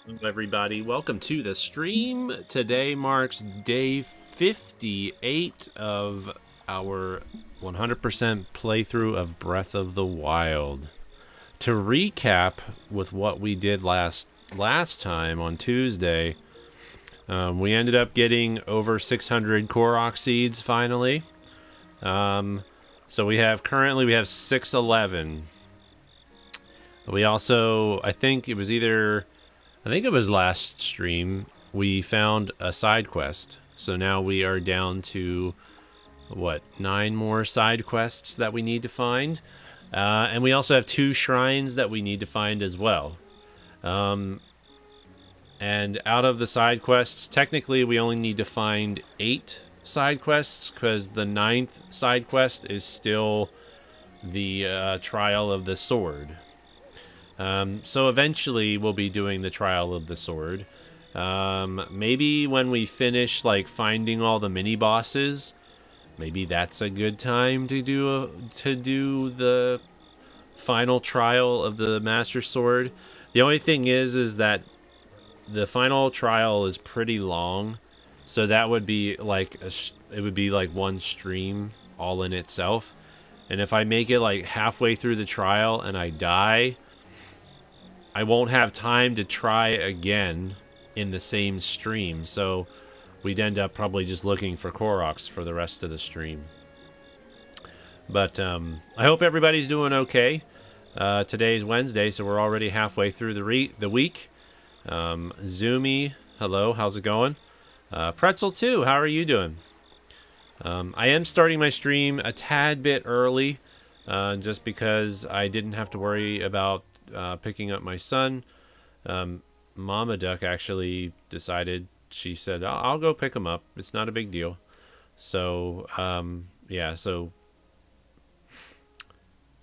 Hello, everybody. Welcome to the stream. Today marks day 58 of our 100% playthrough of Breath of the Wild. To recap with what we did last time on Tuesday, we ended up getting over 600 Korok seeds finally. So we have 611. We also, I think it was last stream, we found a side quest. So now we are down to, 9 more side quests that we need to find. And we also have 2 shrines that we need to find as well. And out of the side quests, technically we only need to find 8 side quests, because the 9th side quest is still the Trial of the Sword. So eventually we'll be doing the Trial of the Sword. Maybe when we finish finding all the mini bosses, maybe that's a good time to do the final trial of the Master Sword. The only thing is that the final trial is pretty long, so that would be it would be like one stream all in itself. And if I make it halfway through the trial and I die, I won't have time to try again in the same stream, so we'd end up probably just looking for Koroks for the rest of the stream. But I hope everybody's doing okay. Today's Wednesday, so we're already halfway through the week. Zoomy, hello, how's it going? Pretzel 2, how are you doing? I am starting my stream a tad bit early, just because I didn't have to worry about picking up my son. Mama Duck actually decided, she said, I'll go pick him up. It's not a big deal. So, yeah, so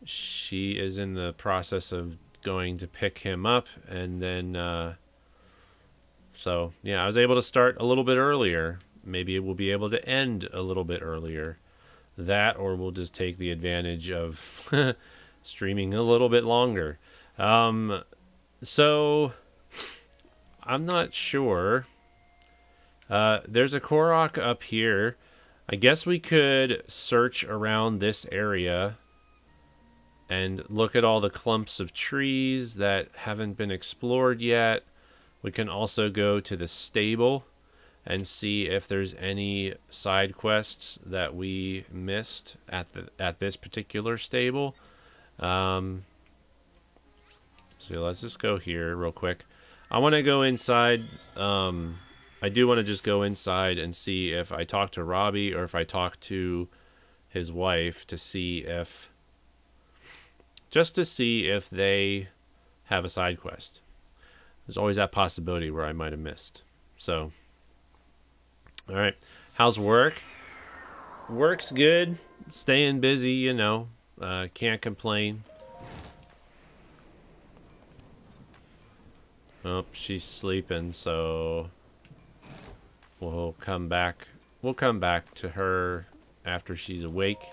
she is in the process of going to pick him up. And then, so, yeah, I was able to start a little bit earlier. Maybe we'll be able to end a little bit earlier. That, or we'll just take the advantage of streaming a little bit longer. So I'm not sure. There's a Korok up here. I guess we could search around this area and look at all the clumps of trees that haven't been explored yet. We can also go to the stable and see if there's any side quests that we missed at this particular stable. So let's just go here real quick. I want to go inside. I do want to just go inside and see if I talk to Robbie or if I talk to his wife to see if... just to see if they have a side quest. There's always that possibility where I might have missed. So, all right. How's work? Work's good. Staying busy, you know. Can't complain. Oh, she's sleeping, so we'll come back. We'll come back to her after she's awake.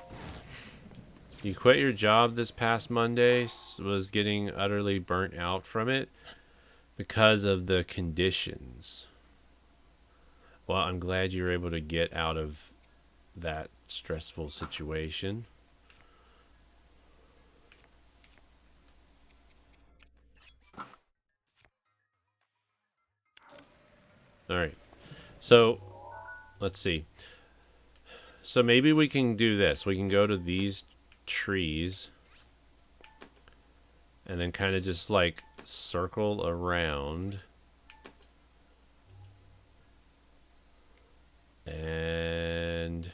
You quit your job this past Monday, was getting utterly burnt out from it because of the conditions. Well, I'm glad you were able to get out of that stressful situation. All right. So, let's see. So maybe we can do this. We can go to these trees and then kind of just circle around and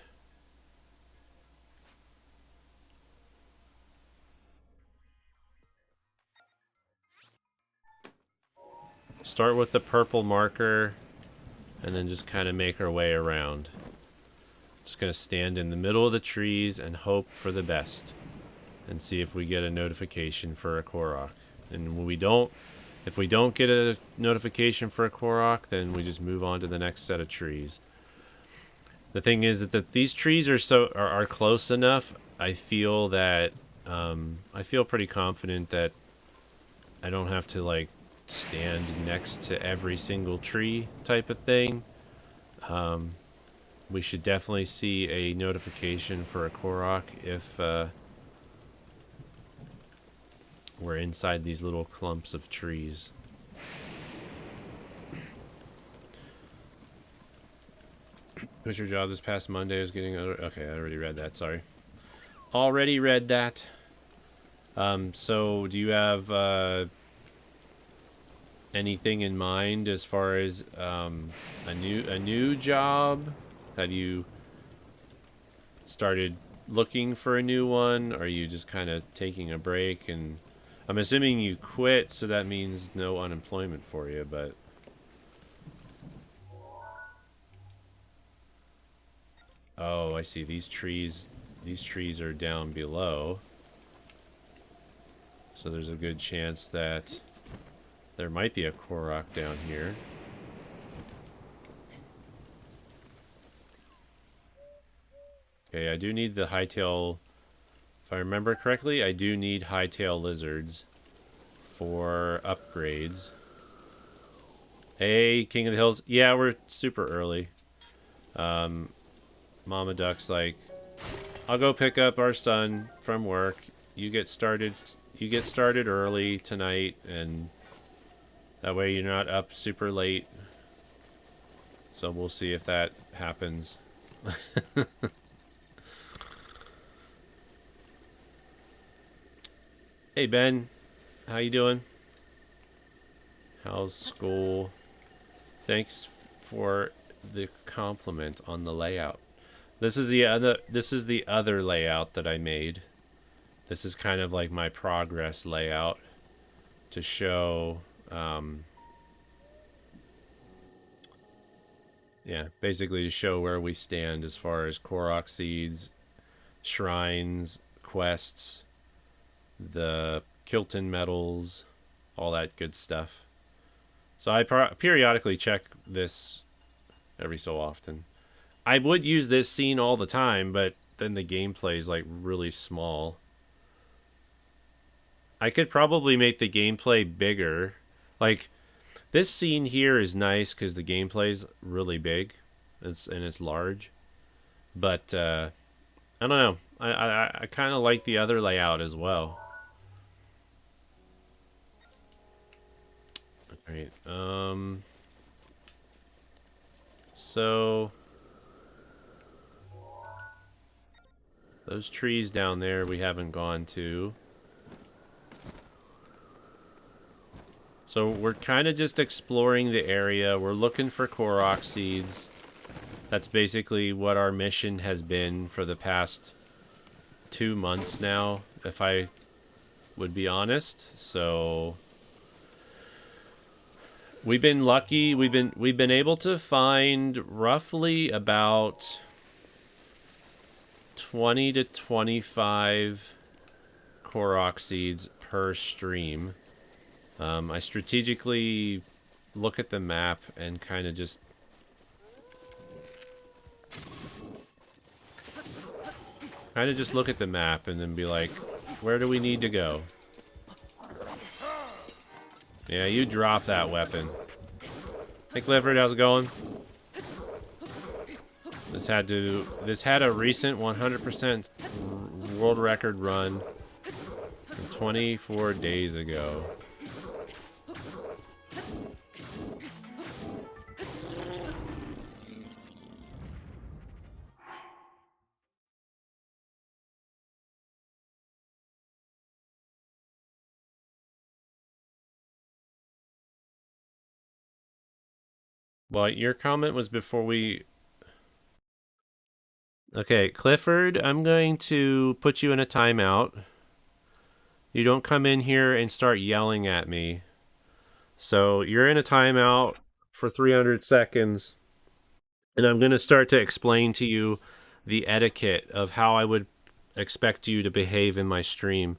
start with the purple marker and then just kind of make our way around. Just gonna stand in the middle of the trees and hope for the best and see if we get a notification for a Korok. And when we don't, if we don't get a notification for a Korok, then we just move on to the next set of trees. The thing is that these trees are close enough. I feel that I feel pretty confident that I don't have to stand next to every single tree type of thing. We should definitely see a notification for a Korok if we're inside these little clumps of trees. What's your job this past Monday is getting... Okay, I already read that, sorry. Already read that. So do you have anything in mind as far as a new job? Have you started looking for a new one? Or are you just kind of taking a break? And I'm assuming you quit, so that means no unemployment for you, but... Oh, I see. These trees are down below. So there's a good chance that there might be a Korok down here. Okay, I do need the hightail. If I remember correctly, I do need hightail lizards for upgrades. Hey, King of the Hills. Yeah, we're super early. Mama Duck's like, I'll go pick up our son from work. You get started early tonight, and that way you're not up super late. So we'll see if that happens. Hey Ben, how you doing? How's school? Thanks for the compliment on the layout. This is the other layout that I made. This is kind of like my progress layout to show yeah, basically to show where we stand as far as Korok seeds, shrines, quests, the Kilton medals, all that good stuff. So I periodically check this every so often. I would use this scene all the time, but then the gameplay is like really small. I could probably make the gameplay bigger. Like, this scene here is nice because the gameplay's really big. And it's large. But, I don't know. I kind of like the other layout as well. Alright, so... those trees down there we haven't gone to. So we're kind of just exploring the area. We're looking for Korok seeds. That's basically what our mission has been for the past 2 months now, if I would be honest. So we've been lucky. We've been able to find roughly about 20 to 25 Korok seeds per stream. I strategically look at the map and kind of just look at the map and then be like, where do we need to go? Yeah, you drop that weapon. Hey Clifford, how's it going? This had a recent 100% world record run from 24 days ago. Well, your comment was before we... Okay, Clifford, I'm going to put you in a timeout. You don't come in here and start yelling at me. So you're in a timeout for 300 seconds. And I'm going to start to explain to you the etiquette of how I would expect you to behave in my stream.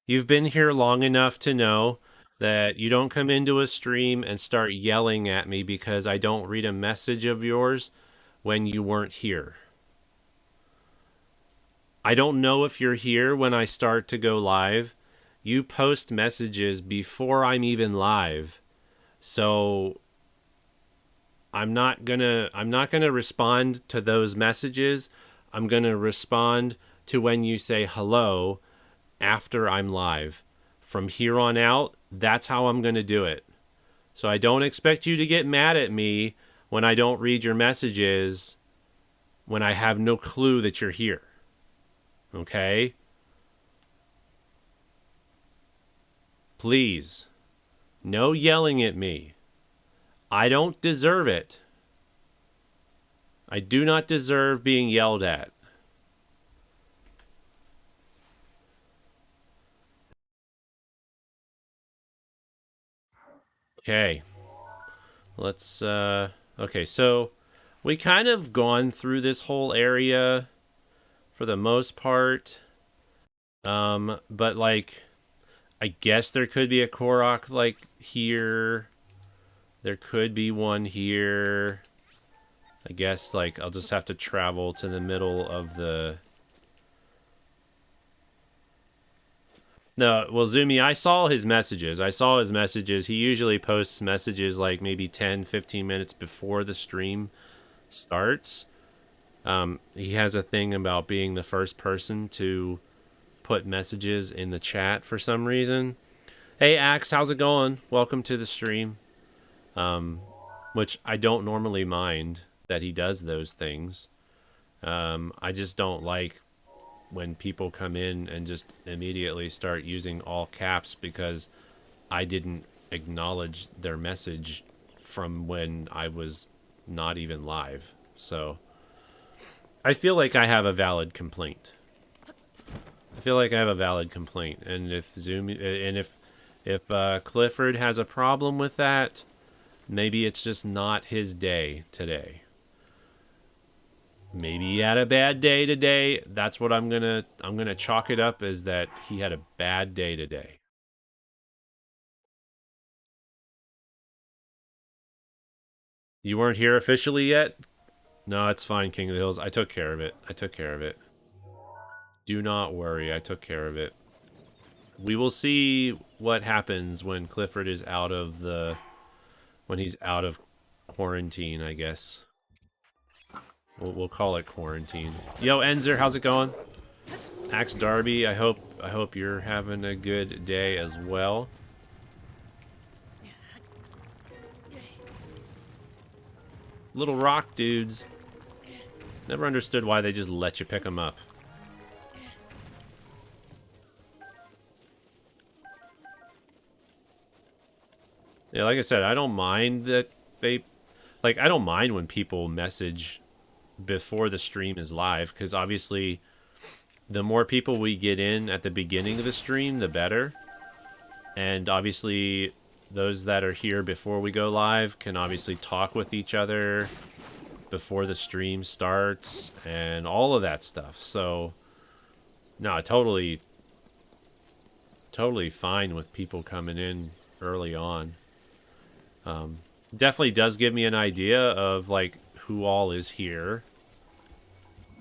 You've been here long enough to know that you don't come into a stream and start yelling at me because I don't read a message of yours when you weren't here. I don't know if you're here when I start to go live. You post messages before I'm even live. So I'm not gonna respond to those messages. I'm gonna respond to when you say hello after I'm live. From here on out, that's how I'm gonna do it. So I don't expect you to get mad at me when I don't read your messages when I have no clue that you're here. Okay? Please, no yelling at me. I don't deserve it. I do not deserve being yelled at. Okay. Let's okay, so we kind of gone through this whole area for the most part. But like I guess there could be a Korok like here. There could be one here. I guess like I'll just have to travel to the middle of the... No, well, Zumi, I saw his messages. He usually posts messages like maybe 10, 15 minutes before the stream starts. He has a thing about being the first person to put messages in the chat for some reason. Hey, Axe, how's it going? Welcome to the stream. Which I don't normally mind that he does those things. I just don't like when people come in and just immediately start using all caps because I didn't acknowledge their message from when I was not even live. So I feel like I have a valid complaint. And if Zoom and if Clifford has a problem with that, maybe it's just not his day today. Maybe he had a bad day today. That's what I'm gonna chalk it up as, that he had a bad day today. You weren't here officially yet? No, it's fine, King of the Hills. I took care of it. Do not worry, I took care of it. We will see what happens when Clifford is out of the... when he's out of quarantine, I guess. We'll call it quarantine. Yo, Enzer, how's it going? Axe Darby, I hope you're having a good day as well. Little rock dudes. Never understood why they just let you pick them up. Yeah, like I said, I don't mind that they... like, I don't mind when people message before the stream is live, because obviously the more people we get in at the beginning of the stream, the better. And obviously those that are here before we go live can obviously talk with each other before the stream starts and all of that stuff. So no, totally fine with people coming in early on. Definitely does give me an idea of like who all is here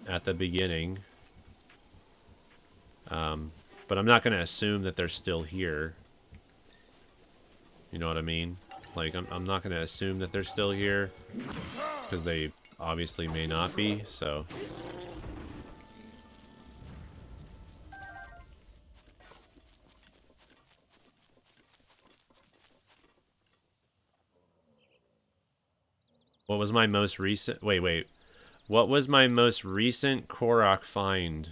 at the beginning. But I'm not going to assume that they're still here. You know what I mean? Like, I'm not going to assume that they're still here, because they obviously may not be, so... What was my most recent... Wait. What was my most recent Korok find?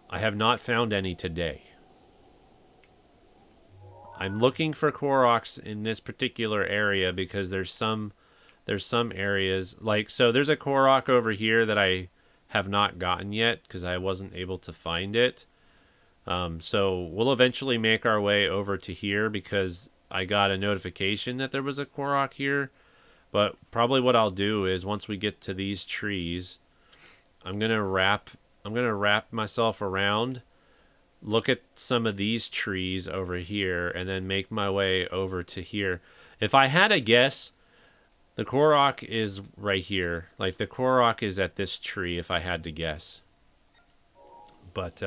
I have not found any today. I'm looking for Koroks in this particular area because there's some areas, like, so there's a Korok over here that I have not gotten yet because I wasn't able to find it. So we'll eventually make our way over to here because I got a notification that there was a Korok here. But probably what I'll do is once we get to these trees, I'm gonna wrap myself around, look at some of these trees over here, and then make my way over to here. If I had a guess, the Korok is right here. Like, the Korok is at this tree, if I had to guess. But,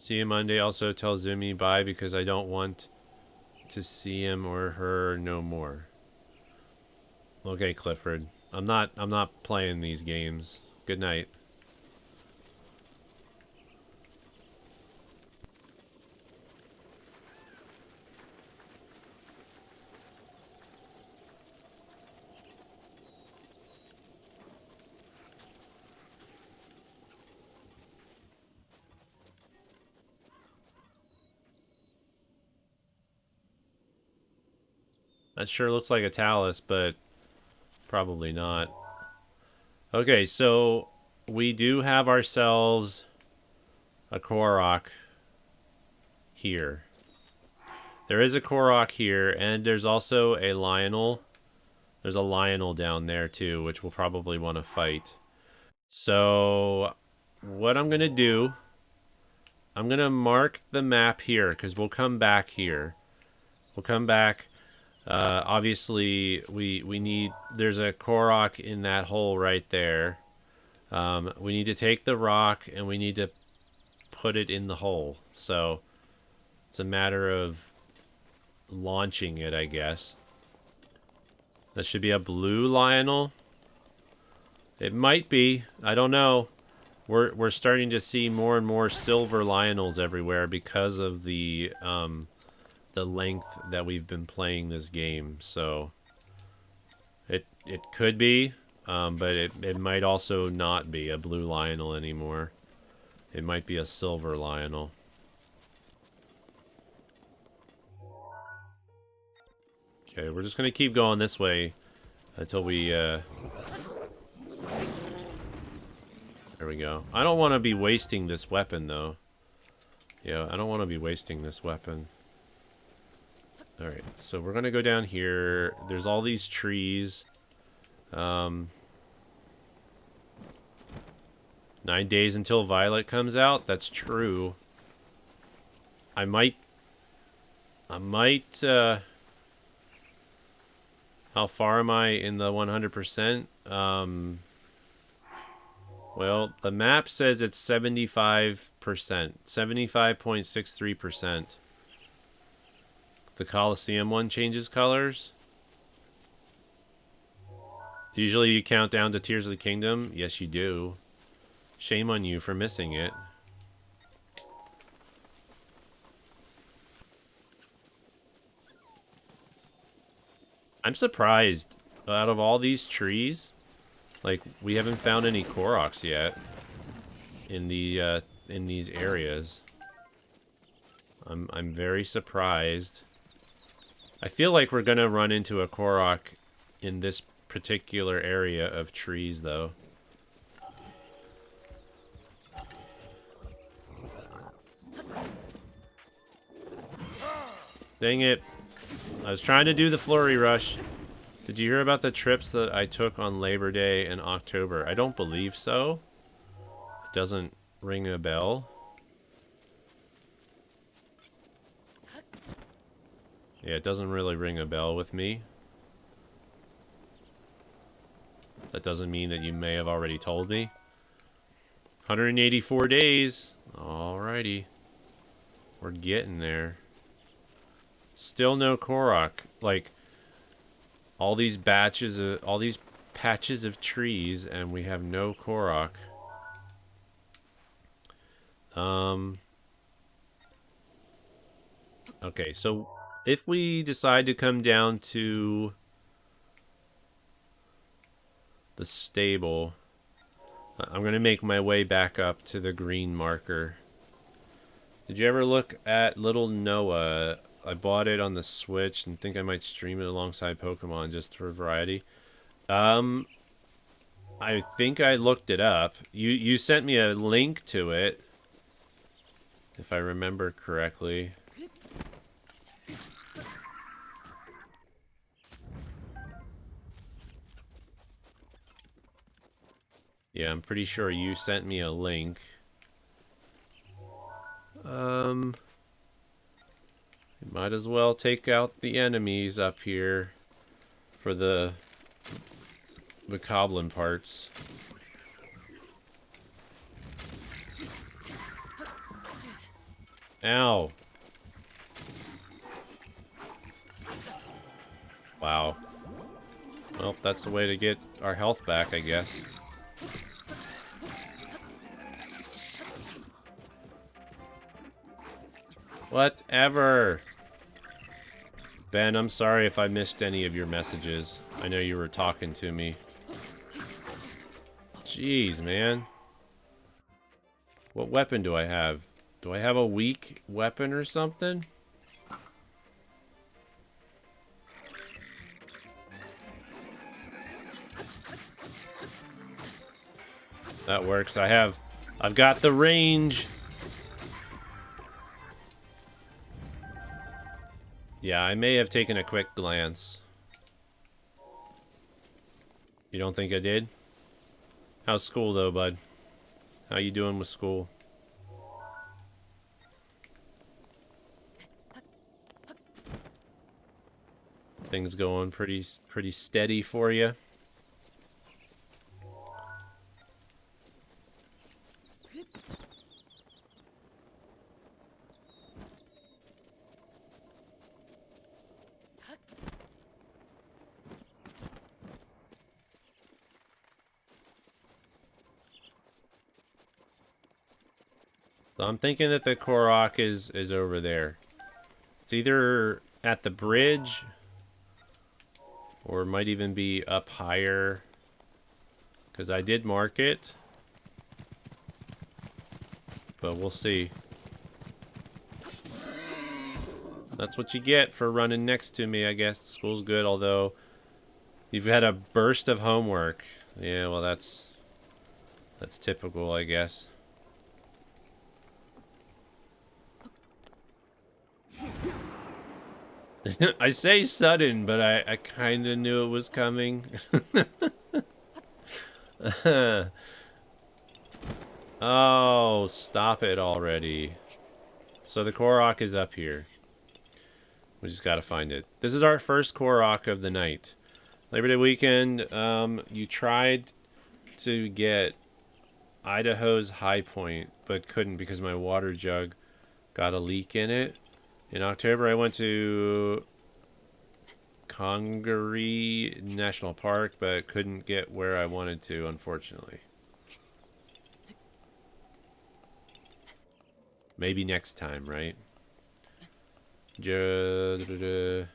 See you Monday. Also tell Zumi bye because I don't want to see him or her no more. Okay, Clifford. I'm not playing these games. Good night. That sure looks like a talus, but probably not. Okay, so we do have ourselves a Korok here. There is a Korok here, and there's also a Lionel. There's a Lionel down there too, which we'll probably want to fight. So what I'm going to do, I'm going to mark the map here because we'll come back here. We'll come back. Obviously, we need... There's a Korok in that hole right there. We need to take the rock and we need to put it in the hole. So it's a matter of launching it, I guess. That should be a blue Lionel. It might be. I don't know. We're starting to see more and more silver Lionels everywhere because of the length that we've been playing this game. So it could be, but it might also not be a blue Lionel anymore. It might be a silver Lionel. Okay, we're just gonna keep going this way until we there we go. I don't want to be wasting this weapon though. Yeah, I don't want to be wasting this weapon. Alright, so we're gonna go down here. There's all these trees. 9 days until Violet comes out. That's true. I might how far am I in the 100%? Well, the map says it's 75%. 75.63%. The Colosseum one changes colors. Usually you count down to Tears of the Kingdom. Yes, you do. Shame on you for missing it. I'm surprised. Out of all these trees, like, we haven't found any Koroks yet in the in these areas. I'm very surprised. I feel like we're gonna run into a Korok in this particular area of trees, though. Dang it. I was trying to do the flurry rush. Did you hear about the trips that I took on Labor Day in October? I don't believe so. It doesn't ring a bell. Yeah, it doesn't really ring a bell with me. That doesn't mean that you may have already told me. 184 days. Alrighty. We're getting there. Still no Korok. Like, all these patches of trees, and we have no Korok. Okay, so if we decide to come down to the stable, I'm going to make my way back up to the green marker. Did you ever look at Little Noah? I bought it on the Switch and think I might stream it alongside Pokemon just for variety. I think I looked it up. You sent me a link to it, if I remember correctly. Yeah, I'm pretty sure you sent me a link. Might as well take out the enemies up here for the Bokoblin parts. Ow. Wow. Well, that's the way to get our health back, I guess. Whatever. Ben, I'm sorry if I missed any of your messages. I know you were talking to me. Jeez, man. What weapon do I have? Do I have a weak weapon or something? That works. I've got the range. Yeah, I may have taken a quick glance. You don't think I did? How's school though, bud? How you doing with school? Things going pretty steady for you? So I'm thinking that the Korok is over there. It's either at the bridge or it might even be up higher, because I did mark it, but we'll see. That's what you get for running next to me, I guess. School's good, although you've had a burst of homework. Yeah, well, that's typical, I guess. I say sudden, but I kind of knew it was coming. Oh, stop it already. So the Korok is up here. We just gotta find it. This is our first Korok of the night. Labor Day weekend, you tried to get Idaho's high point, but couldn't because my water jug got a leak in it. In October, I went to Congaree National Park, but couldn't get where I wanted to, unfortunately. Maybe next time, right? Dang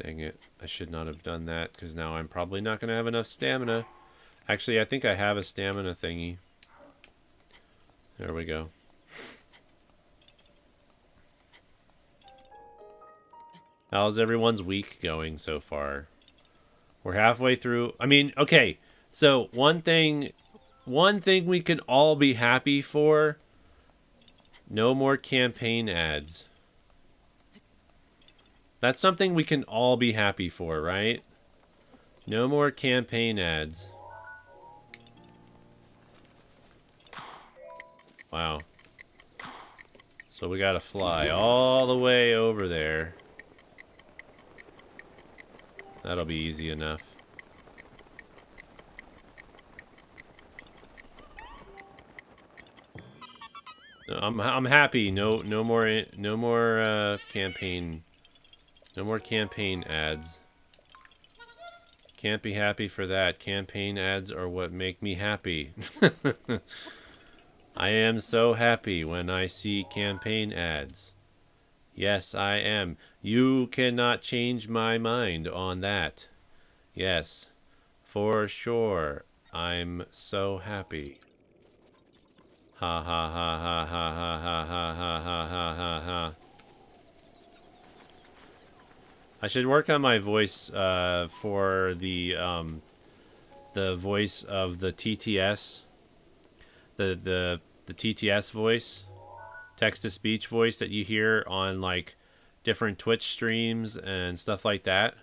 it. I should not have done that, because now I'm probably not going to have enough stamina. Actually, I think I have a stamina thingy. There we go. How's everyone's week going so far? We're halfway through. I mean, okay. So one thing we can all be happy for: no more campaign ads. That's something we can all be happy for, right? No more campaign ads. Wow. So we gotta fly all the way over there. That'll be easy enough. No, I'm happy. No more campaign. No more campaign ads. Can't be happy for that. Campaign ads are what make me happy. I am so happy when I see campaign ads. Yes, I am. You cannot change my mind on that. Yes, for sure. I'm so happy. Ha ha ha ha ha ha ha ha ha ha ha ha ha. I should work on my voice for the voice of the TTS, the TTS voice, text to speech voice that you hear on like different Twitch streams and stuff like that.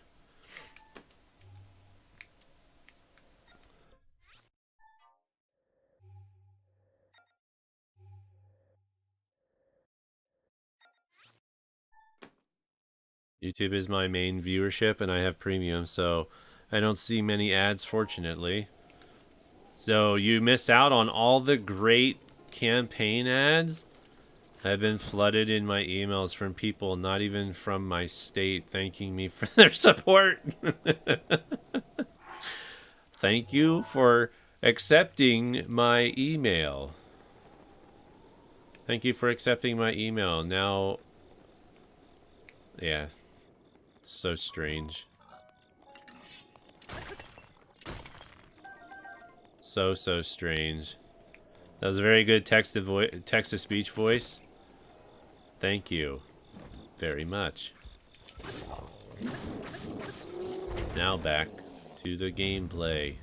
YouTube is my main viewership, and I have premium, so I don't see many ads, fortunately. So you miss out on all the great campaign ads. I've been flooded in my emails from people not even from my state thanking me for their support. Thank you for accepting my email. Thank you for accepting my email. Now, yeah, it's so strange. So strange. That was a very good text-to-speech voice. Thank you very much. Now back to the gameplay.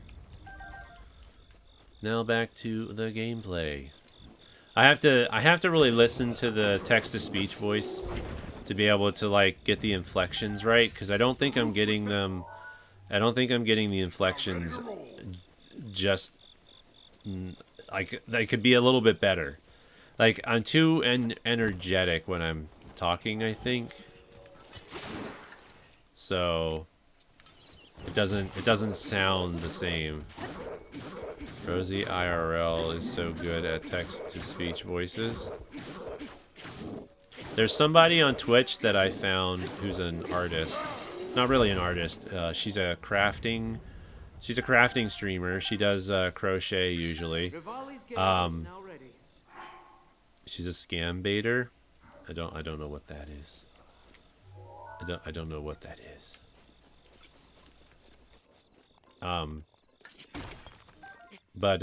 I have to really listen to the text-to-speech voice to be able to like get the inflections right, because I don't think I'm getting them. I don't think I'm getting the inflections just like they could be a little bit better. Like I'm too energetic when I'm talking, I think. So it doesn't sound the same. Rosie IRL is so good at text-to-speech voices. There's somebody on Twitch that I found who's an artist. Not really an artist. She's a crafting streamer. She does crochet usually. She's a scam baiter. I don't know what that is. I don't know what that is. But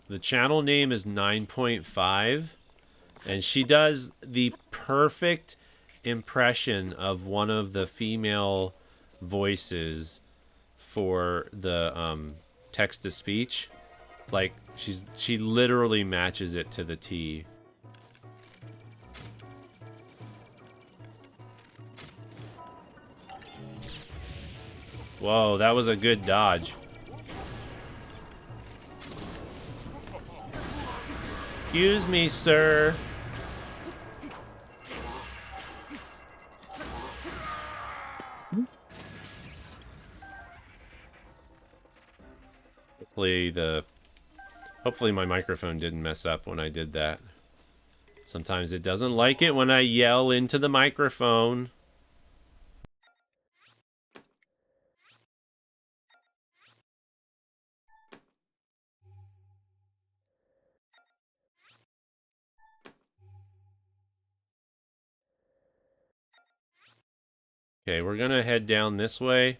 the channel name is 9.5, and she does the perfect impression of one of the female voices for the text-to-speech. Like she literally matches it to the T. Whoa, that was a good dodge. Excuse me, sir. Hopefully my microphone didn't mess up when I did that. Sometimes it doesn't like it when I yell into the microphone. Okay, we're gonna head down this way,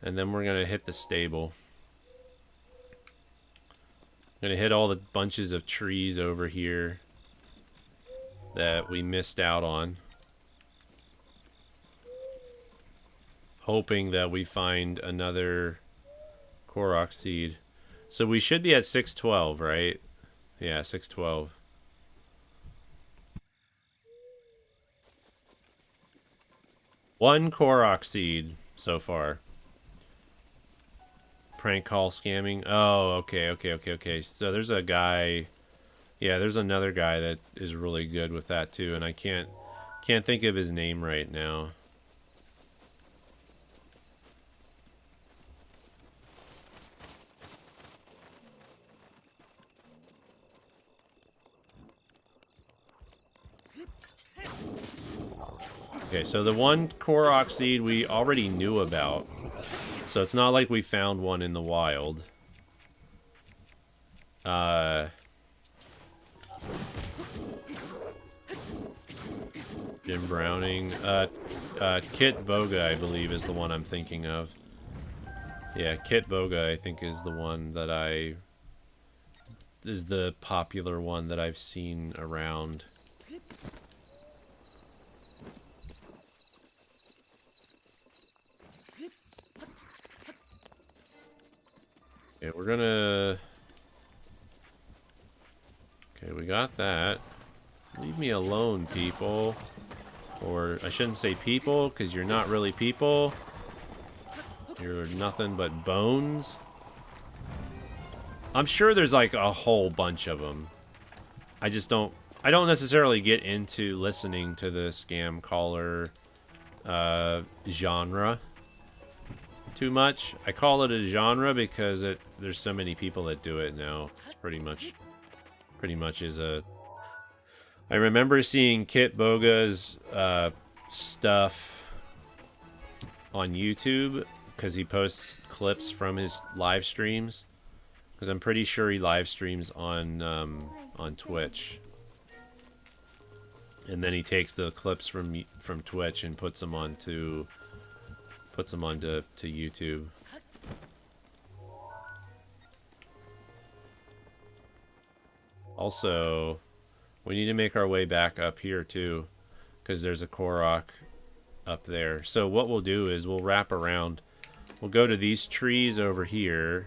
and then we're gonna hit the stable. Gonna hit all the bunches of trees over here that we missed out on. Hoping that we find another Korok seed. So we should be at 612, right? Yeah, 612. One Korok seed so far. Prank call scamming. Oh, okay. So there's a guy. Yeah, there's another guy that is really good with that too, and I can't think of his name right now. Okay, so the one Korok seed we already knew about. So it's not like we found one in the wild. Jim Browning. Kit Boga, I believe, is the one I'm thinking of. Yeah, Kit Boga, I think, is the one that is the popular one that I've seen around. Okay, we're gonna... Okay, we got that. Leave me alone, people. Or, I shouldn't say people, because you're not really people. You're nothing but bones. I'm sure there's like a whole bunch of them. I don't necessarily get into listening to the scam caller genre too much. I call it a genre because there's so many people that do it now. It's pretty much is a... I remember seeing Kit Boga's stuff on YouTube because he posts clips from his live streams. Because I'm pretty sure he live streams on Twitch. And then he takes the clips from Twitch and puts them onto YouTube. Also, we need to make our way back up here too, because there's a Korok up there. So what we'll do is we'll wrap around. We'll go to these trees over here.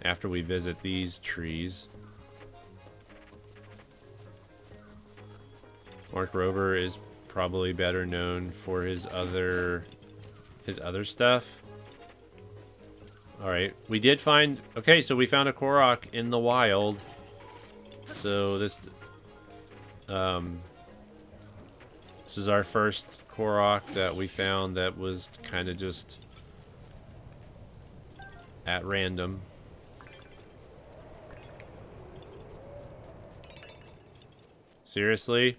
After we visit these trees. Mark Rober is probably better known for his other stuff. Alright, we did find... Okay, so we found a Korok in the wild. So this is our first Korok that we found that was kind of just at random. Seriously?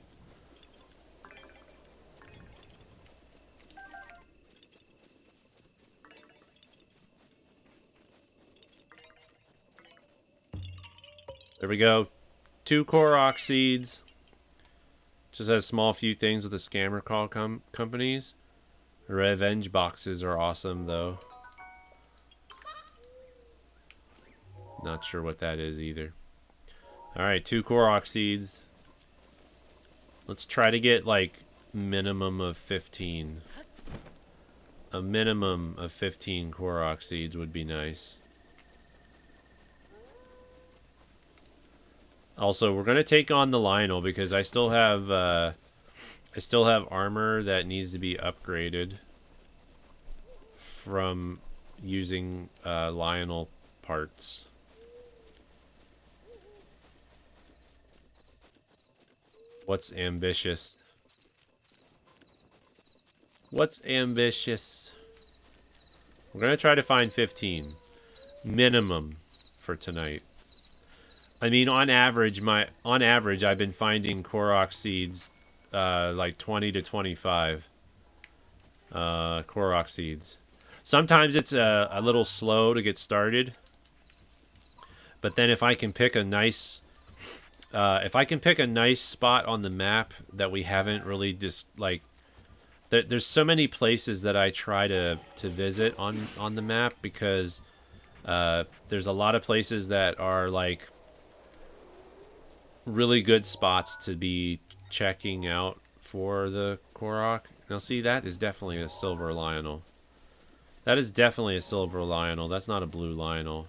There we go. 2 Korok seeds. Just has small few things with the scammer call companies. Revenge boxes are awesome though. Not sure what that is either. Alright, 2 Korok seeds. Let's try to get like minimum of 15. A minimum of 15 Korok seeds would be nice. Also, we're gonna take on the Lionel because I still have armor that needs to be upgraded from using Lionel parts. What's ambitious? What's ambitious? We're gonna try to find 15 minimum for tonight. I mean, on average, I've been finding Korok seeds, like 20 to 25 Korok seeds. Sometimes it's a little slow to get started, but then if I can pick a nice spot on the map that we haven't really just like, there's so many places that I try to visit on the map because there's a lot of places that are like really good spots to be checking out for the Korok. Now see, that is definitely a silver Lionel. That is definitely a silver Lionel. That's not a blue Lionel.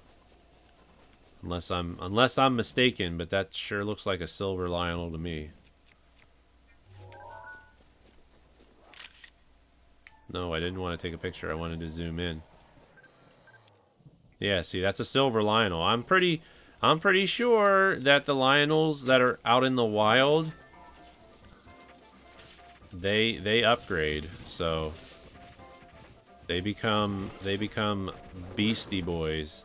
Unless I'm mistaken, but that sure looks like a silver Lionel to me. No, I didn't want to take a picture. I wanted to zoom in. Yeah, see, that's a silver Lionel. I'm pretty sure that the Lionels that are out in the wild, they upgrade, so they become beastie boys.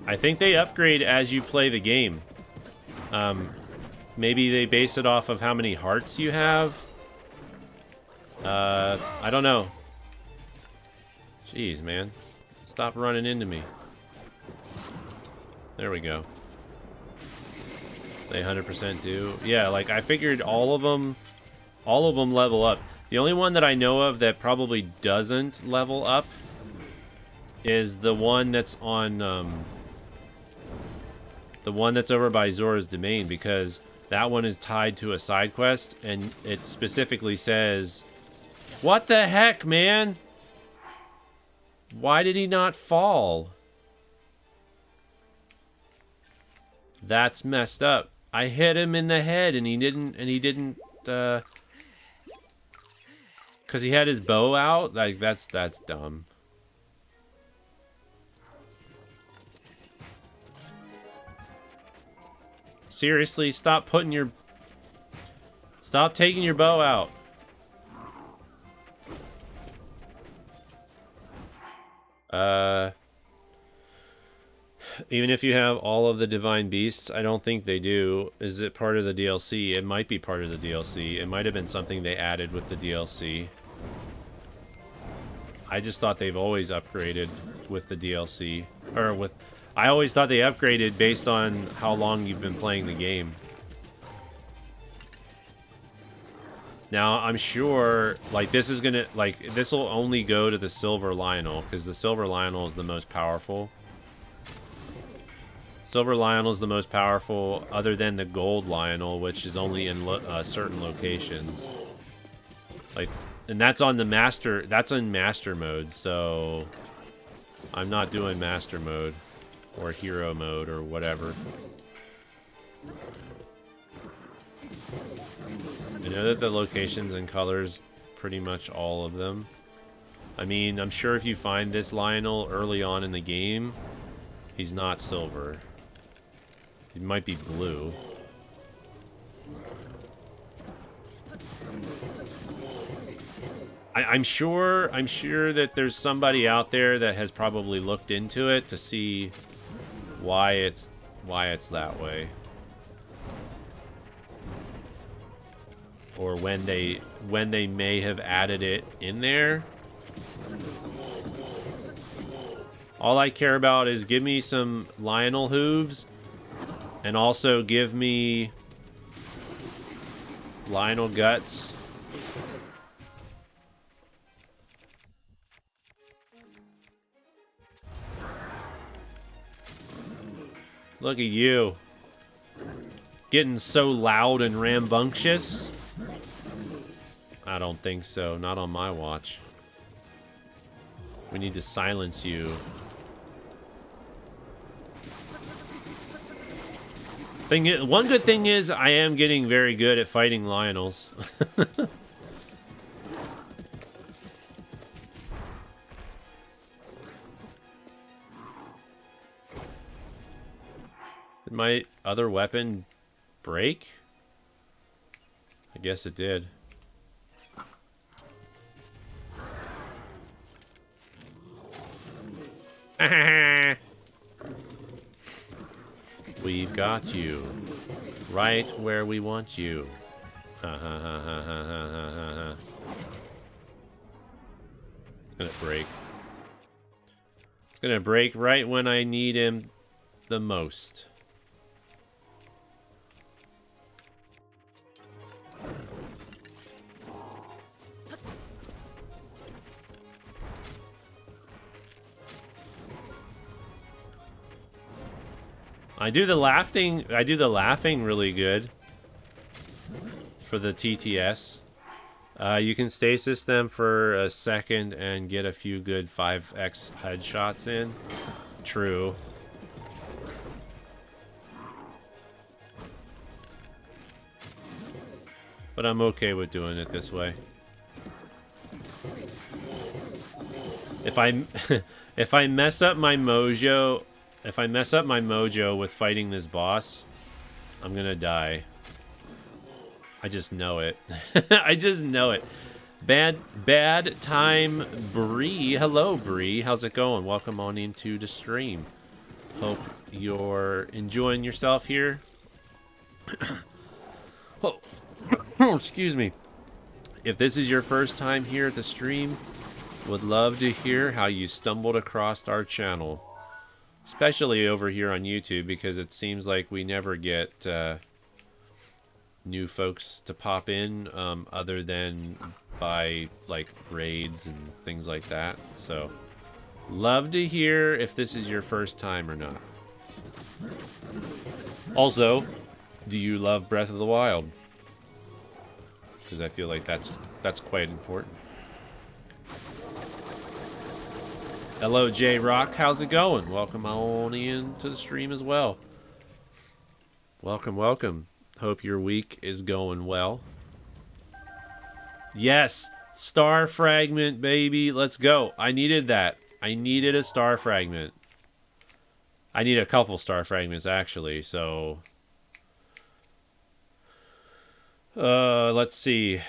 I think they upgrade as you play the game. Maybe they base it off of how many hearts you have. I don't know. Jeez, man. Stop running into me. There we go. They 100% do. Yeah, like I figured all of them level up. The only one that I know of that probably doesn't level up is the one that's on the one that's over by Zora's Domain, because that one is tied to a side quest and it specifically says, what the heck, man? Why did he not fall? That's messed up. I hit him in the head and he didn't because he had his bow out. Like that's dumb. Seriously, stop taking your bow out. Even if you have all of the divine beasts, I don't think they do. Is it part of the DLC? It might be part of the DLC. It might have been something they added with the DLC. I just thought they've always upgraded with the DLC. Or with... I always thought they upgraded based on how long you've been playing the game. Now, I'm sure, like, this is gonna... Like, this will only go to the Silver Lionel, because the Silver Lionel is the most powerful. Silver Lionel is the most powerful, other than the Gold Lionel, which is only in certain locations. Like, and that's on the master. That's in master mode. So I'm not doing master mode or hero mode or whatever. I know that the locations and colors, pretty much all of them. I mean, I'm sure if you find this Lionel early on in the game, he's not silver. He might be blue. I'm sure that there's somebody out there that has probably looked into it to see why it's that way. Or when they may have added it in there. All I care about is give me some Lionel hooves. And also give me Lionel guts. Look at you. Getting so loud and rambunctious. I don't think so. Not on my watch. We need to silence you. One good thing is I am getting very good at fighting Lionels. Did my other weapon break? I guess it did. We've got you right where we want you. Ha ha ha ha ha ha ha ha. It's gonna break. It's gonna break right when I need him the most. I do the laughing really good for the TTS. You can stasis them for a second and get a few good 5x headshots in. True. But I'm okay with doing it this way. If I mess up my mojo... If I mess up my mojo with fighting this boss, I'm gonna die. I just know it. I just know it. Bad time, Bree. Hello, Bree. How's it going? Welcome on into the stream. Hope you're enjoying yourself here. Oh, excuse me. If this is your first time here at the stream, would love to hear how you stumbled across our channel. Especially over here on YouTube, because it seems like we never get new folks to pop in other than by like raids and things like that. So love to hear if this is your first time or not. Also, do you love Breath of the Wild? Because I feel like that's quite important. Hello, J-Rock. How's it going? Welcome on in to the stream as well. Welcome, welcome. Hope your week is going well. Yes, star fragment, baby. Let's go. I needed that. I needed a star fragment. I need a couple star fragments, actually, so... Let's see.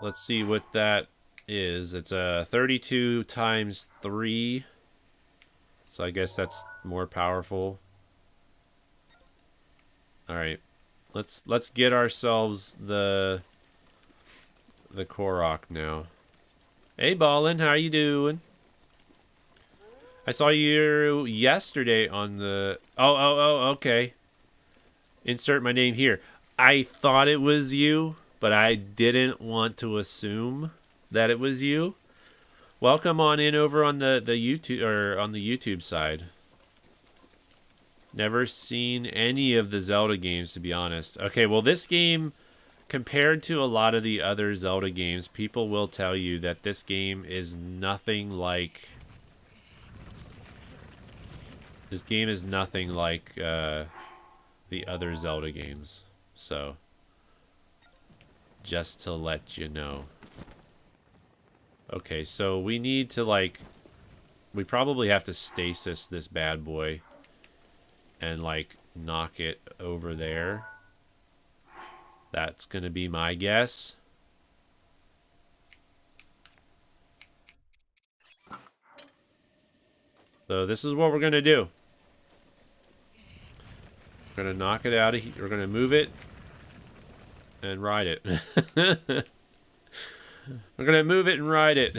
Let's see what that is. It's a 32 times 3. So I guess that's more powerful. All right. Let's get ourselves the Korok now. Hey, Ballin, how you doing? I saw you yesterday on the... Oh, okay. Insert my name here. I thought it was you, but I didn't want to assume that it was you. Welcome on in over on the YouTube or on the YouTube side. Never seen any of the Zelda games, to be honest. Okay, well, this game, compared to a lot of the other Zelda games, people will tell you that this game is nothing like... This game is nothing like the other Zelda games. So, just to let you know. Okay, so we need to, like... We probably have to stasis this bad boy. And, like, knock it over there. That's going to be my guess. So this is what we're going to do. We're going to knock it out of here. We're going to move it. And ride it. We're going to move it and ride it.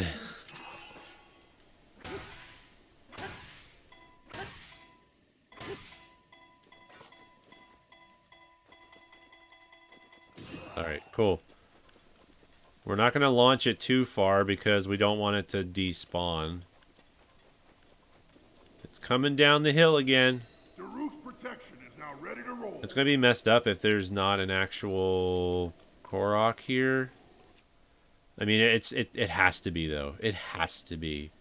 Alright, cool. We're not going to launch it too far because we don't want it to despawn. It's coming down the hill again. Daruk's protection is now ready to roll. It's going to be messed up if there's not an actual Korok here. I mean, it has to be, though. It has to be.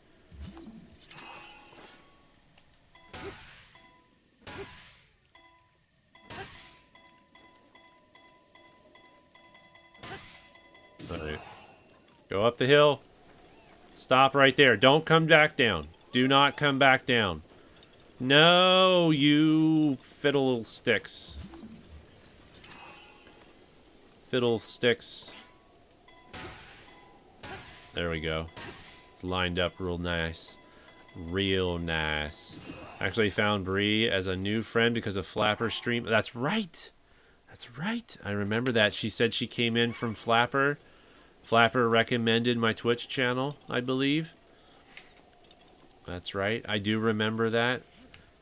Alright. Go up the hill. Stop right there. Don't come back down. Do not come back down. No, you fiddlesticks. Fiddlesticks. There we go. It's lined up real nice. Real nice. Actually found Bree as a new friend because of Flapper stream. That's right. That's right. I remember that. She said she came in from Flapper. Flapper recommended my Twitch channel, I believe. That's right. I do remember that.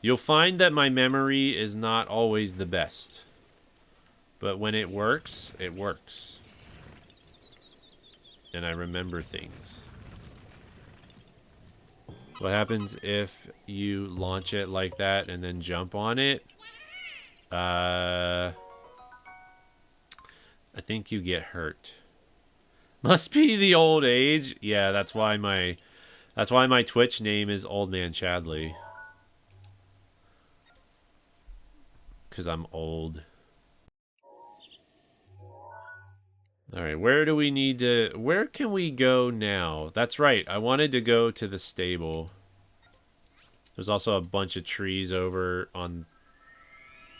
You'll find that my memory is not always the best. But when it works, it works. And I remember things. What happens if you launch it like that and then jump on it? I think you get hurt. Must be the old age. Yeah, that's why my Twitch name is Old Man Chadley. 'Cause I'm old. Alright, where do we need to... Where can we go now? That's right, I wanted to go to the stable. There's also a bunch of trees over on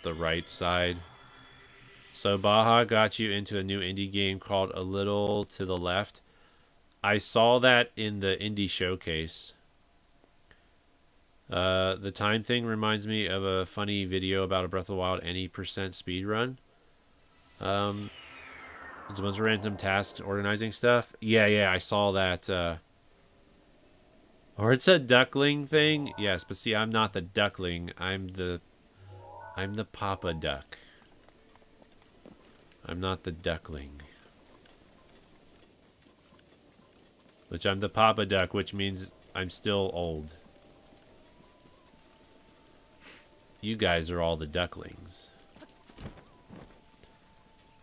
the right side. So Baja got you into a new indie game called A Little to the Left. I saw that in the indie showcase. The time thing reminds me of a funny video about a Breath of the Wild any percent speedrun. It's a bunch of random tasks, organizing stuff. Yeah, I saw that. Or it's a duckling thing. Yes, but see, I'm not the duckling. I'm the papa duck. I'm not the duckling. Which I'm the papa duck, which means I'm still old. You guys are all the ducklings.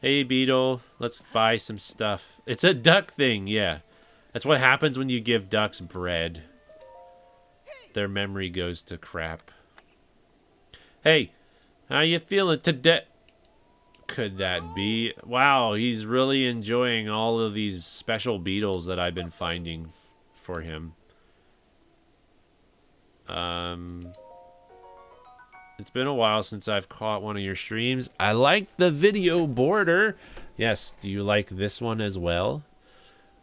Hey, Beetle, let's buy some stuff. It's a duck thing, yeah. That's what happens when you give ducks bread. Their memory goes to crap. Hey, how you feeling today? Could that be? Wow, he's really enjoying all of these special beetles that I've been finding for him. It's been a while since I've caught one of your streams. I like the video border. Yes, do you like this one as well?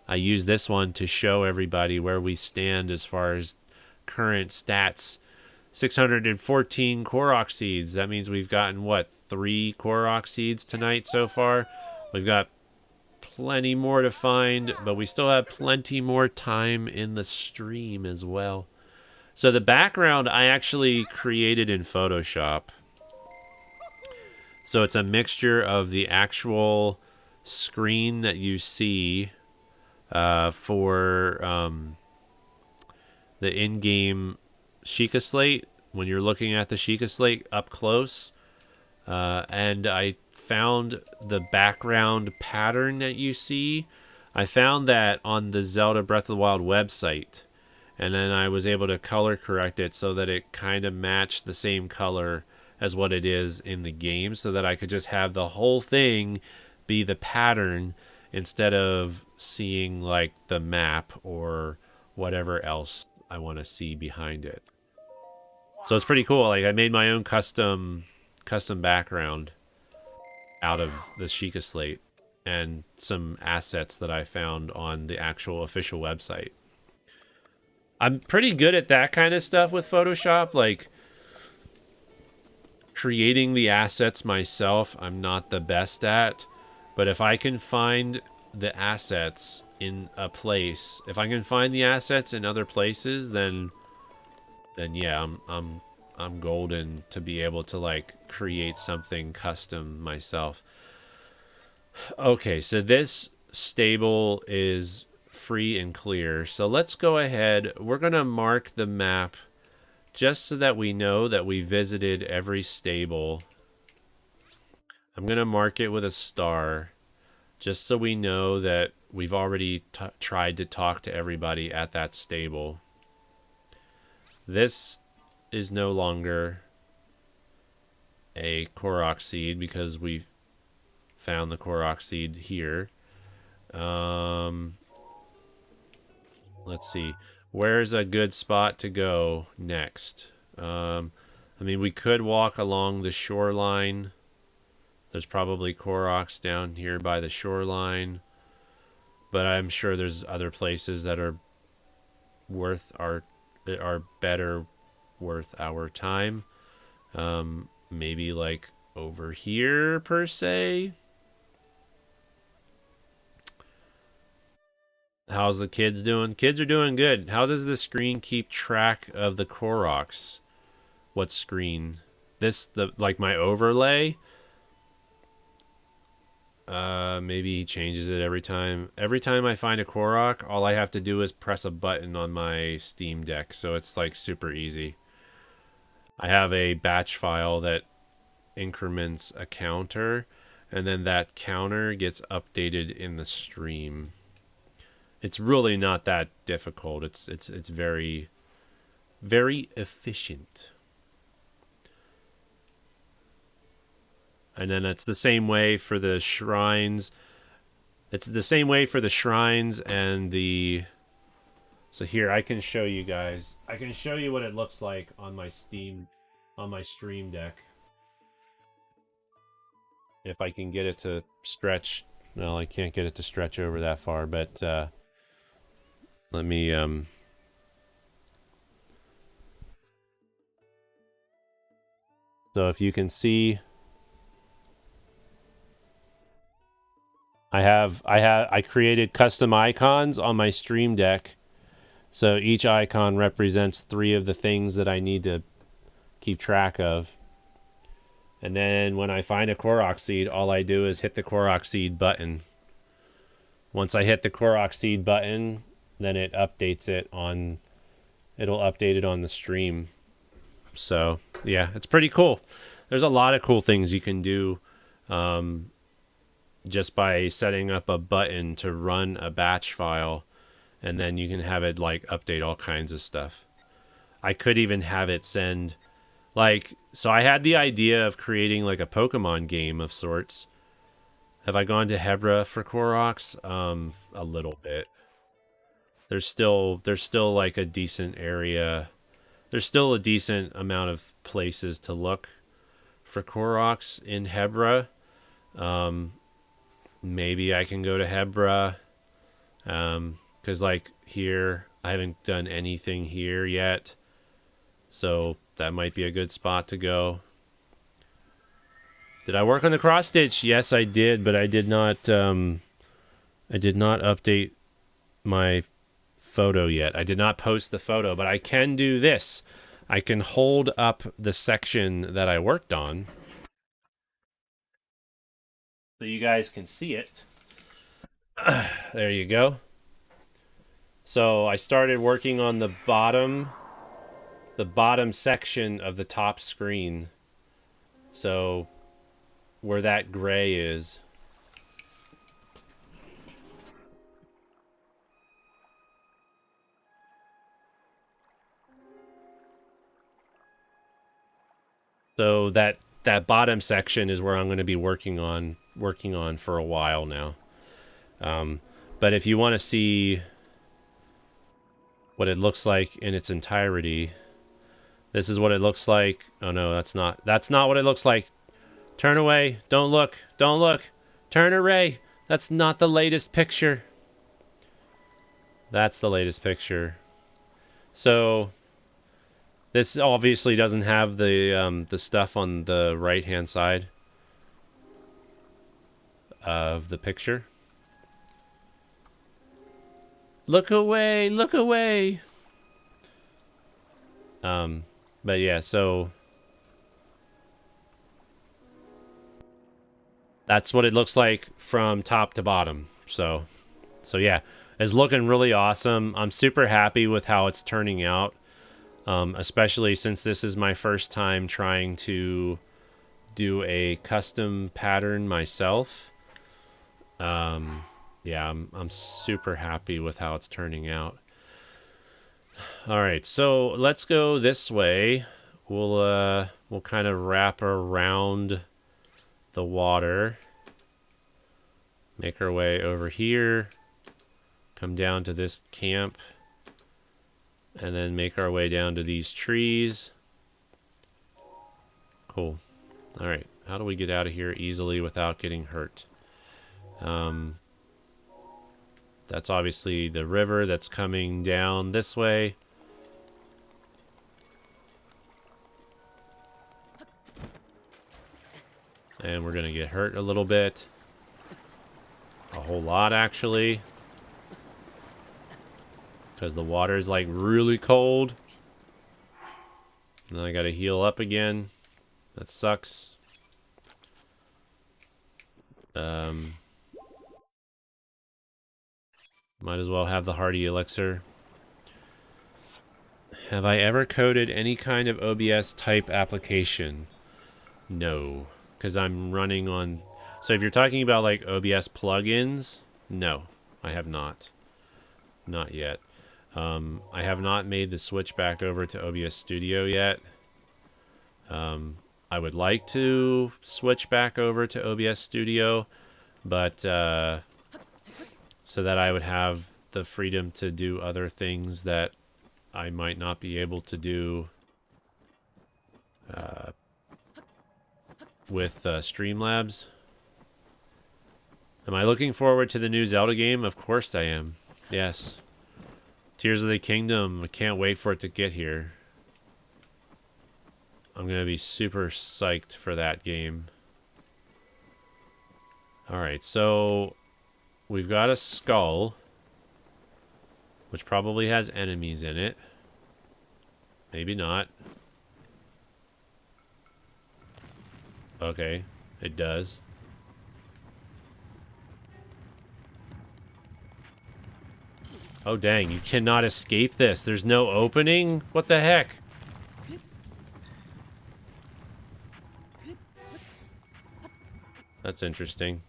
I use this one to show everybody where we stand as far as current stats. 614 Korok seeds. That means we've gotten, what, 3 Korok seeds tonight so far? We've got plenty more to find, but we still have plenty more time in the stream as well. So the background I actually created in Photoshop. So it's a mixture of the actual screen that you see for the in-game Sheikah Slate, when you're looking at the Sheikah Slate up close. And I found the background pattern that you see. I found that on the Zelda Breath of the Wild website. And then I was able to color correct it so that it kind of matched the same color as what it is in the game, so that I could just have the whole thing be the pattern instead of seeing like the map or whatever else I want to see behind it. So it's pretty cool. Like, I made my own custom background out of the Sheikah Slate and some assets that I found on the actual official website. I'm pretty good at that kind of stuff with Photoshop, like creating the assets myself. I'm not the best at, but if I can find the assets in a place, if I can find the assets in other places, then yeah, I'm golden to be able to like create something custom myself. Okay, so this stable is free and clear. So let's go ahead. We're going to mark the map just so that we know that we visited every stable. I'm going to mark it with a star just so we know that we've already tried to talk to everybody at that stable. This is no longer a Korok seed because we've found the Korok seed here. Let's see. Where's a good spot to go next? I mean, we could walk along the shoreline. There's probably Koroks down here by the shoreline. But I'm sure there's other places that are better worth our time. Maybe like over here per se. How's the kids doing? Kids are doing good. How does the screen keep track of the Koroks? What screen? Like my overlay? Maybe he changes it every time. Every time I find a Korok, all I have to do is press a button on my Steam Deck, so it's like super easy. I have a batch file that increments a counter, and then that counter gets updated in the stream. It's really not that difficult. It's very, very efficient. And then it's the same way for the shrines. It's the same way for the shrines and the... So here, I can show you guys. I can show you what it looks like on my Stream Deck. If I can get it to stretch. Well, I can't get it to stretch over that far, but let me... So if you can see... I created custom icons on my Stream Deck. So each icon represents 3 of the things that I need to keep track of. And then when I find a Korok seed, all I do is hit the Korok seed button. Once I hit the Korok seed button, then it updates it on... It'll update it on the stream. So, yeah, it's pretty cool. There's a lot of cool things you can do just by setting up a button to run a batch file, and then you can have it like update all kinds of stuff. I could even have it send like, so I had the idea of creating like a Pokemon game of sorts. Have I gone to Hebra for Koroks? A little bit. There's still like a decent area. There's still a decent amount of places to look for Koroks in Hebra. Maybe I can go to Hebra. Because like here, I haven't done anything here yet. So that might be a good spot to go. Did I work on the cross stitch? Yes, I did, but I did not update my photo yet. I did not post the photo, but I can do this. I can hold up the section that I worked on so you guys can see it. There you go. So I started working on the bottom section of the top screen. So where that gray is. So that bottom section is where I'm going to be working on for a while now. But if you want to see what it looks like in its entirety, this is what it looks like. Oh no, that's not what it looks like. Turn away. Don't look. Don't look. Turn away. That's not the latest picture. That's the latest picture. So this obviously doesn't have the stuff on the right-hand side of the picture. Look away, look away. But yeah, so that's what it looks like from top to bottom. So yeah, it's looking really awesome. I'm super happy with how it's turning out. Especially since this is my first time trying to do a custom pattern myself. Yeah, I'm super happy with how it's turning out. All right, so let's go this way. We'll kind of wrap around the water. Make our way over here. Come down to this camp. And then make our way down to these trees. Cool. All right, how do we get out of here easily without getting hurt? That's obviously the river that's coming down this way. And we're going to get hurt a little bit. A whole lot, actually. Because the water is, like, really cold. And then I got to heal up again. That sucks. Might as well have the hardy elixir. Have I ever coded any kind of OBS type application? No, because I'm running on... So if you're talking about like OBS plugins, no, I have not. Not yet. I have not made the switch back over to OBS Studio yet. I would like to switch back over to OBS Studio, but so that I would have the freedom to do other things that I might not be able to do with Streamlabs. Am I looking forward to the new Zelda game? Of course I am. Yes. Tears of the Kingdom. I can't wait for it to get here. I'm going to be super psyched for that game. Alright, so we've got a skull, which probably has enemies in it. Maybe not. Okay, it does. Oh dang, you cannot escape this. There's no opening? What the heck? That's interesting.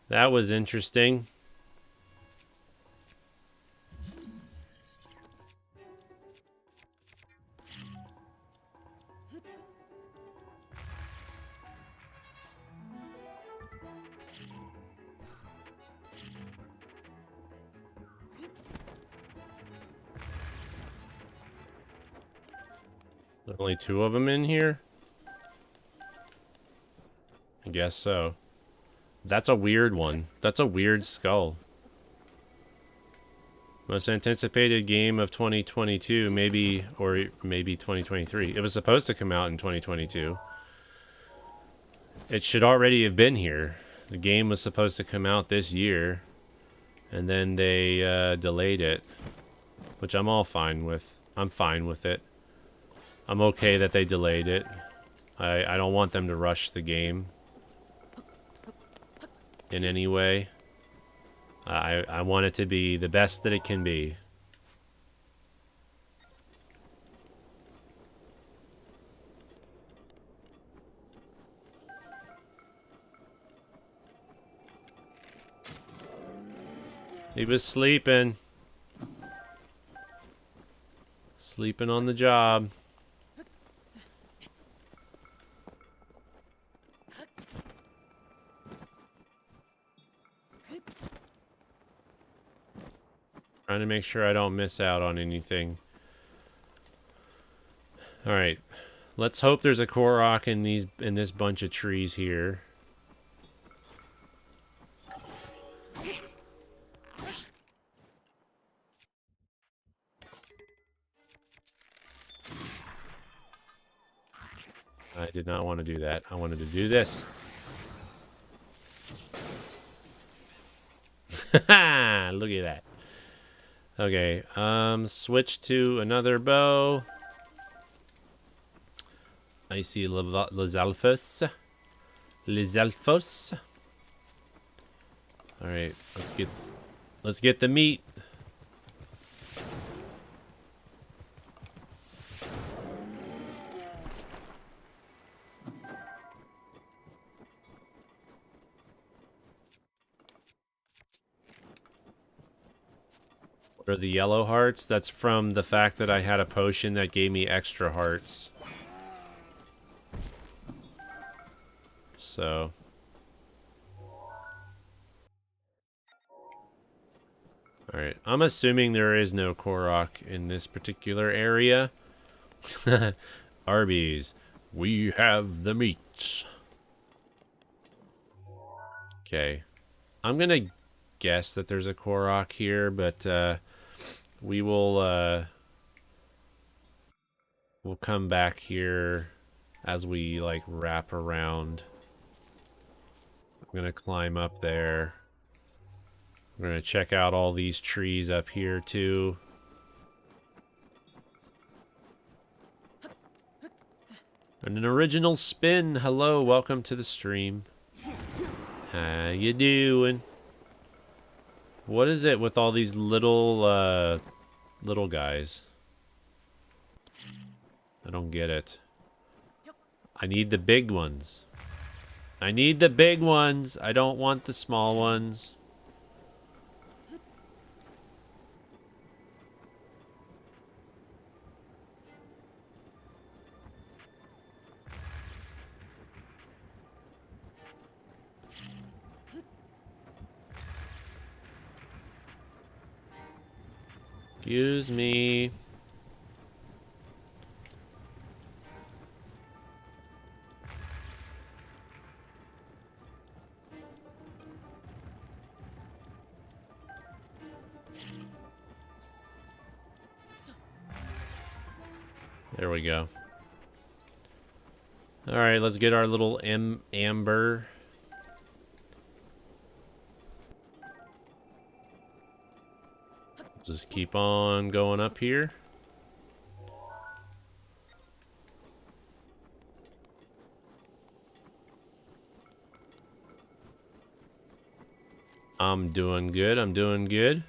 That was interesting. There are only 2 of them in here? I guess so. That's a weird one. That's a weird skull. Most anticipated game of 2022, maybe, or maybe 2023. It was supposed to come out in 2022. It should already have been here. The game was supposed to come out this year, and then they delayed it, which I'm all fine with. I'm fine with it. I'm okay that they delayed it. I don't want them to rush the game in any way. I want it to be the best that it can be. He was sleeping. Sleeping on the job. Trying to make sure I don't miss out on anything. Alright. Let's hope there's a Korok in this bunch of trees here. I did not want to do that. I wanted to do this. Haha! Look at that. Okay, switch to another bow. I see Les Alphos. Les Alphos. Alright, let's get the meat. What are the yellow hearts? That's from the fact that I had a potion that gave me extra hearts. So. Alright, I'm assuming there is no Korok in this particular area. Arby's, we have the meats. Okay. I'm gonna guess that there's a Korok here, but we will we'll come back here as we like wrap around. I'm gonna climb up there. We're gonna check out all these trees up here too. And an original spin. Hello, welcome to the stream. How you doing? What is it with all these little little guys? I don't get it. I need the big ones. I need the big ones. I don't want the small ones. Excuse me. There we go. All right, let's get our little amber. Just keep on going up here. I'm doing good. I'm doing good.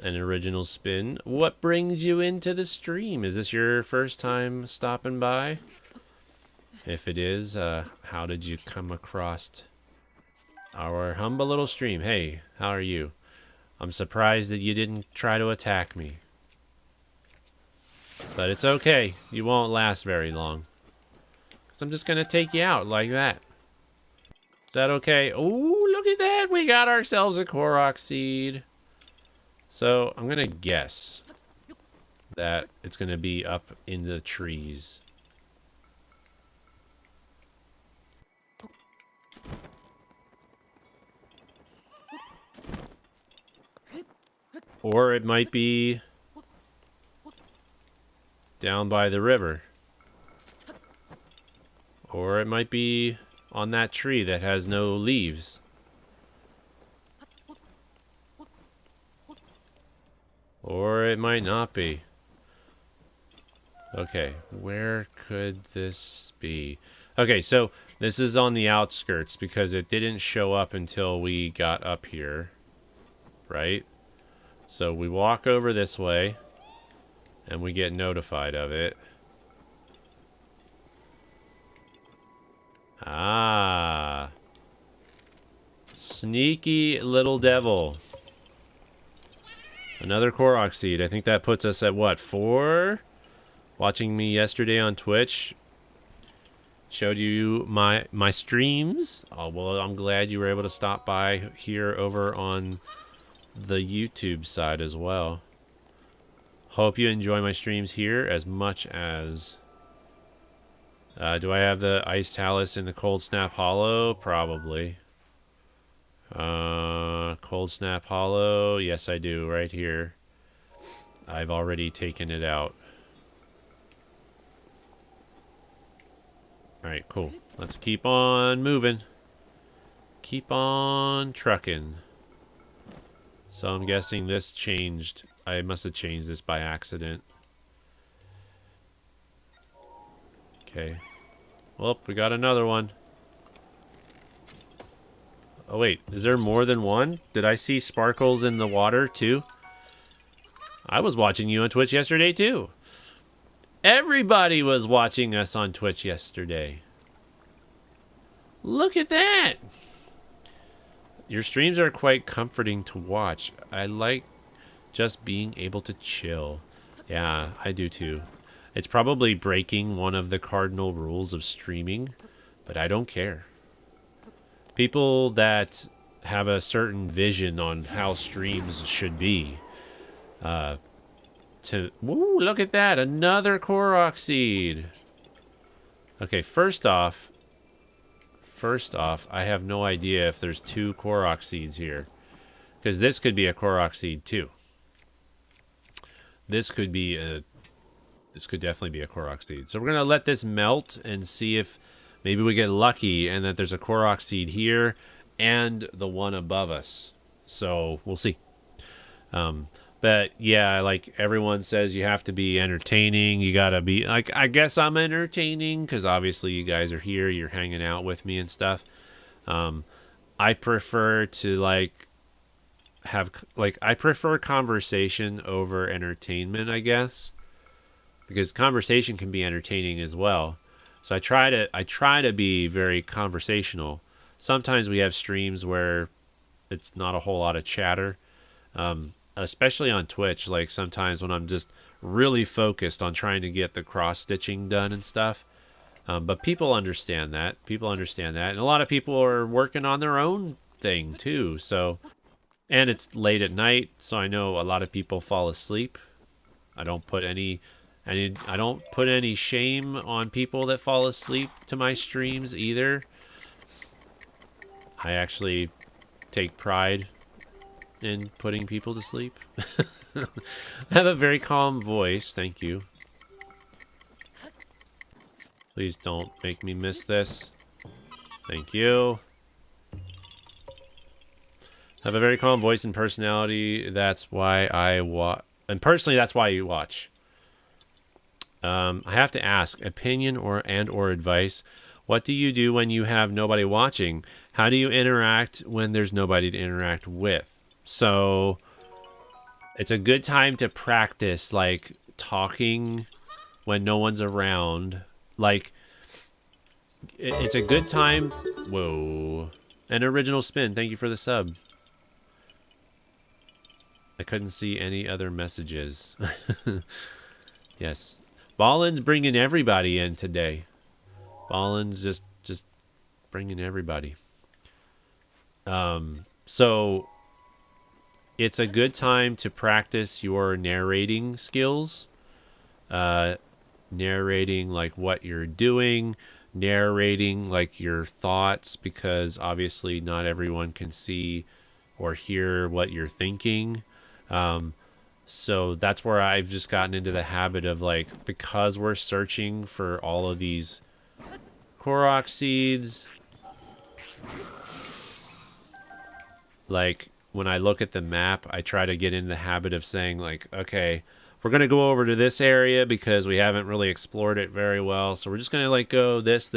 An original spin. What brings you into the stream? Is this your first time stopping by? If it is, how did you come across our humble little stream? Hey, how are you? I'm surprised that you didn't try to attack me. But it's okay. You won't last very long. 'Cause I'm just gonna take you out like that. Is that okay? Oh, look at that. We got ourselves a Korok seed. So I'm gonna guess that it's going to be up in the trees. Or it might be down by the river. Or it might be on that tree that has no leaves. Or it might not be. Okay, where could this be? Okay, so this is on the outskirts because it didn't show up until we got up here, right? So we walk over this way and we get notified of it. Ah. Sneaky little devil. Another Korok seed. I think that puts us at what, 4? Watching me yesterday on Twitch showed you my streams. Oh, well, I'm glad you were able to stop by here over on the YouTube side as well. Hope you enjoy my streams here as much as... do I have the Ice Talus in the Cold Snap Hollow? Probably. Cold Snap Hollow. Yes, I do. Right here. I've already taken it out. Alright, cool. Let's keep on moving. Keep on trucking. So I'm guessing this changed. I must have changed this by accident. Okay. Well, we got another one. Oh wait, is there more than one? Did I see sparkles in the water too? I was watching you on Twitch yesterday too. Everybody was watching us on Twitch yesterday. Look at that! Your streams are quite comforting to watch. I like just being able to chill. Yeah, I do too. It's probably breaking one of the cardinal rules of streaming, but I don't care. People that have a certain vision on how streams should be, woo, look at that, another Korok seed. Okay, first off, I have no idea if there's 2 Korok seeds here, because this could be a Korok seed too. This could definitely be a Korok seed. So we're gonna let this melt and see if maybe we get lucky and that there's a Korok seed here and the one above us. So we'll see. But yeah, like everyone says, you have to be entertaining. You gotta be like, I guess I'm entertaining because obviously you guys are here, you're hanging out with me and stuff. I prefer to I prefer conversation over entertainment, I guess, because conversation can be entertaining as well. So I try to be very conversational. Sometimes we have streams where it's not a whole lot of chatter. Especially on Twitch, like sometimes when I'm just really focused on trying to get the cross stitching done and stuff. But people understand that. And a lot of people are working on their own thing too. So, and it's late at night, so I know a lot of people fall asleep. I don't put any shame on people that fall asleep to my streams either. I actually take pride in putting people to sleep. I have a very calm voice, thank you. Please don't make me miss this. Thank you. I have a very calm voice and personality. That's why I watch. And personally, that's why you watch. I have to ask, opinion or advice. What do you do when you have nobody watching? How do you interact when there's nobody to interact with? So it's a good time to practice like talking when no one's around. Like it's a good time. Whoa. An original spin. Thank you for the sub. I couldn't see any other messages. Yes. Ballin's bringing everybody in today. Ballin's just bringing everybody. So it's a good time to practice your narrating skills. narrating like what you're doing, narrating like your thoughts, because obviously not everyone can see or hear what you're thinking. So that's where I've just gotten into the habit of like, because we're searching for all of these Korok seeds, like when I look at the map, I try to get in the habit of saying like, okay, we're going to go over to this area because we haven't really explored it very well. So we're just going to like go this.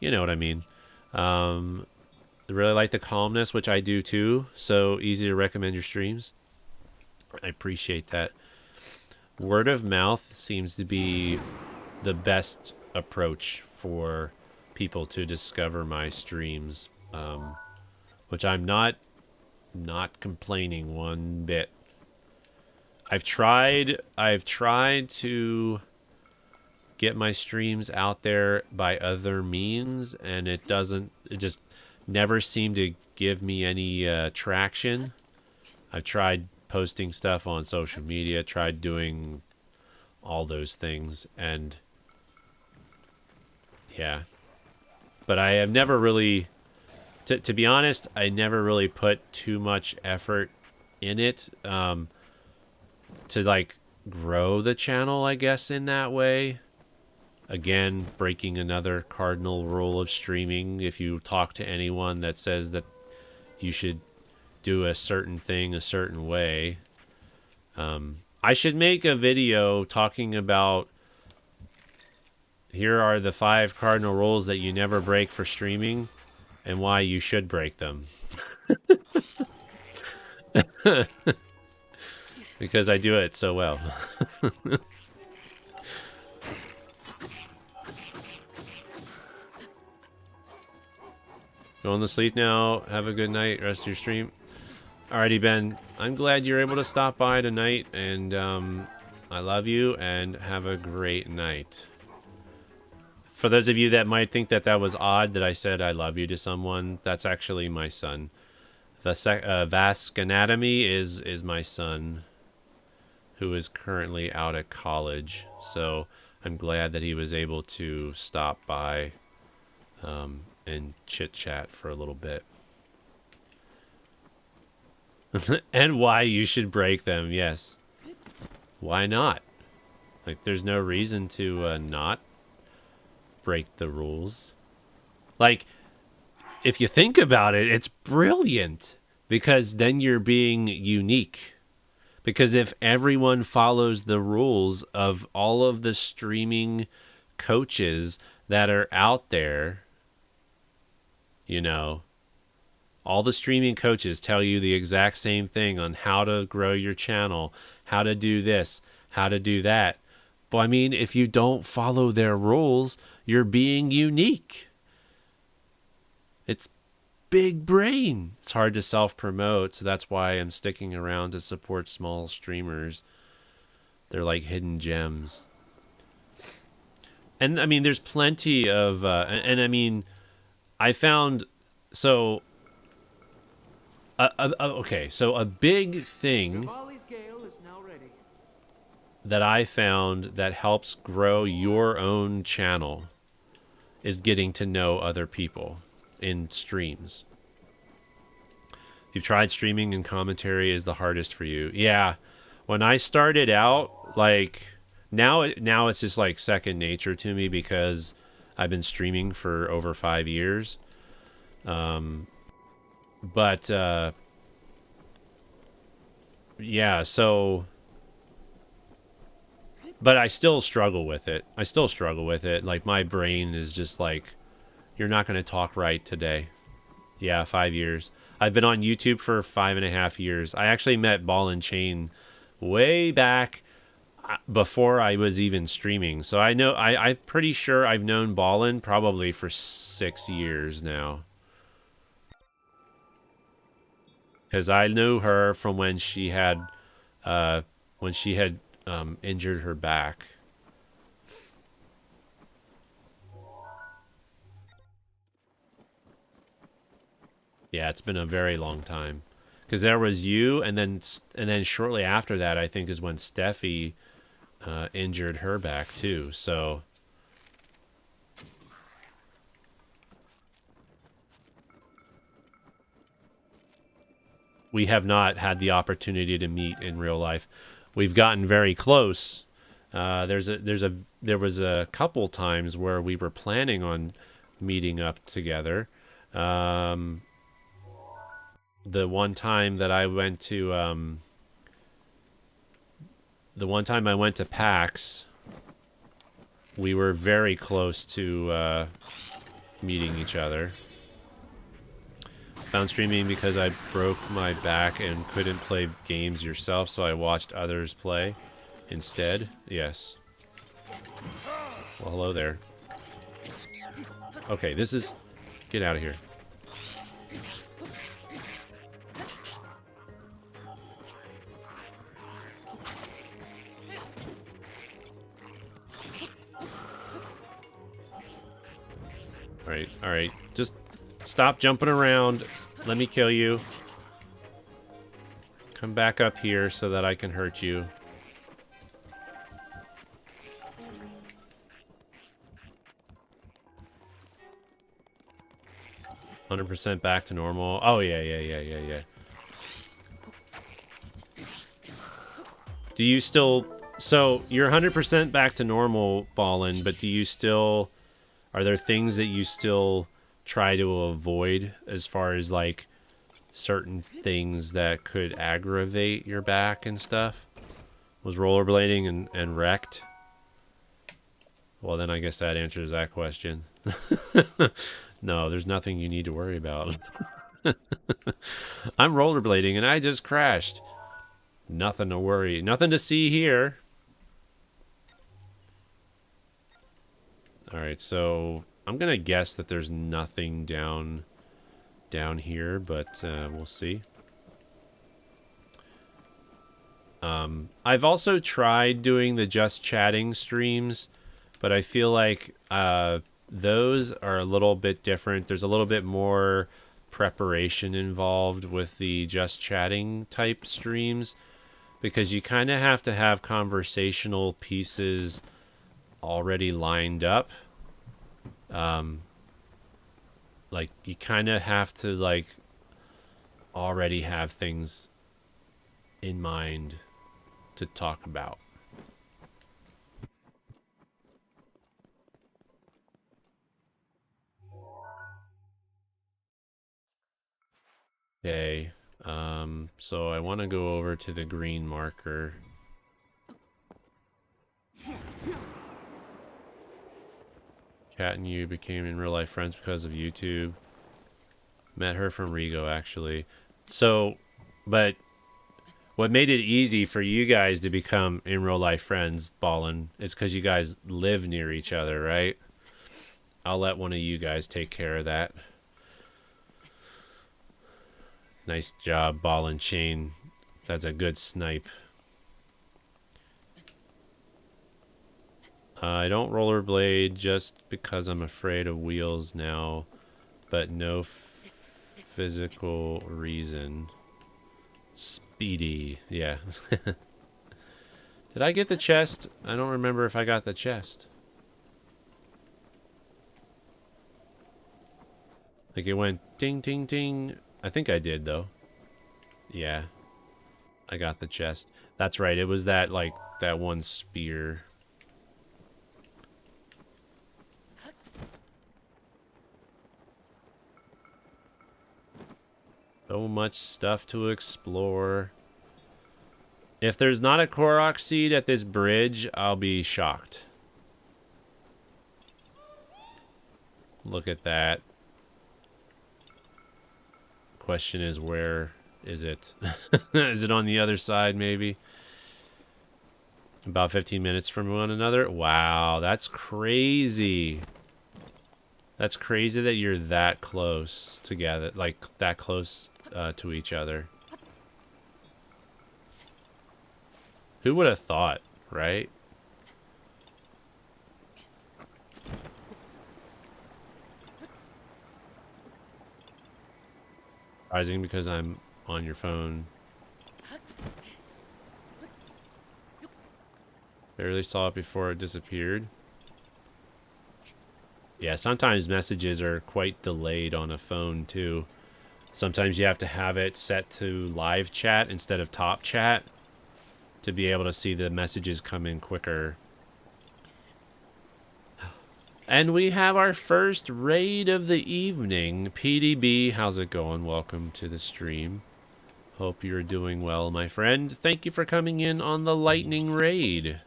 You know what I mean? I really like the calmness, which I do too. So easy to recommend your streams. I appreciate that. Word of mouth seems to be the best approach for people to discover my streams, which I'm not complaining one bit. I've tried to get my streams out there by other means, and it just never seemed to give me any traction. I've tried posting stuff on social media, tried doing all those things, and yeah. But I have never really, to be honest, I never really put too much effort in it to like grow the channel, I guess, in that way. Again, breaking another cardinal rule of streaming. If you talk to anyone that says that you should do a certain thing a certain way, I should make a video talking about here are the 5 cardinal rules that you never break for streaming and why you should break them. Because I do it so well. Going to sleep now. Have a good night. Rest of your stream. Alrighty, Ben. I'm glad you're able to stop by tonight, and I love you, and have a great night. For those of you that might think that that was odd that I said I love you to someone, that's actually my son. The Vasque Anatomy is my son, who is currently out at college. So I'm glad that he was able to stop by and chit-chat for a little bit. And why you should break them, yes. Why not? Like, there's no reason to not break the rules. Like, if you think about it, it's brilliant. Because then you're being unique. Because if everyone follows the rules of all of the streaming coaches that are out there, you know, all the streaming coaches tell you the exact same thing on how to grow your channel, how to do this, how to do that. But I mean, if you don't follow their rules, you're being unique. It's big brain. It's hard to self-promote, so that's why I'm sticking around to support small streamers. They're like hidden gems. And I mean, there's plenty of, and I mean, I found, so, okay, so a big thing that I found that helps grow your own channel is getting to know other people in streams. You've tried streaming and commentary is the hardest for you. Yeah, when I started out, like, now it's just like second nature to me because I've been streaming for over 5 years. But yeah, so, but I still struggle with it. Like, my brain is just like, you're not going to talk right today. Yeah, 5 years. I've been on YouTube for 5.5 years. I actually met Ball and Chain way back before I was even streaming. So I know, I'm pretty sure I've known Ballin probably for 6 years now. Because I knew her from when she had injured her back. Yeah, it's been a very long time. Because there was you, and then shortly after that, I think, is when Steffi injured her back too. So we have not had the opportunity to meet in real life. We've gotten very close. There was a couple times where we were planning on meeting up together. The one time that I went to PAX, we were very close to meeting each other. Found streaming because I broke my back and couldn't play games yourself, so I watched others play instead. Yes. Well, hello there. Okay, this is... Get out of here. Alright. Just stop jumping around. Let me kill you. Come back up here so that I can hurt you. %, back to normal. Oh, yeah. Do you still... So, you're 100% back to normal, Ballin, but do you still... Are there things that you still try to avoid as far as, like, certain things that could aggravate your back and stuff? Was rollerblading and wrecked? Well, then I guess that answers that question. No, there's nothing you need to worry about. I'm rollerblading and I just crashed. Nothing to worry. Nothing to see here. Alright, so I'm going to guess that there's nothing down here, but we'll see. I've also tried doing the just chatting streams, but I feel like those are a little bit different. There's a little bit more preparation involved with the just chatting type streams, because you kind of have to have conversational pieces already lined up. Like you kind of have to like already have things in mind to talk about. Okay, so I want to go over to the green marker. Kat and you became in real life friends because of YouTube. Met her from Rigo, actually. So, but what made it easy for you guys to become in real life friends, Ballin, is because you guys live near each other, right? I'll let one of you guys take care of that. Nice job, Ballin Chain. That's a good snipe. I don't rollerblade just because I'm afraid of wheels now, but no physical reason. Speedy, yeah. Did I get the chest? I don't remember if I got the chest. Like it went ding, ding, ding. I think I did though. Yeah. I got the chest. That's right. It was that, like, that one spear. So much stuff to explore. If there's not a Korok seed at this bridge, I'll be shocked. Look at that. Question is, where is it? Is it on the other side, maybe? About 15 minutes from one another? Wow, that's crazy. That's crazy that you're that close together, like that close to each other. Who would have thought, right? Surprising because I'm on your phone. Barely saw it before it disappeared. Yeah, sometimes messages are quite delayed on a phone too. Sometimes you have to have it set to live chat instead of top chat to be able to see the messages come in quicker. And we have our first raid of the evening. PDB, how's it going? Welcome to the stream. Hope you're doing well, my friend. Thank you for coming in on the lightning raid.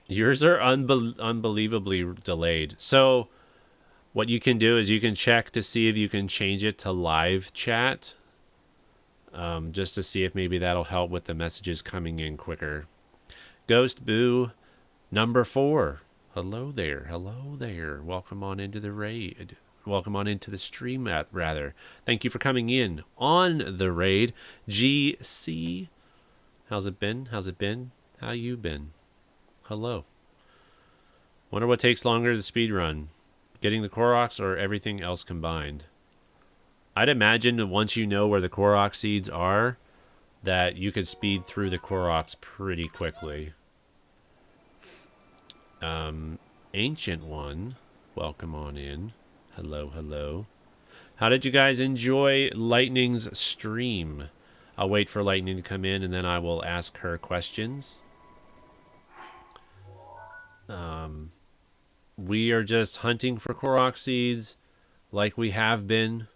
Yours are unbelievably delayed. So what you can do is you can check to see if you can change it to live chat. Just to see if maybe that'll help with the messages coming in quicker. Ghost Boo number 4. Hello there. Hello there. Welcome on into the raid. Welcome on into the stream, rather. Thank you for coming in on the raid. GC. How's it been? How's it been? How you been? Hello. Wonder what takes longer to speed run. Getting the Koroks or everything else combined? I'd imagine that once you know where the Korok seeds are, that you could speed through the Koroks pretty quickly. Ancient One, welcome on in. Hello, hello. How did you guys enjoy Lightning's stream? I'll wait for Lightning to come in and then I will ask her questions. We are just hunting for Korok seeds like we have been.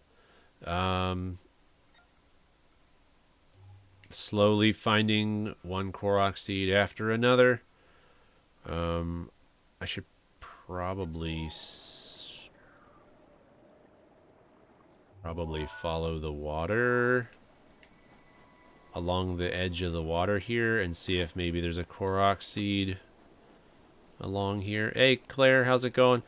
Slowly finding one Korok seed after another. I should probably follow the water along the edge of the water here and see if maybe there's a Korok seed along here. Hey Claire, how's it going?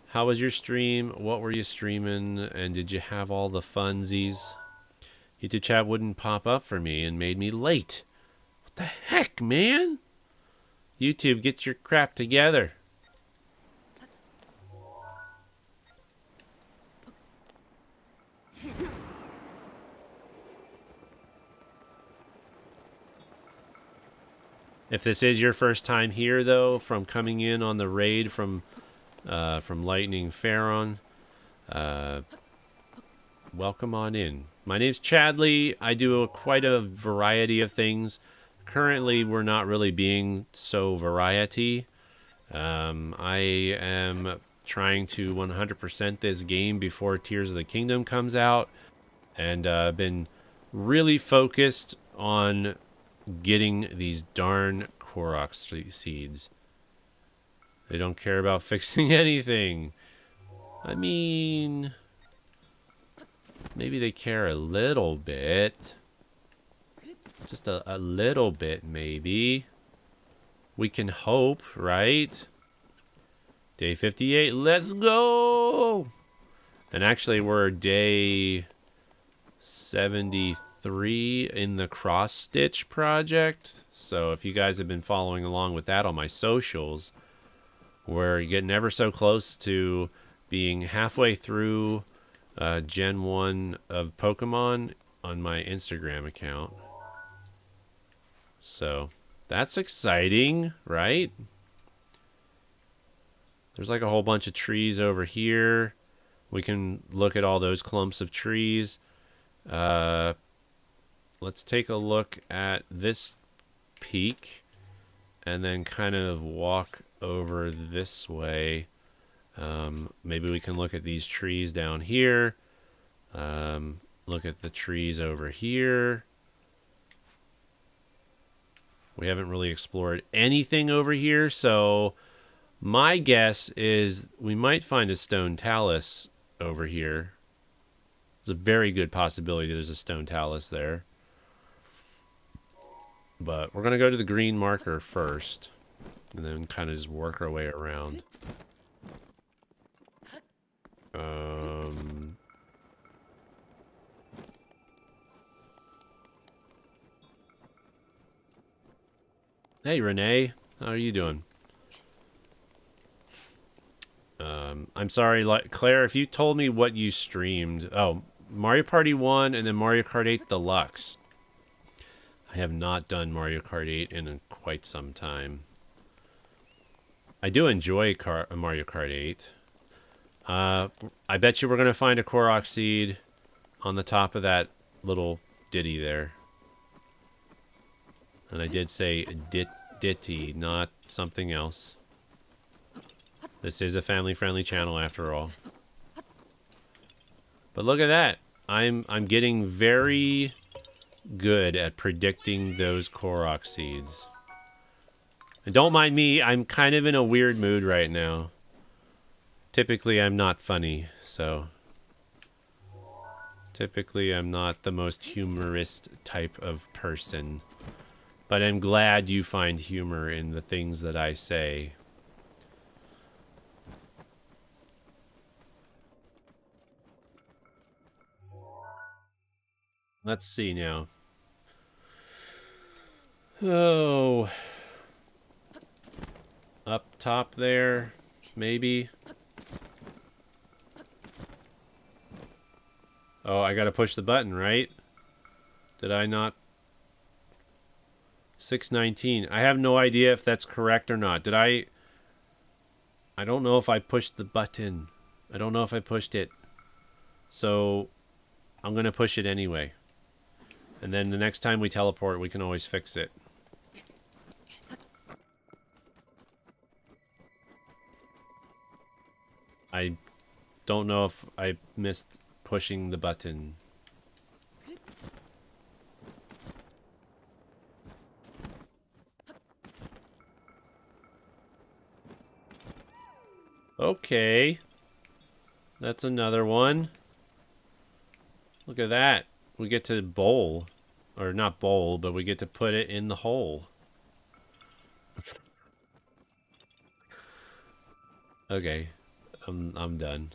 How was your stream? What were you streaming? And did you have all the funsies? YouTube chat wouldn't pop up for me and made me late. What the heck, man? YouTube, get your crap together. If this is your first time here, though, from coming in on the raid from Lightning Pharaon, welcome on in. My name's Chadley. I do quite a variety of things. Currently, we're not really being so variety. I am trying to 100% this game before Tears of the Kingdom comes out, and been really focused on getting these darn Korok seeds. They don't care about fixing anything. I mean, maybe they care a little bit. Just a little bit, maybe. We can hope, right? Day 58, let's go! And actually, we're day 73 in the cross-stitch project. So if you guys have been following along with that on my socials, we're getting ever so close to being halfway through Gen 1 of Pokemon on my Instagram account. So that's exciting, right? There's like a whole bunch of trees over here. We can look at all those clumps of trees. Let's take a look at this peak and then kind of walk over this way. Maybe we can look at these trees down here. Look at the trees over here. We haven't really explored anything over here, so my guess is we might find a stone talus over here. There's a very good possibility there's a stone talus there. But we're going to go to the green marker first, and then kind of just work our way around. Hey, Renee. How are you doing? I'm sorry, Claire, if you told me what you streamed. Oh, Mario Party 1 and then Mario Kart 8 Deluxe. I have not done Mario Kart 8 in quite some time. I do enjoy Mario Kart 8. I bet you we're going to find a Korok seed on the top of that little ditty there. And I did say ditty, not something else. This is a family-friendly channel after all. But look at that. I'm getting very good at predicting those Korok seeds. And don't mind me, I'm kind of in a weird mood right now. Typically, I'm not funny, so... Typically, I'm not the most humorist type of person. But I'm glad you find humor in the things that I say. Let's see now. Oh. Up top there, maybe. Oh, I gotta push the button, right? Did I not? 619. I have no idea if that's correct or not. Did I don't know if I pushed the button. I don't know if I pushed it. So, I'm gonna push it anyway. And then the next time we teleport, we can always fix it. I don't know if I missed pushing the button. Okay. That's another one. Look at that. We get to bowl. Or not bowl, but we get to put it in the hole. Okay. I'm done.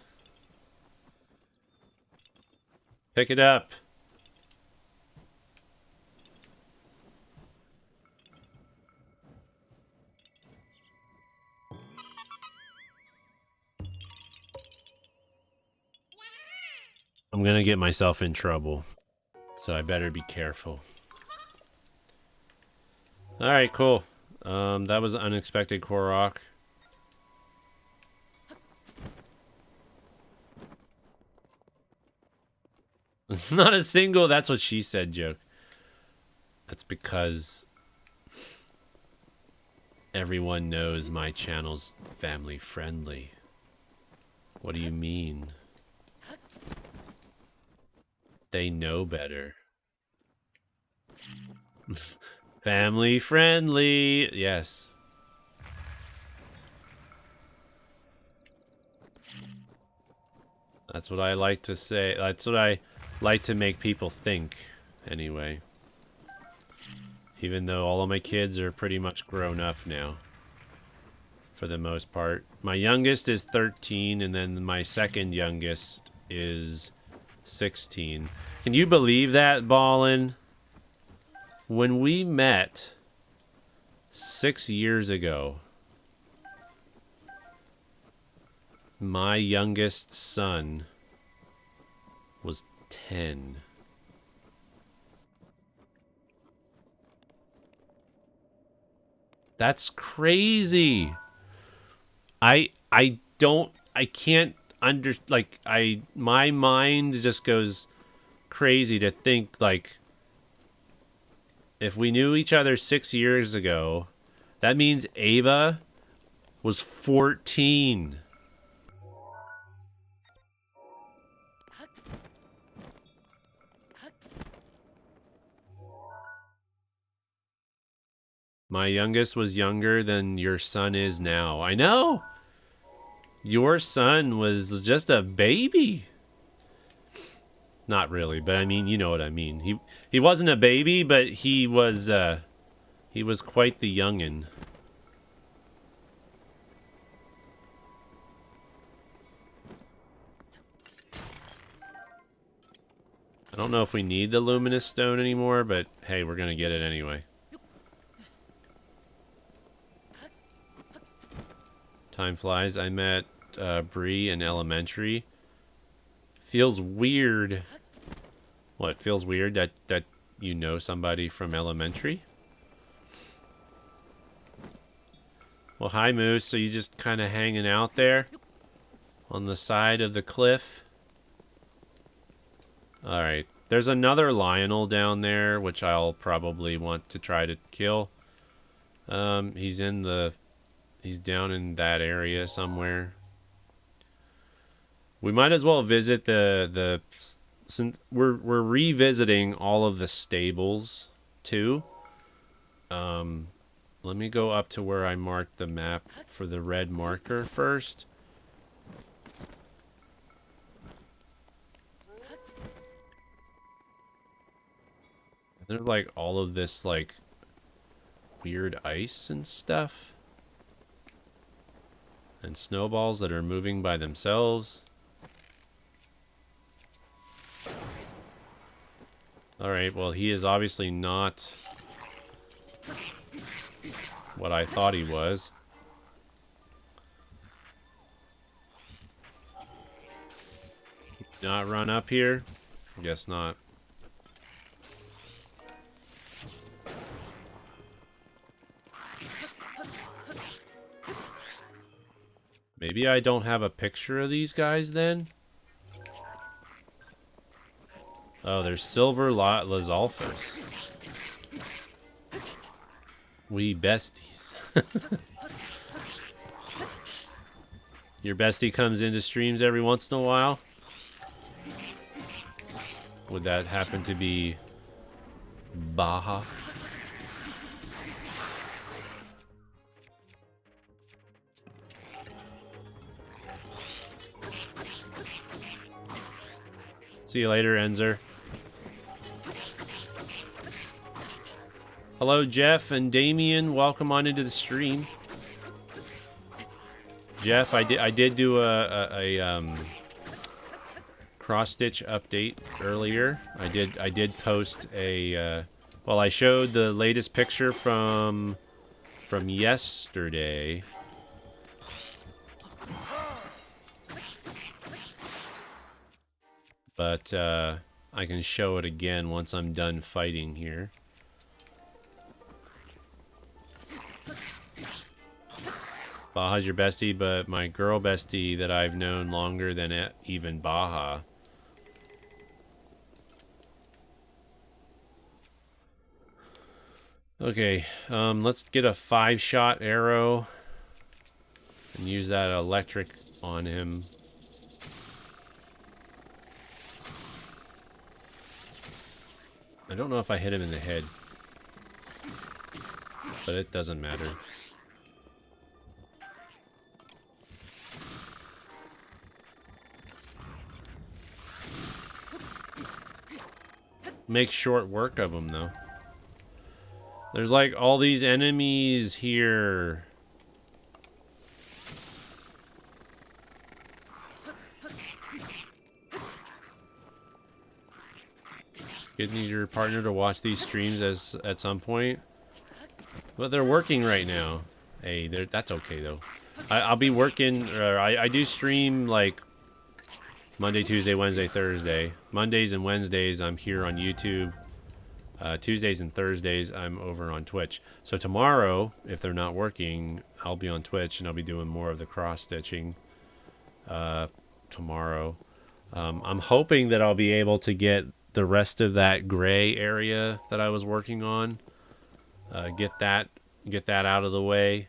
Pick it up. I'm gonna get myself in trouble. So I better be careful. Alright, cool. That was an unexpected Korok. It's not a single that's what she said joke. That's because everyone knows my channel's family friendly. What do you mean? They know better. Family friendly, yes. That's what I like to say. That's what I like to make people think, anyway. Even though all of my kids are pretty much grown up now. For the most part. My youngest is 13, and then my second youngest is 16. Can you believe that, Ballin? When we met 6 years ago, my youngest son was 10. That's crazy. I can't my mind just goes crazy to think, like, if we knew each other 6 years ago, that means Ava was 14. My youngest was younger than your son is now. I know! Your son was just a baby. Not really, but I mean, you know what I mean. He wasn't a baby, but he was quite the youngin'. I don't know if we need the luminous stone anymore, but hey, we're gonna get it anyway. Time flies. I met Bree in elementary. Feels weird. What feels weird? That you know somebody from elementary. Well, hi, Moose. So you just kind of hanging out there on the side of the cliff? All right. There's another Lionel down there, which I'll probably want to try to kill. He's down in that area somewhere. We might as well visit since we're revisiting all of the stables too. Let me go up to where I marked the map for the red marker first. There's like all of this like weird ice and stuff. And snowballs that are moving by themselves. Alright, well he is obviously not what I thought he was. Not run up here? Guess not. Maybe I don't have a picture of these guys then? Oh, there's silver Lazalfers. We besties. Your bestie comes into streams every once in a while? Would that happen to be Baja? See you later, Enzer. Hello, Jeff and Damien. Welcome on into the stream. Jeff, I did do a cross stitch update earlier. I did post a well, I showed the latest picture from yesterday. But I can show it again once I'm done fighting here. Baja's your bestie, but my girl bestie that I've known longer than even Baja. Okay, let's get a 5-shot arrow and use that electric on him. I don't know if I hit him in the head, but it doesn't matter. Make short work of him, though. There's like all these enemies here. Getting your partner to watch these streams at some point. But they're working right now. Hey, that's okay though. I'll be working. I do stream like Monday, Tuesday, Wednesday, Thursday. Mondays and Wednesdays I'm here on YouTube. Tuesdays and Thursdays I'm over on Twitch. So tomorrow, if they're not working, I'll be on Twitch and I'll be doing more of the cross stitching tomorrow. I'm hoping that I'll be able to get the rest of that gray area that I was working on. Get that out of the way.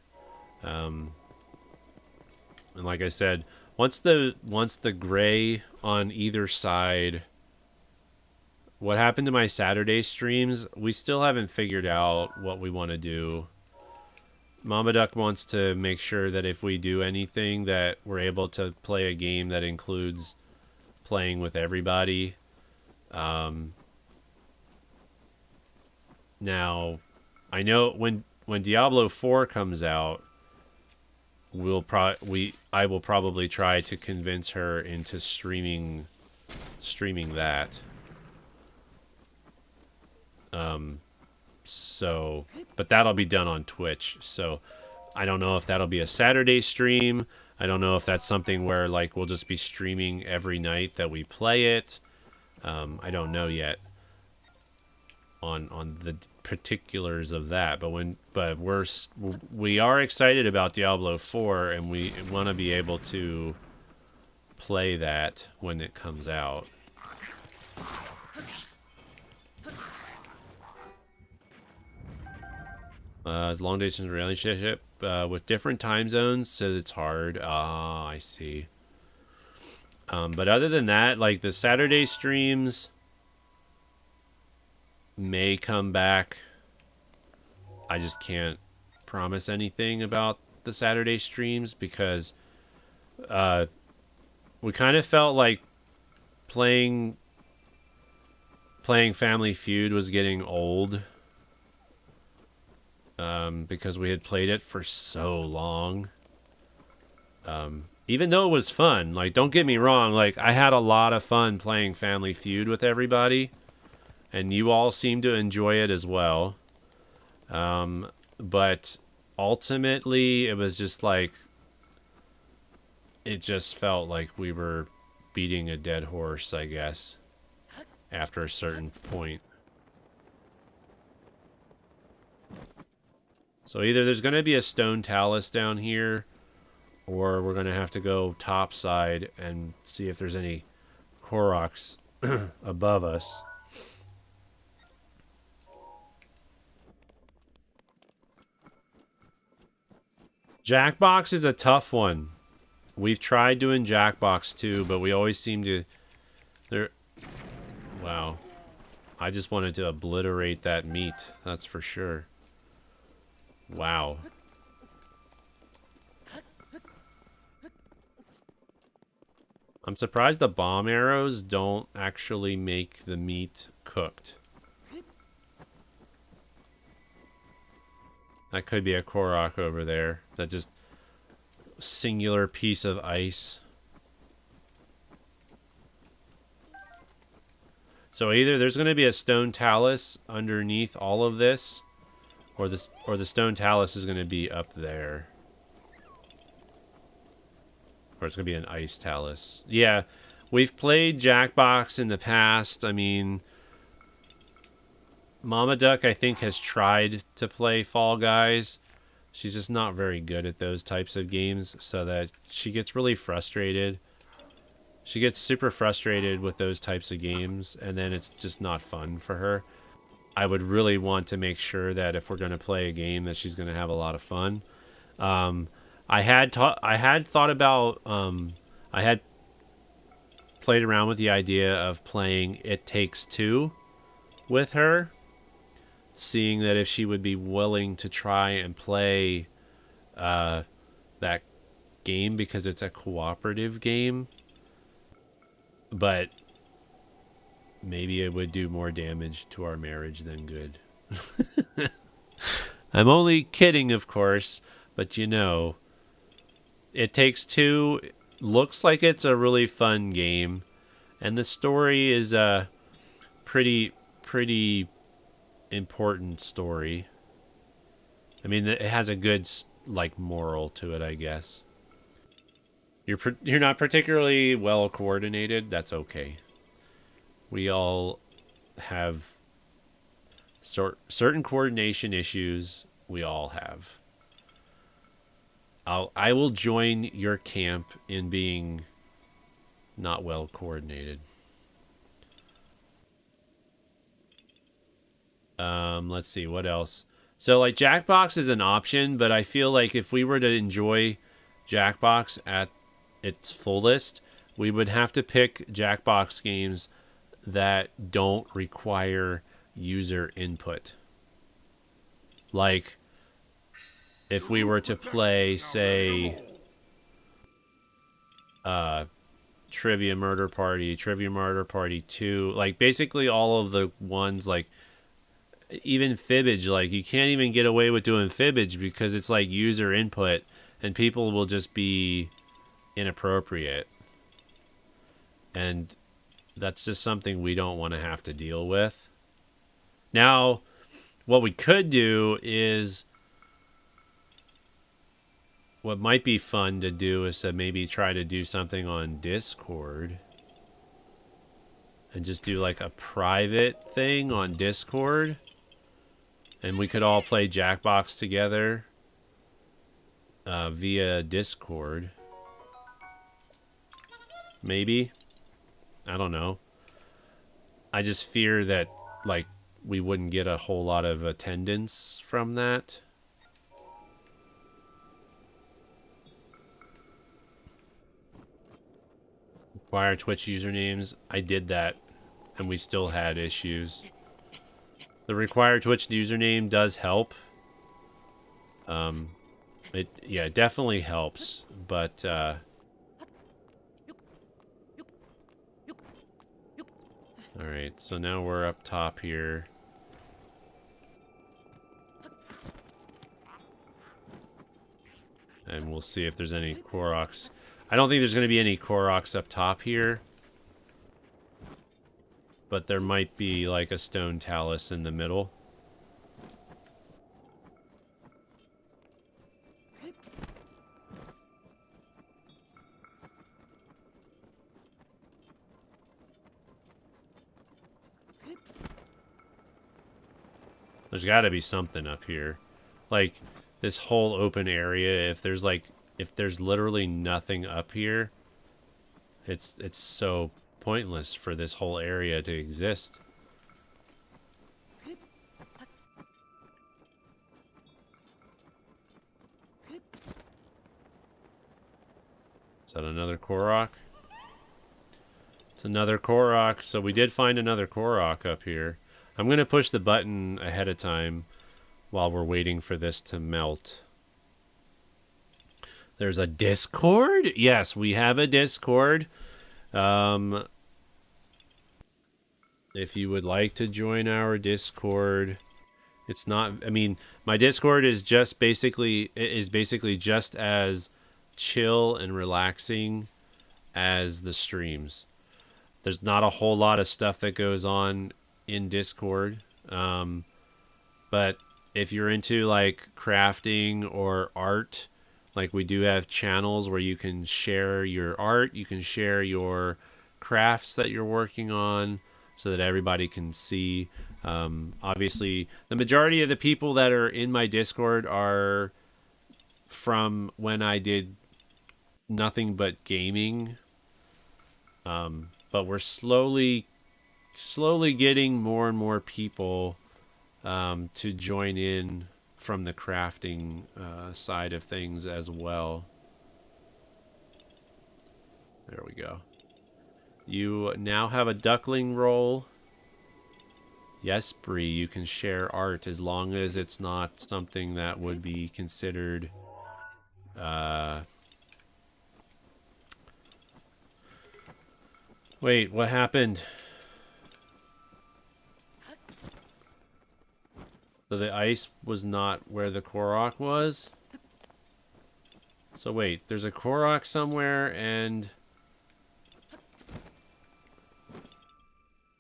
And like I said, once the gray on either side. What happened to my Saturday streams? We still haven't figured out what we want to do. Mama Duck wants to make sure that if we do anything that we're able to play a game that includes playing with everybody. Now, I know when Diablo 4 comes out, I will probably try to convince her into streaming that. But that'll be done on Twitch. So I don't know if that'll be a Saturday stream. I don't know if that's something where like we'll just be streaming every night that we play it. I don't know yet. on the particulars of that. But we are excited about Diablo 4, and we want to be able to play that when it comes out. It's long distance relationship with different time zones, so it's hard. Ah, I see. But other than that, like the Saturday streams may come back. I just can't promise anything about the Saturday streams because we kind of felt like playing Family Feud was getting old because we had played it for so long. Even though it was fun, like don't get me wrong, like I had a lot of fun playing Family Feud with everybody, and you all seemed to enjoy it as well. But ultimately, it was just like it just felt like we were beating a dead horse, I guess, after a certain point. So either there's going to be a stone talus down here, or we're going to have to go topside and see if there's any Koroks above us. Jackbox is a tough one. We've tried doing Jackbox too, but we always seem to... Wow. I just wanted to obliterate that meat, that's for sure. Wow. I'm surprised the bomb arrows don't actually make the meat cooked. That could be a Korok over there. That just singular piece of ice. So either there's going to be a stone talus underneath all of this, or the stone talus is going to be up there. Or it's going to be an ice talus. Yeah, we've played Jackbox in the past. I mean, Mama Duck, I think, has tried to play Fall Guys. She's just not very good at those types of games, so that she gets really frustrated. She gets super frustrated with those types of games, and then it's just not fun for her. I would really want to make sure that if we're going to play a game, that she's going to have a lot of fun. I had played around with the idea of playing It Takes Two with her, seeing that if she would be willing to try and play that game, because it's a cooperative game, but maybe it would do more damage to our marriage than good. I'm only kidding, of course, but you know, It Takes Two looks like it's a really fun game, and the story is a pretty important story. I mean, it has a good like moral to it, I guess. You're not particularly well coordinated. That's okay. We all have certain coordination issues. We all have. I will join your camp in being not well coordinated. Let's see what else. So like Jackbox is an option, but I feel like if we were to enjoy Jackbox at its fullest, we would have to pick Jackbox games that don't require user input. Like if we were to play, say, Trivia Murder Party 2, like basically all of the ones, like even Fibbage, like you can't even get away with doing Fibbage because it's like user input and people will just be inappropriate. And that's just something we don't want to have to deal with. Now, what we could do is, what might be fun to do is to maybe try to do something on Discord and just do like a private thing on Discord. And we could all play Jackbox together via Discord. Maybe. I don't know. I just fear that, like, we wouldn't get a whole lot of attendance from that. Require Twitch usernames. I did that, and we still had issues. The required Twitch username does help. It definitely helps, but all right, so now we're up top here. And we'll see if there's any Koroks. I don't think there's going to be any Koroks up top here. But there might be like a stone talus in the middle. There's got to be something up here. Like, this whole open area, if there's literally nothing up here, it's so pointless for this whole area to exist. Is that another Korok? It's another Korok. So we did find another Korok up here. I'm going to push the button ahead of time while we're waiting for this to melt. There's a Discord? Yes, we have a Discord. If you would like to join our Discord, it's not, I mean, my Discord is just basically just as chill and relaxing as the streams. There's not a whole lot of stuff that goes on in Discord. But if you're into like crafting or art, like we do have channels where you can share your art, you can share your crafts that you're working on so that everybody can see. Obviously, the majority of the people that are in my Discord are from when I did nothing but gaming. But we're slowly getting more and more people to join in from the crafting side of things as well. There we go. You now have a duckling roll. Yes, Bree, you can share art as long as it's not something that would be considered Wait, what happened? So the ice was not where the Korok was? So wait, there's a Korok somewhere and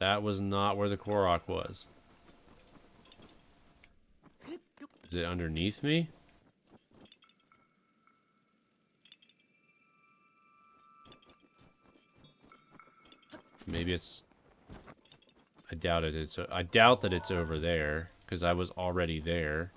that was not where the Korok was. Is it underneath me? Maybe it's... I doubt it is. I doubt that it's over there because I was already there.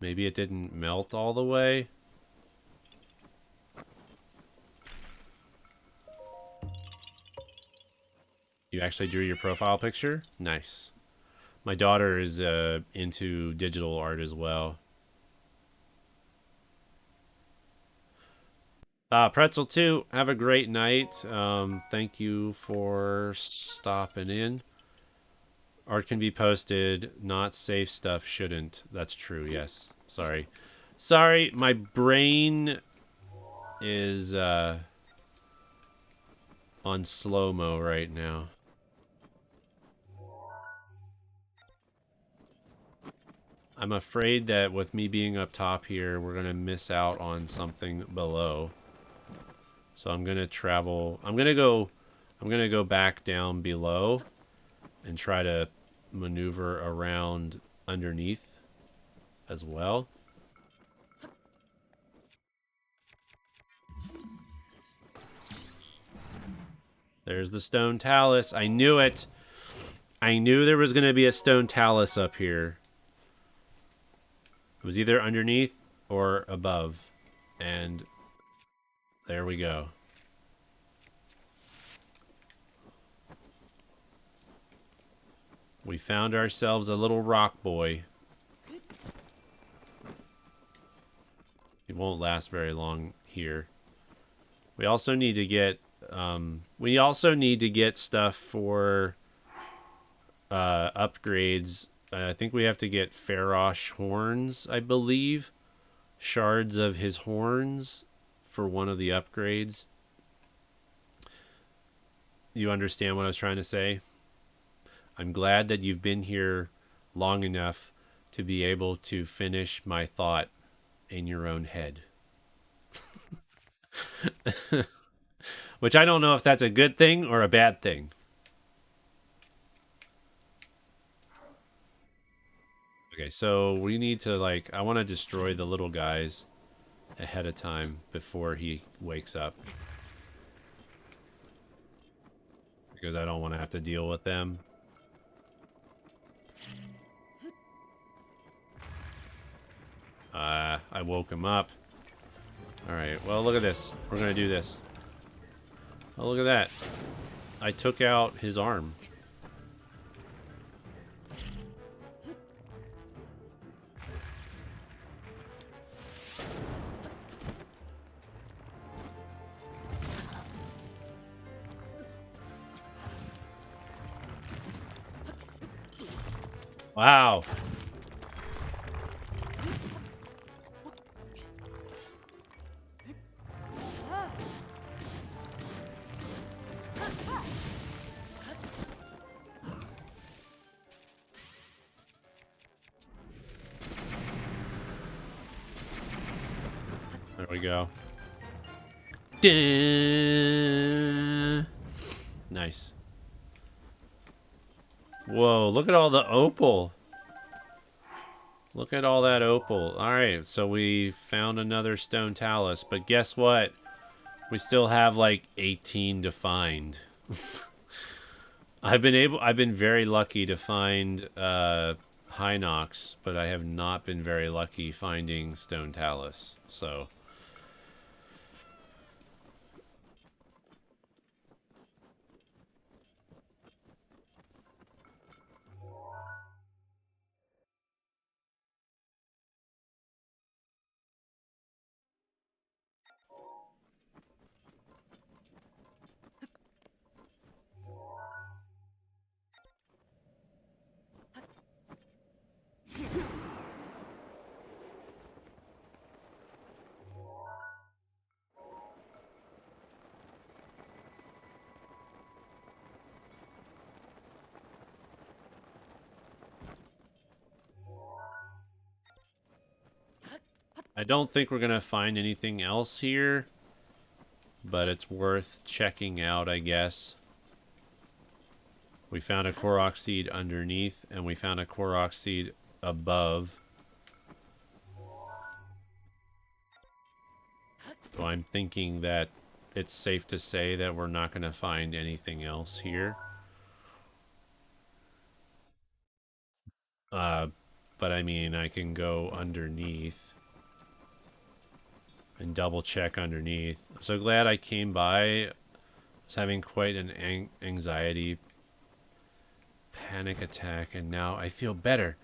Maybe it didn't melt all the way. You actually drew your profile picture? Nice. My daughter is into digital art as well. Pretzel 2, have a great night. Thank you for stopping in. Art can be posted, not safe stuff shouldn't. That's true, yes. Sorry. Sorry, my brain is on slow-mo right now. I'm afraid that with me being up top here, we're going to miss out on something below. So I'm going to travel. I'm going to go back down below and try to maneuver around underneath. as well. There's the stone talus. I knew it. I knew there was going to be a stone talus up here. It was either underneath or above. And there we go. We found ourselves a little rock boy. It won't last very long here. We also need to get stuff for upgrades. I think we have to get Ferosh horns, I believe. Shards of his horns for one of the upgrades. You understand what I was trying to say? I'm glad that you've been here long enough to be able to finish my thought in your own head. Which I don't know if that's a good thing or a bad thing. Okay, so we need to, like, I want to destroy the little guys ahead of time before he wakes up. Because I don't want to have to deal with them. I woke him up. Alright, well, look at this. We're going to do this. Oh, look at that. I took out his arm. Wow. There we go. Nice. Whoa, look at all the opal. Look at all that opal. Alright, so we found another stone talus, but guess what? We still have like 18 to find. I've been very lucky to find Hinox, but I have not been very lucky finding stone talus. So I don't think we're gonna find anything else here, but it's worth checking out, I guess. We found a Korok seed underneath, and we found a Korok seed above. So I'm thinking that it's safe to say that we're not going to find anything else here. But I mean, I can go underneath and double check underneath. I'm so glad I came by. I was having quite an anxiety panic attack, and now I feel better.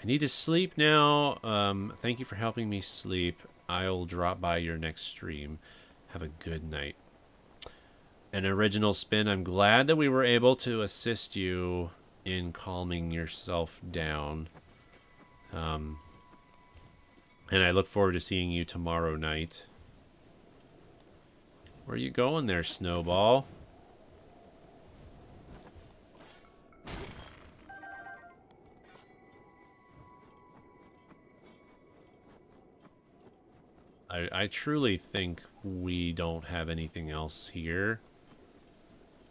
I need to sleep now. Thank you for helping me sleep. I'll drop by your next stream. Have a good night. An original spin. I'm glad that we were able to assist you in calming yourself down. And I look forward to seeing you tomorrow night. Where are you going there, Snowball? I truly think we don't have anything else here.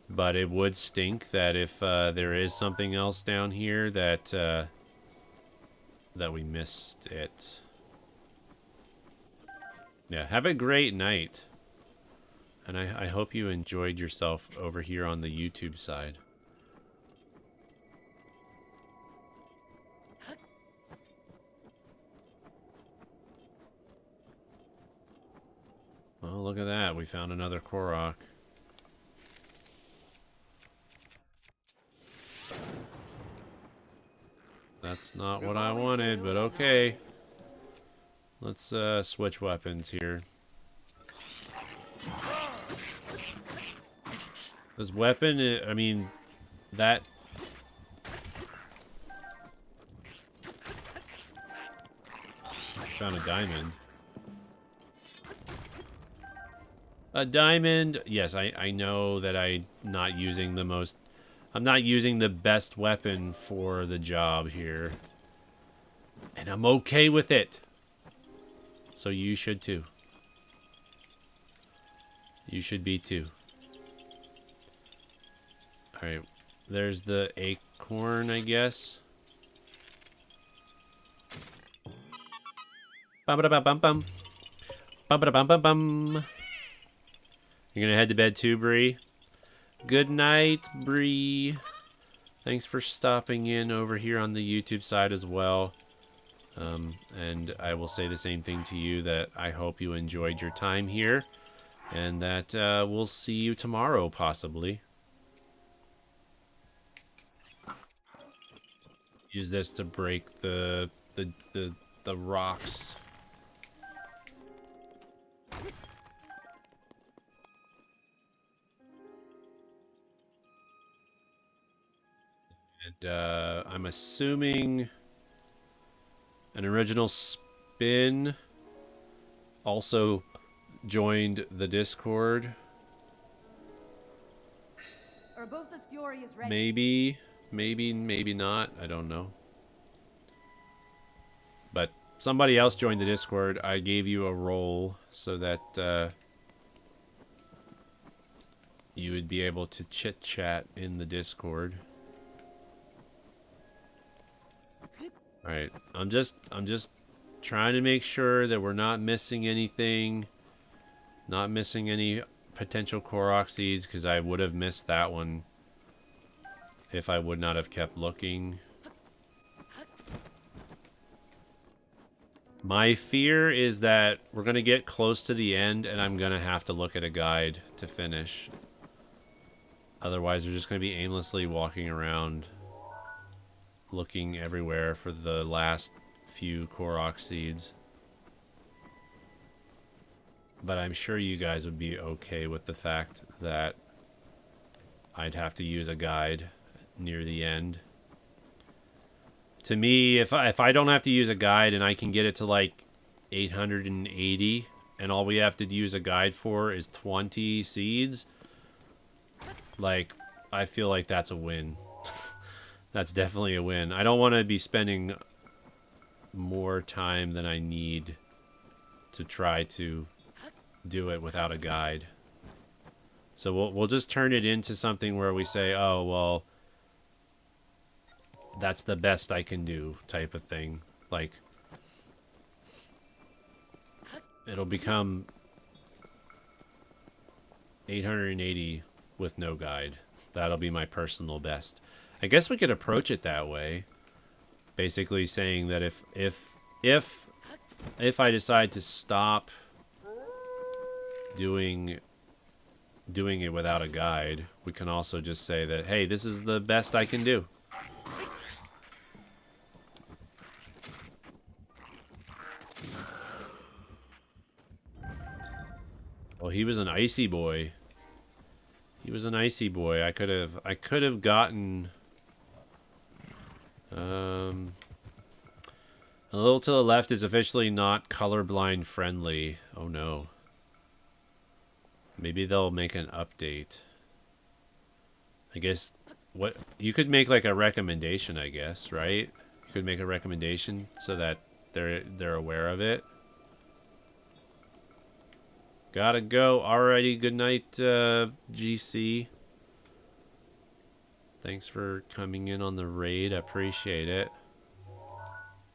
But it would stink that if there is something else down here that that we missed it. Yeah, have a great night. And I hope you enjoyed yourself over here on the YouTube side. Oh, look at that. We found another Korok. That's not what I wanted, but okay. Let's switch weapons here. This weapon, I mean, that... Found a diamond. A diamond! Yes, I know that I'm not using the most... I'm not using the best weapon for the job here. And I'm okay with it. So you should too. You should be too. Alright, there's the acorn, I guess. Bum-ba-da-bum-bum-bum. Bum-ba-da-bum-bum-bum. You're gonna head to bed too, Bree? Good night, Bree. Thanks for stopping in over here on the YouTube side as well. And I will say the same thing to you, that I hope you enjoyed your time here. And that we'll see you tomorrow, possibly. Use this to break the rocks. And I'm assuming an original spin also joined the Discord. Urbosa's fury is ready. Maybe not. I don't know. But somebody else joined the Discord. I gave you a role so that you would be able to chit-chat in the Discord. Alright, I'm just trying to make sure that we're not missing anything. Not missing any potential Korok seeds, because I would have missed that one if I would not have kept looking. My fear is that we're going to get close to the end and I'm going to have to look at a guide to finish. Otherwise, we're just going to be aimlessly walking around looking everywhere for the last few Korok seeds. But I'm sure you guys would be okay with the fact that I'd have to use a guide near the end. To me, if I don't have to use a guide and I can get it to like 880 and all we have to use a guide for is 20 seeds, like, I feel like that's a win. That's definitely a win. I don't want to be spending more time than I need to try to do it without a guide. So we'll just turn it into something where we say, oh, well, that's the best I can do type of thing. Like, it'll become 880 with no guide. That'll be my personal best. I guess we could approach it that way. Basically saying that if I decide to stop doing it without a guide, we can also just say that, hey, this is the best I can do. Well, he was an icy boy. He was an icy boy. I could have gotten a little to the left is officially not colorblind friendly. Oh no. Maybe they'll make an update. I guess what you could make like a recommendation, I guess, right? You could make a recommendation so that they're aware of it. Gotta go. Alrighty, good night, GC. Thanks for coming in on the raid. I appreciate it.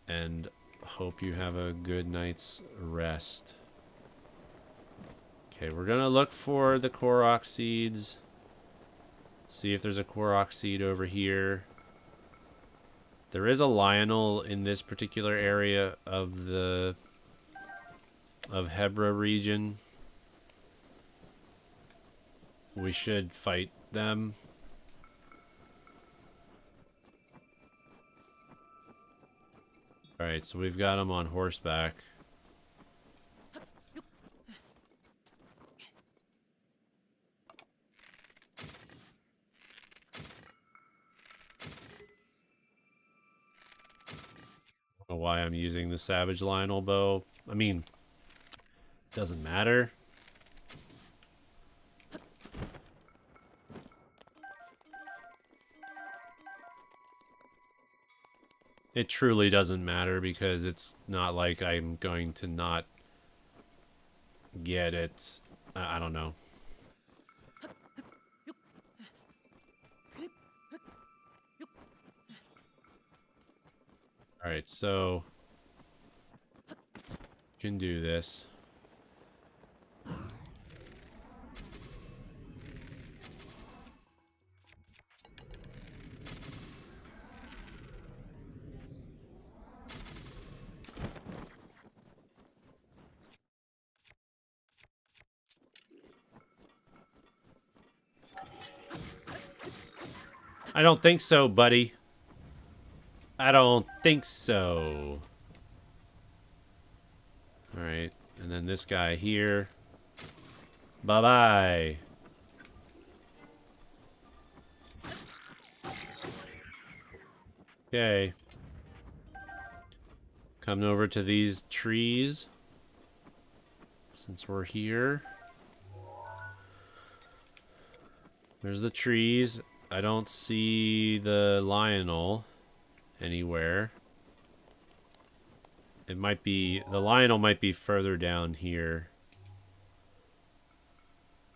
and hope you have a good night's rest. Okay, we're gonna look for the Korok seeds. See if there's a Korok seed over here. There is a Lionel in this particular area of the Hebra region. We should fight them. Alright, so we've got them on horseback. I don't know why I'm using the Savage Lionel bow. I mean, doesn't matter. It truly doesn't matter because it's not like I'm going to not get it. I don't know. Alright, so can do this. I don't think so, buddy. I don't think so. Alright, and then this guy here. Bye-bye. Okay. Coming over to these trees. Since we're here. There's the trees. I don't see the Lionel anywhere. It might be... The Lionel might be further down here.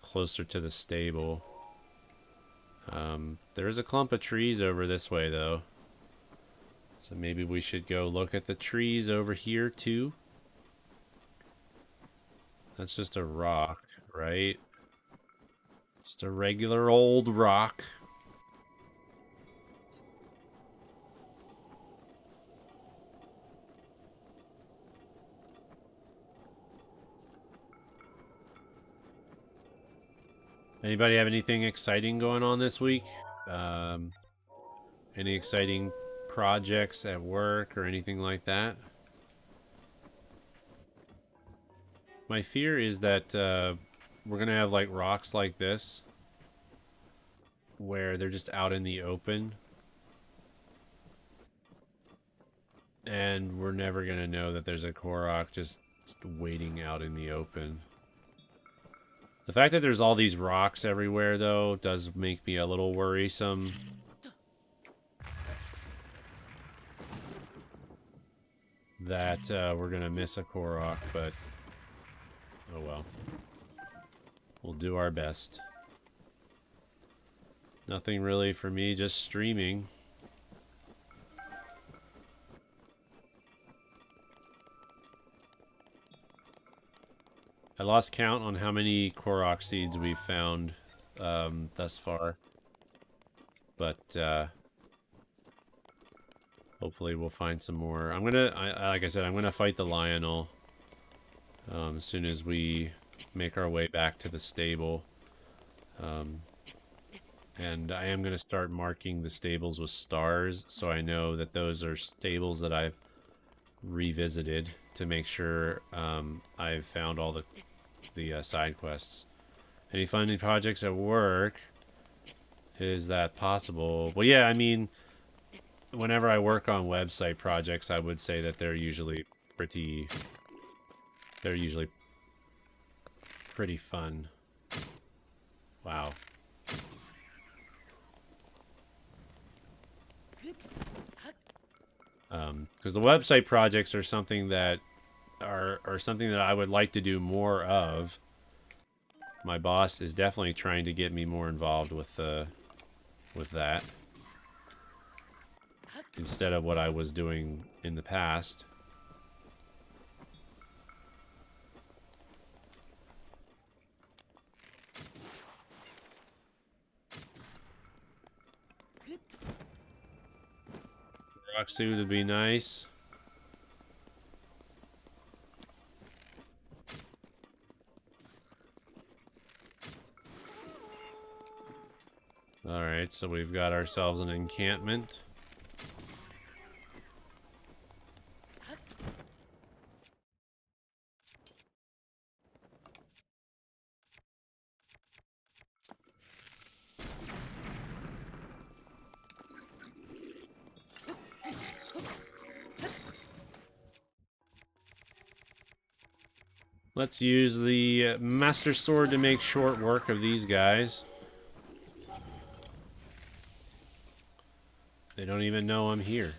Closer to the stable. There's a clump of trees over this way, though. So maybe we should go look at the trees over here, too. That's just a rock, right? Just a regular old rock. Anybody have anything exciting going on this week? Any exciting projects at work or anything like that? My fear is that we're gonna have like rocks like this where they're just out in the open and we're never gonna know that there's a Korok just waiting out in the open. The fact that there's all these rocks everywhere, though, does make me a little worrisome. That we're gonna miss a Korok, but oh well. We'll do our best. Nothing really for me, just streaming. I lost count on how many Korok seeds we've found thus far. But hopefully we'll find some more. I'm gonna, like I said, I'm gonna fight the Lionel as soon as we make our way back to the stable. And I am gonna start marking the stables with stars, so I know that those are stables that I've revisited to make sure I've found all the side quests. Any funding projects at work? Is that possible? Well, yeah, I mean, whenever I work on website projects, I would say that they're usually pretty fun. Wow. Because the website projects are something that are something that I would like to do more of. My boss is definitely trying to get me more involved with that. instead of what I was doing in the past. Rock suit would be nice. Alright, so we've got ourselves an encampment. Let's use the Master Sword to make short work of these guys. They don't even know I'm here.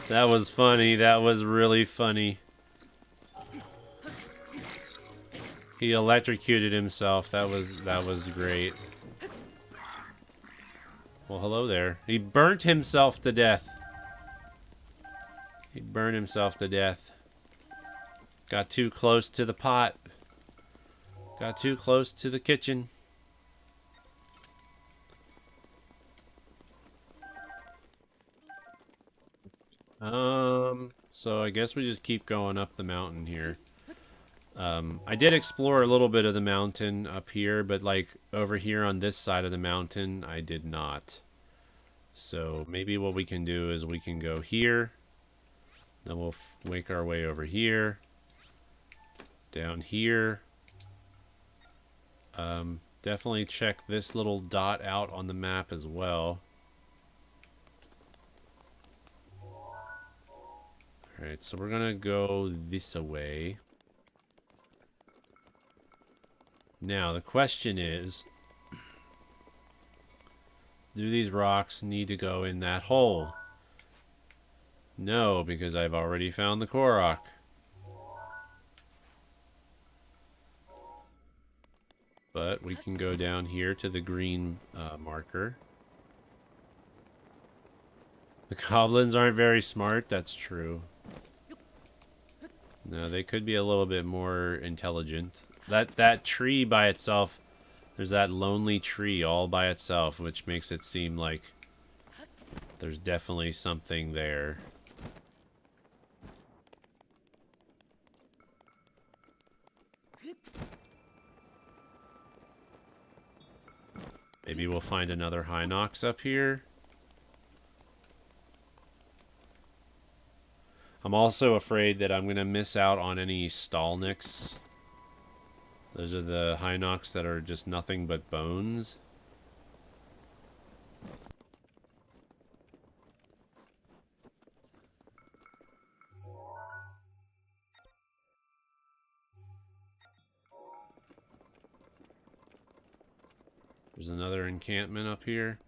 That was funny. That was really funny. He electrocuted himself. That was great. Well, hello there. He burnt himself to death. He burned himself to death. Got too close to the pot. Got too close to the kitchen. So I guess we just keep going up the mountain here. I did explore a little bit of the mountain up here, but like over here on this side of the mountain, I did not. So maybe what we can do is we can go here. Then we'll make our way over here. Down here. Definitely check this little dot out on the map as well. Alright, so we're gonna go this way. Now, the question is, do these rocks need to go in that hole? No, because I've already found the Korok. But we can go down here to the green marker. The goblins aren't very smart, that's true. No, they could be a little bit more intelligent. That tree by itself, there's that lonely tree all by itself, which makes it seem like there's definitely something there. Maybe we'll find another Hinox up here. I'm also afraid that I'm going to miss out on any Stalniks. Those are the Hinox that are just nothing but bones. There's another encampment up here.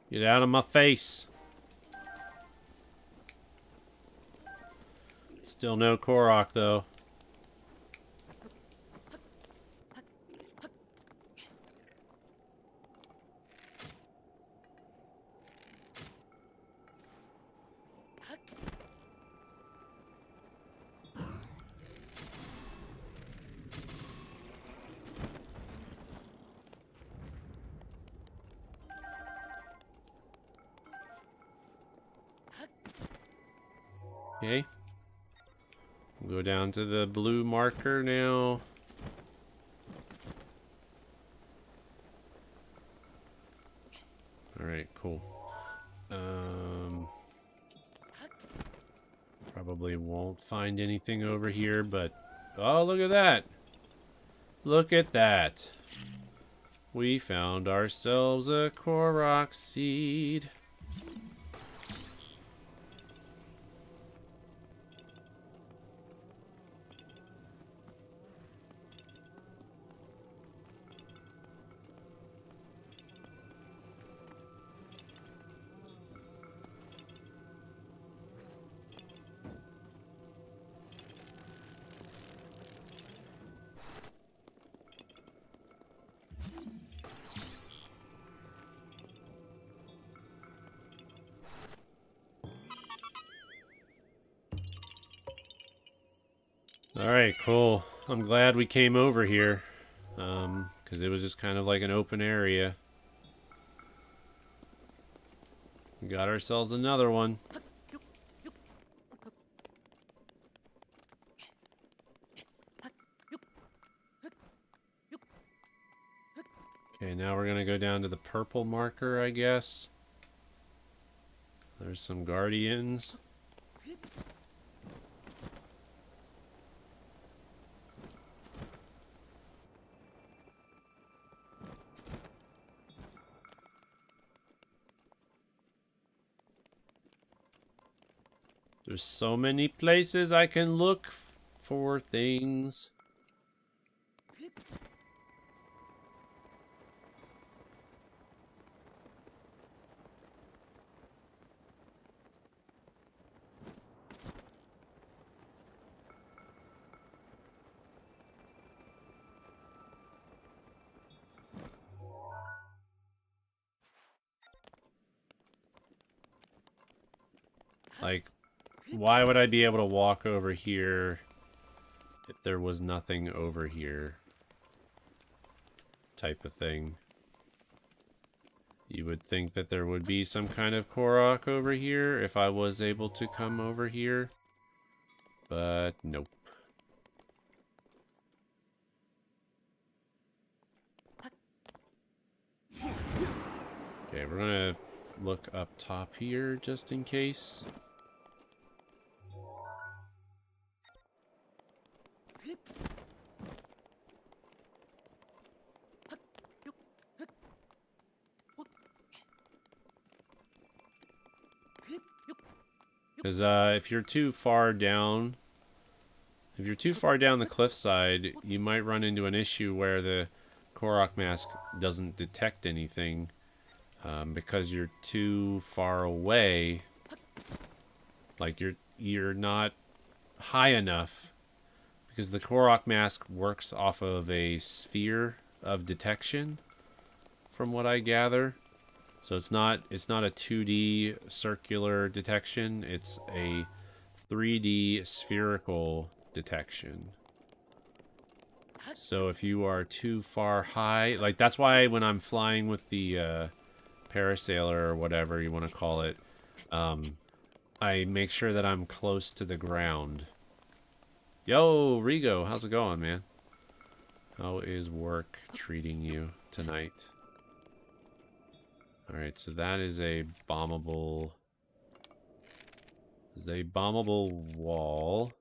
Get out of my face. Still no Korok, though. Okay. We'll go down to the blue marker now. Probably won't find anything over here, but... Oh, look at that! Look at that! We found ourselves a Korok seed. Alright, cool. I'm glad we came over here. Because it was just kind of like an open area. We got ourselves another one. Okay, now we're gonna go down to the purple marker, I guess. There's some guardians. There's so many places I can look for things. Like, why would I be able to walk over here if there was nothing over here? Type of thing. You would think that there would be some kind of Korok over here if I was able to come over here. But nope. Okay, we're gonna look up top here just in case. Because if you're too far down, the cliffside, you might run into an issue where the Korok mask doesn't detect anything because you're too far away. Like you're not high enough, because the Korok mask works off of a sphere of detection, from what I gather. So it's not a 2D circular detection, it's a 3D spherical detection. So if you are too far high, like that's why when I'm flying with the parasailer or whatever you want to call it, I make sure that I'm close to the ground. Yo, Rigo, how's it going, man? How is work treating you tonight? Alright, so that is a bombable... wall.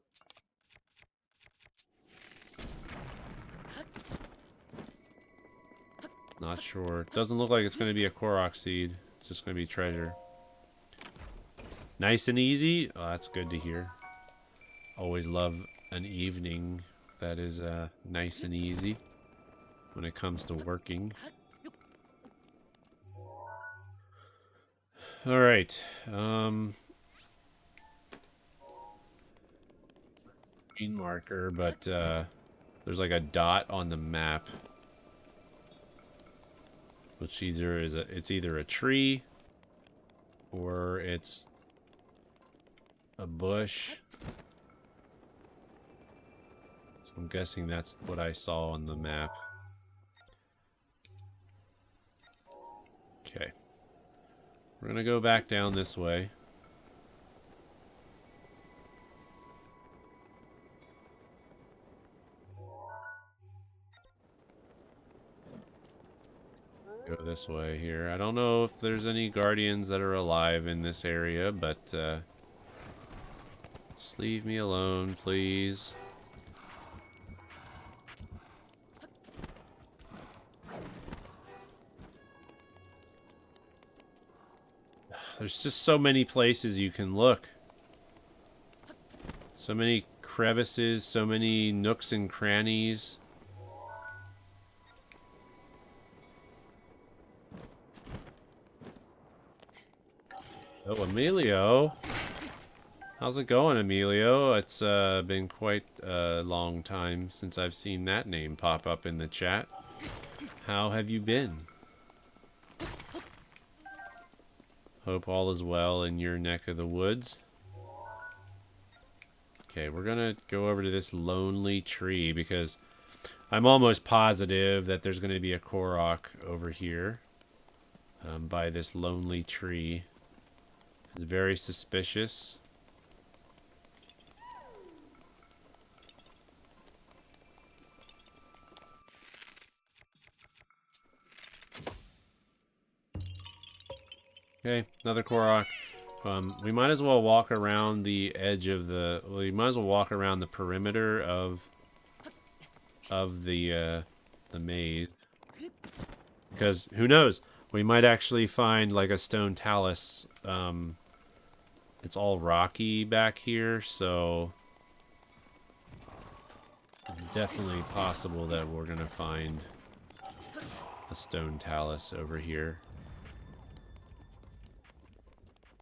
Not sure. Doesn't look like it's going to be a Korok seed. It's just going to be treasure. Nice and easy? Oh, that's good to hear. Always love an evening that is nice and easy when it comes to working. Alright, green marker, but there's like a dot on the map, which either is it's either a tree or it's a bush. So I'm guessing that's what I saw on the map. Okay. We're gonna go back down this way. Go this way here. I don't know if there's any guardians that are alive in this area, but let's Just leave me alone, please. There's just so many places you can look. So many crevices, so many nooks and crannies. Oh, Emilio. How's it going, Emilio? It's been quite a long time since I've seen that name pop up in the chat. How have you been? Hope all is well in your neck of the woods. Okay, we're gonna go over to this lonely tree because I'm almost positive that there's gonna be a Korok over here by this lonely tree. It's very suspicious. Okay, another Korok. We might as well walk around the edge of the... Well, we might as well walk around the perimeter of the maze. Because, who knows? We might actually find, like, a stone talus. It's all rocky back here, so... It's definitely possible that we're gonna find a stone talus over here.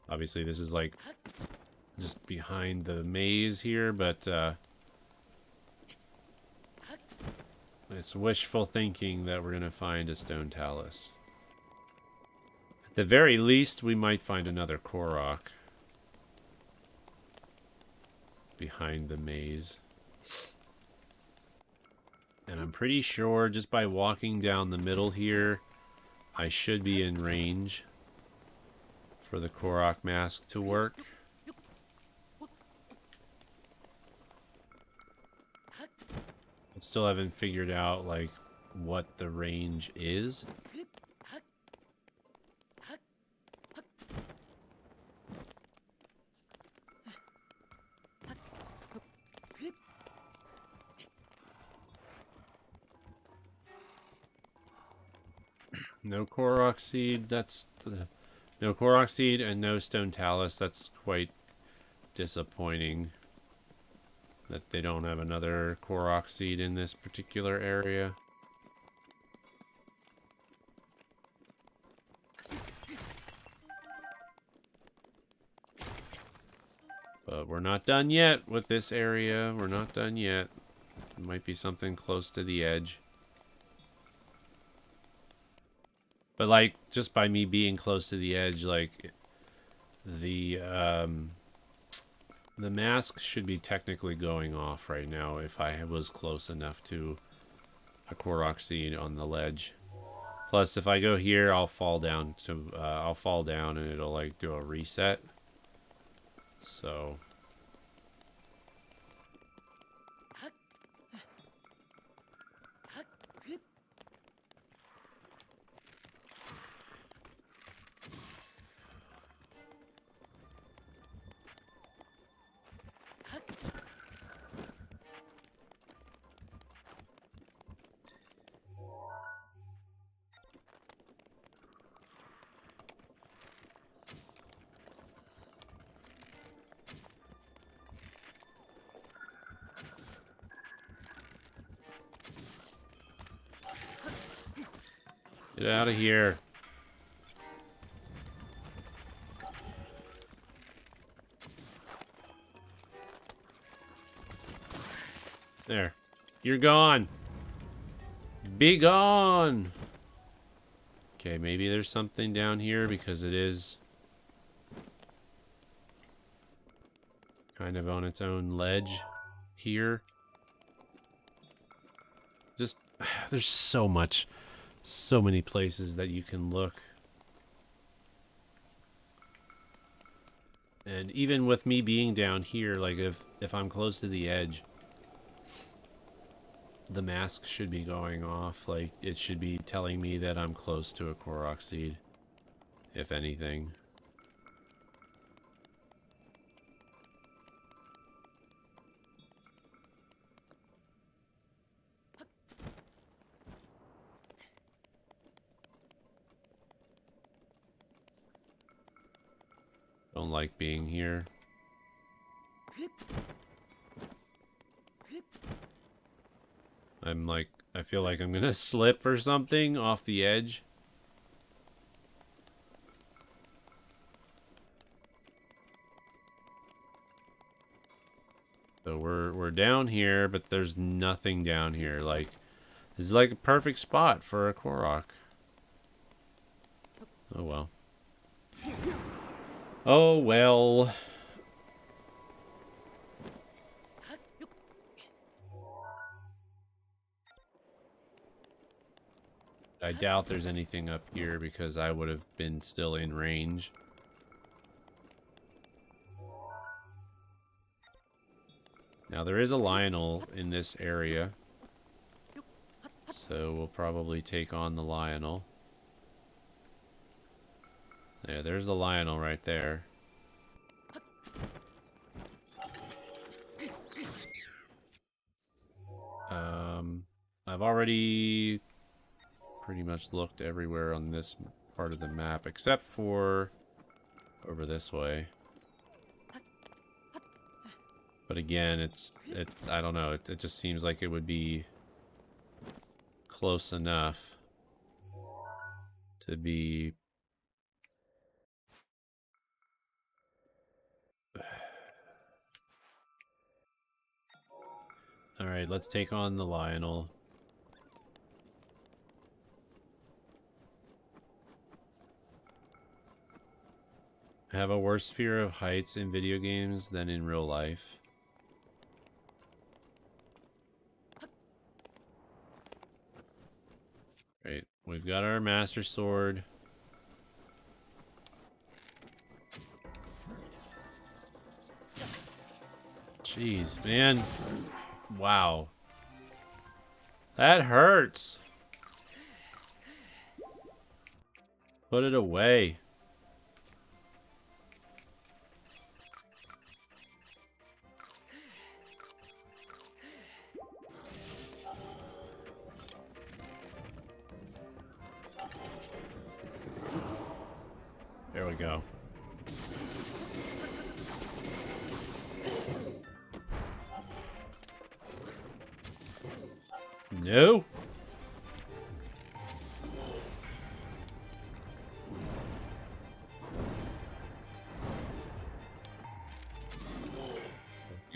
Obviously, this is like just behind the maze here, but it's wishful thinking that we're gonna find a stone talus. At the very least, we might find another Korok behind the maze. And I'm pretty sure just by walking down the middle here, I should be in range for the Korok mask to work. I still haven't figured out, like, what the range is. No Korok seed, that's... No Korok seed and no stone talus, that's quite disappointing. That they don't have another Korok seed in this particular area. But we're not done yet with this area. We're not done yet. There might be something close to the edge. But, like, just by me being close to the edge, like, the mask should be technically going off right now if I was close enough to a Korok seed on the ledge. Plus, if I go here, I'll fall down and it'll, like, do a reset. So... Get out of here. There. You're gone. Be gone. Okay, maybe there's something down here because it is kind of on its own ledge here. Just, there's so many places that you can look. And even with me being down here, like if I'm close to the edge, the mask should be going off. Like, it should be telling me that I'm close to a Korok seed, if anything. Don't like being here. I feel like I'm gonna slip or something off the edge. So we're down here, but there's nothing down here. Like, this is like a perfect spot for a Korok. Oh well. Oh well. I doubt there's anything up here because I would have been still in range. Now there is a Lionel in this area. So we'll probably take on the Lionel. There's the Lionel right there. I've already pretty much looked everywhere on this part of the map, except for over this way. But again, I don't know, it just seems like it would be close enough to be... Alright, let's take on the Lionel. I have a worse fear of heights in video games than in real life. Right, we've got our Master Sword. Jeez, man. Wow. That hurts. Put it away. There we go. No.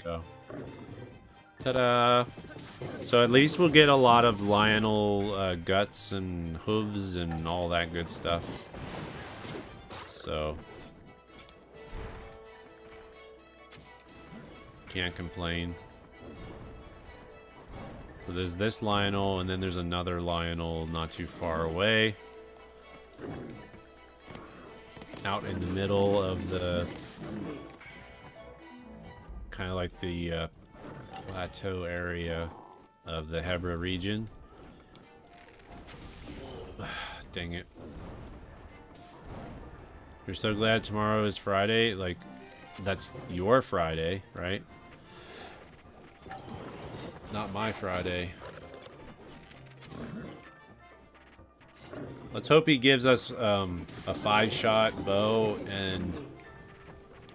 Go. Ta-da! So at least we'll get a lot of Lionel guts and hooves and all that good stuff. So can't complain. So there's this Lionel, and then there's another Lionel not too far away. Out in the middle of the... kind of like the plateau area of the Hebra region. Dang it. You're so glad tomorrow is Friday? Like, that's your Friday, right? Not my Friday. Let's hope he gives us a 5-shot bow, and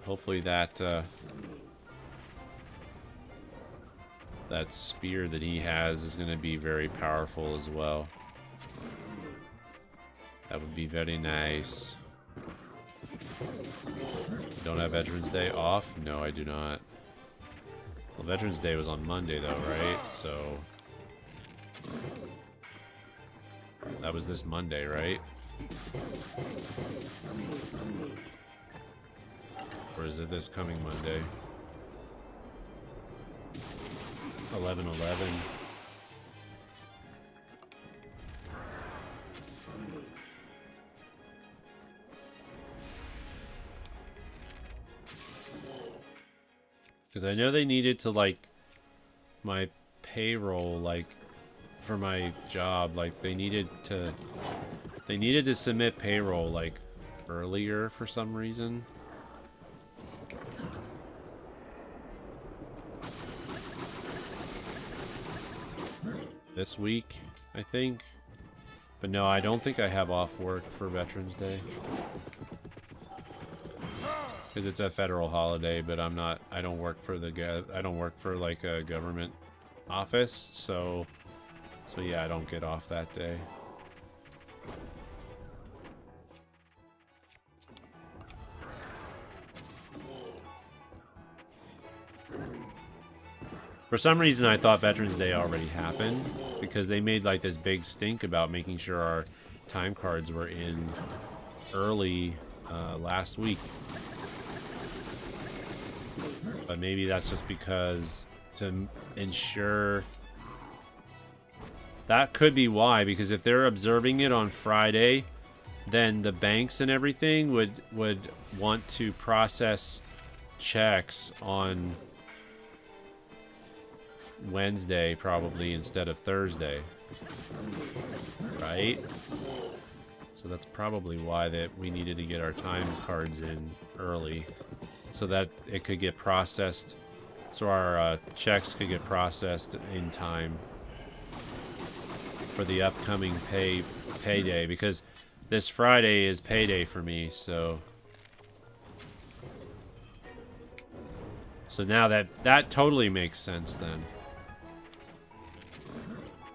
hopefully that that spear that he has is going to be very powerful as well. That would be very nice. Don't have Veterans Day off? No, I do not. Well, Veterans Day was on Monday, though, right? So... that was this Monday, right? Or is it this coming Monday? 11/11. Because I know they needed to, like, my payroll, like, for my job, like, they needed to submit payroll, like, earlier for some reason. This week, I think. But no, I don't think I have off work for Veterans Day. because it's a federal holiday, but I don't work for I don't work for like a government office, so yeah, I don't get off that day. For some reason, I thought Veterans Day already happened because they made like this big stink about making sure our time cards were in early last week. But maybe that's just because to ensure... That could be why, because if they're observing it on Friday, then the banks and everything would want to process checks on Wednesday probably instead of Thursday, right? So that's probably why that we needed to get our time cards in early so that it could get processed, so our checks could get processed in time for the upcoming payday, because this Friday is payday for me. So now that totally makes sense then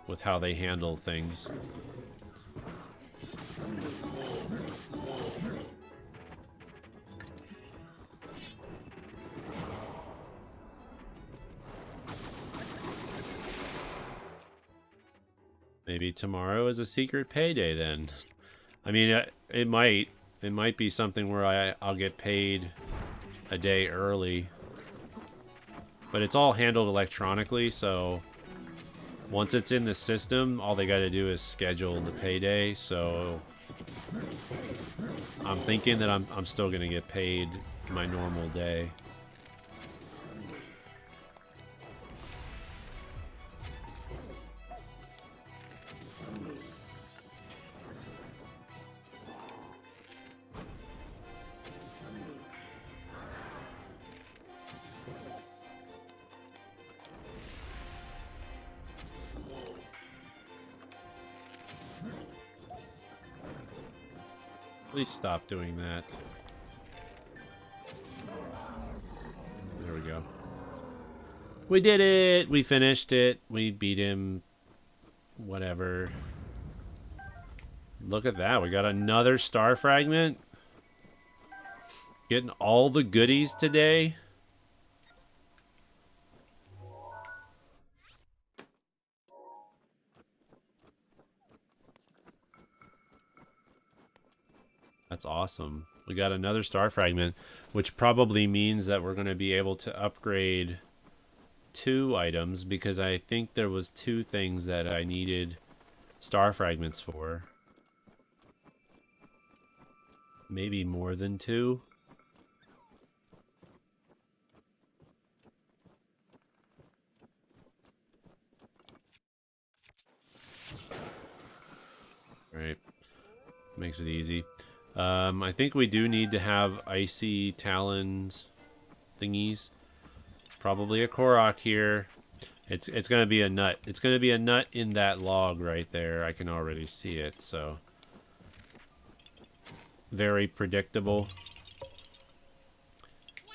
with how they handle things. Maybe tomorrow is a secret payday then. I mean, it might be something where I'll get paid a day early. But it's all handled electronically, so once it's in the system, all they got to do is schedule the payday. So I'm thinking that I'm still going to get paid my normal day. Please stop doing that. There we go. We did it! We finished it. We beat him. Whatever. Look at that. We got another star fragment. Getting all the goodies today. That's awesome. We got another star fragment, which probably means that we're going to be able to upgrade 2 items, because I think there was 2 things that I needed star fragments for. Maybe more than 2. Right. Makes it easy. I think we do need to have icy talons thingies. Probably a Korok here. It's gonna be a nut. It's gonna be a nut in that log right there. I can already see it, so very predictable.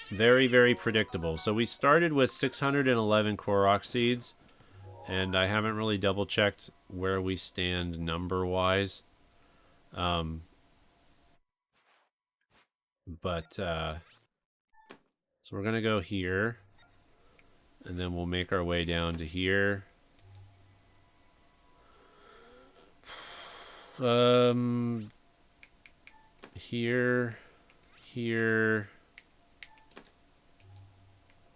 Very, very predictable. So we started with 611 Korok seeds, and I haven't really double checked where we stand number wise. So we're gonna go here, and then we'll make our way down to here. Here,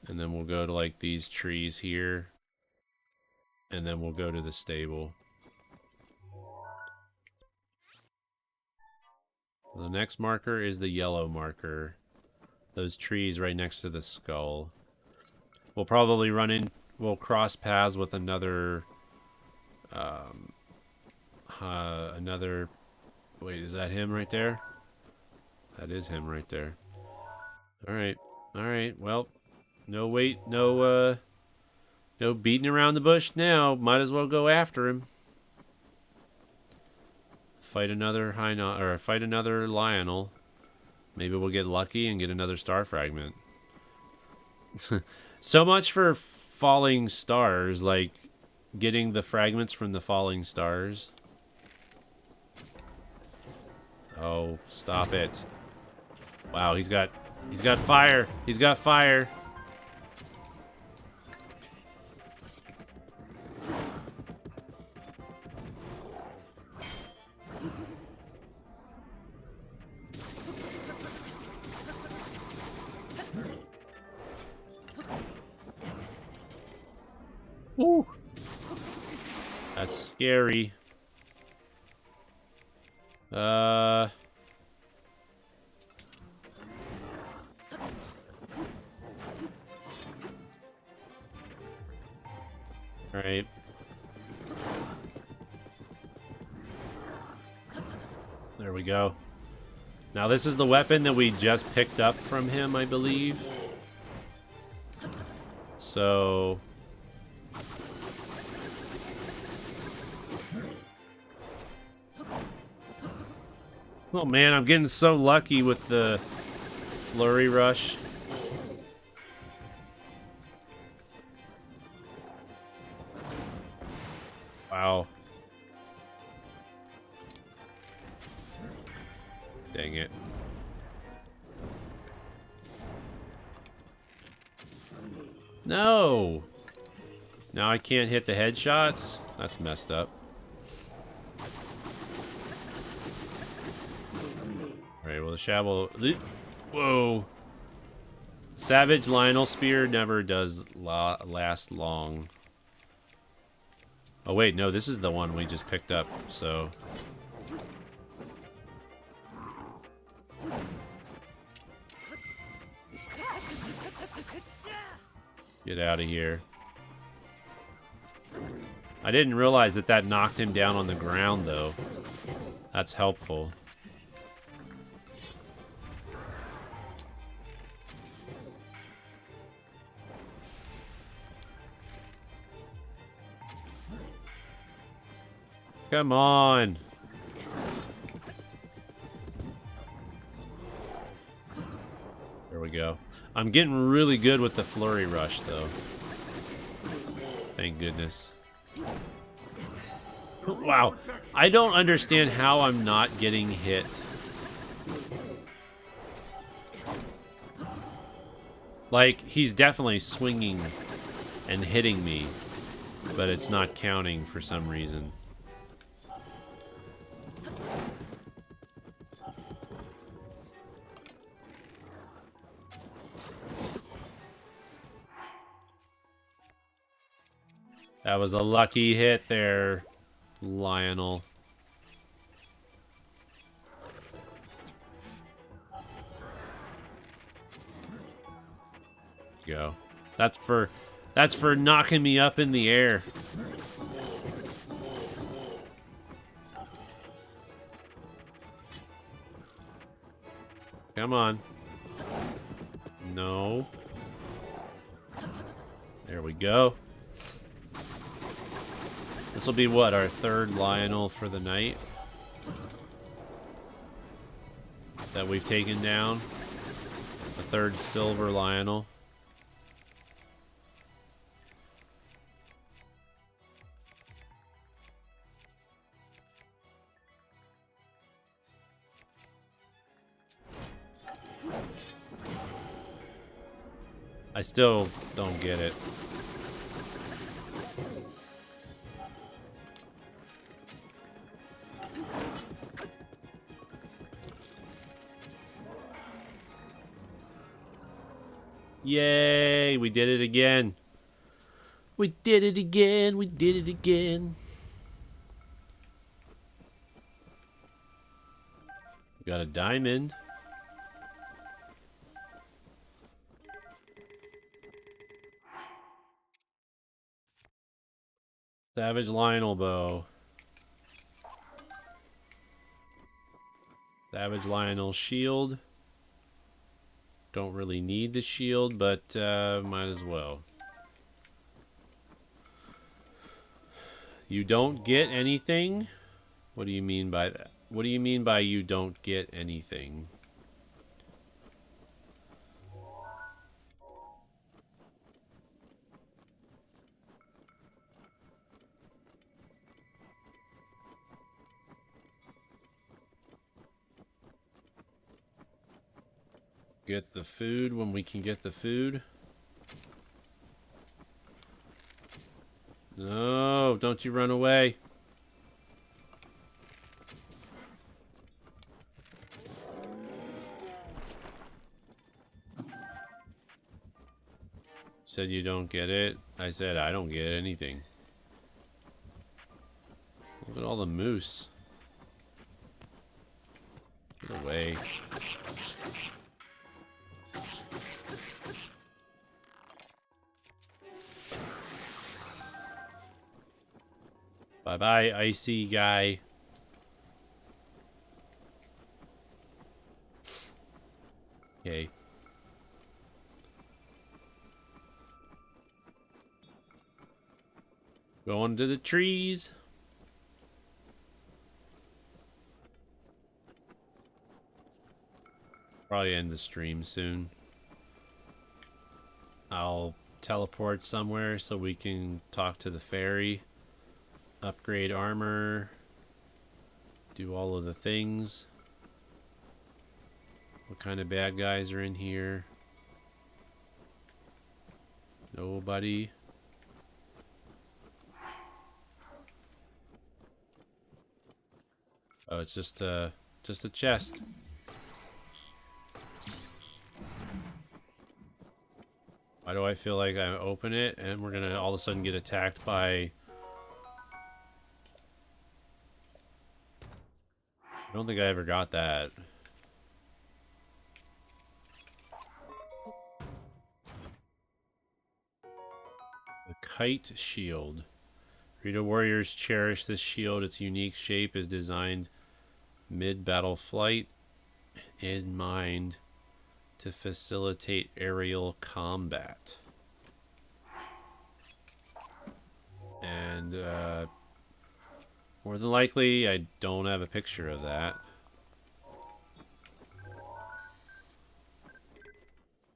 and then we'll go to like these trees here, and then we'll go to the stable. The next marker is the yellow marker. Those trees right next to the skull. We'll probably we'll cross paths with another, wait, is that him right there? That is him right there. Alright, well, no beating around the bush now. Might as well go after him. Fight another fight another Lionel. Maybe we'll get lucky and get another star fragment. So much for falling stars, like getting the fragments from the falling stars. Oh, stop it. Wow, he's got fire. He's got fire. Woo. That's scary. All right. There we go. Now this is the weapon that we just picked up from him, I believe. So... oh man, I'm getting so lucky with the flurry rush. Wow. Dang it. No! Now I can't hit the headshots? That's messed up. Alright, well the Shabble... whoa! Savage Lionel Spear never does last long. Oh wait, no, this is the one we just picked up, so... get out of here. I didn't realize that that knocked him down on the ground, though. That's helpful. Come on. There we go. I'm getting really good with the flurry rush, though. Thank goodness. Wow. I don't understand how I'm not getting hit. Like, he's definitely swinging and hitting me, but it's not counting for some reason. That was a lucky hit there, Lionel. Go. That's for knocking me up in the air. Come on. No. There we go. This will be what, our third Lionel for the night that we've taken down. The third silver Lionel. I still don't get it. Yay, we did it again. We did it again, we did it again. Got a diamond. Savage Lionel bow. Savage Lionel shield. Don't really need the shield, but might as well. You don't get anything? What do you mean by that? What do you mean by you don't get anything? Get the food when we can get the food. No, don't you run away. Said you don't get it. I said I don't get anything. Look at all the moose. Get away. Bye-bye, icy guy. Okay. Going to the trees. Probably end the stream soon. I'll teleport somewhere so we can talk to the fairy. Upgrade armor. Do all of the things. What kind of bad guys are in here? Nobody. Oh, it's just a chest. Why do I feel like I open it and we're gonna all of a sudden get attacked by... I don't think I ever got that. The kite shield. Rita warriors cherish this shield. Its unique shape is designed mid-battle flight in mind to facilitate aerial combat. And more than likely, I don't have a picture of that.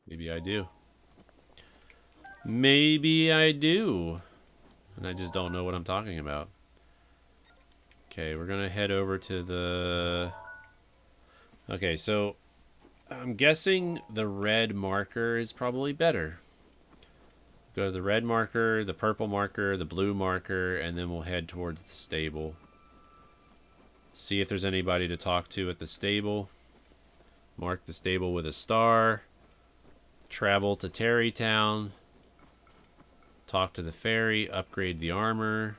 Maybe I do. Maybe I do. And I just don't know what I'm talking about. Okay, we're gonna head over to the... Okay, so I'm guessing the red marker is probably better. Go to the red marker, the purple marker, the blue marker, and then we'll head towards the stable. See if there's anybody to talk to at the stable. Mark the stable with a star. Travel to Terrytown. Talk to the fairy, upgrade the armor.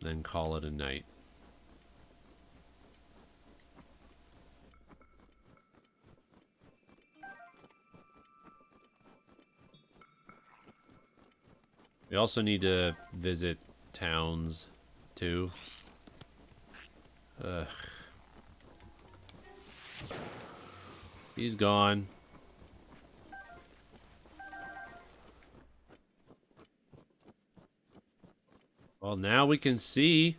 Then call it a night. We also need to visit towns, too. Ugh. He's gone. Well, now we can see.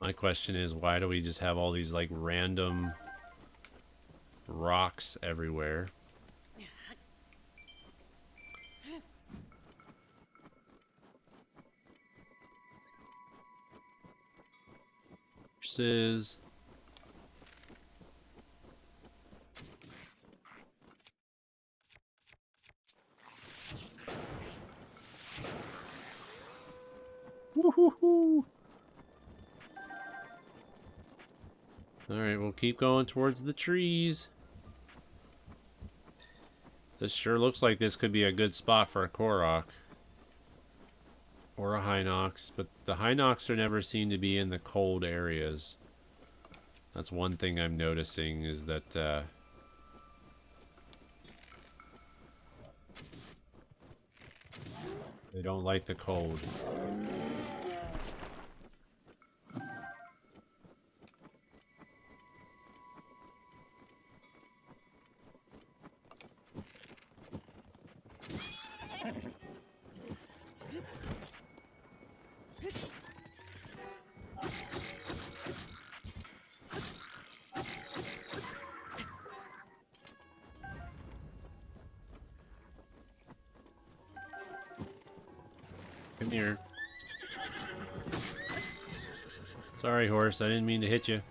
My question is, why do we just have all these, like, random rocks everywhere? Horses. Woohoo! Alright, we'll keep going towards the trees. This sure looks like this could be a good spot for a Korok. Or a Hinox, but the Hinox are never seen to be in the cold areas. That's one thing I'm noticing, is that they don't like the cold. Come here. Sorry, horse. I didn't mean to hit you.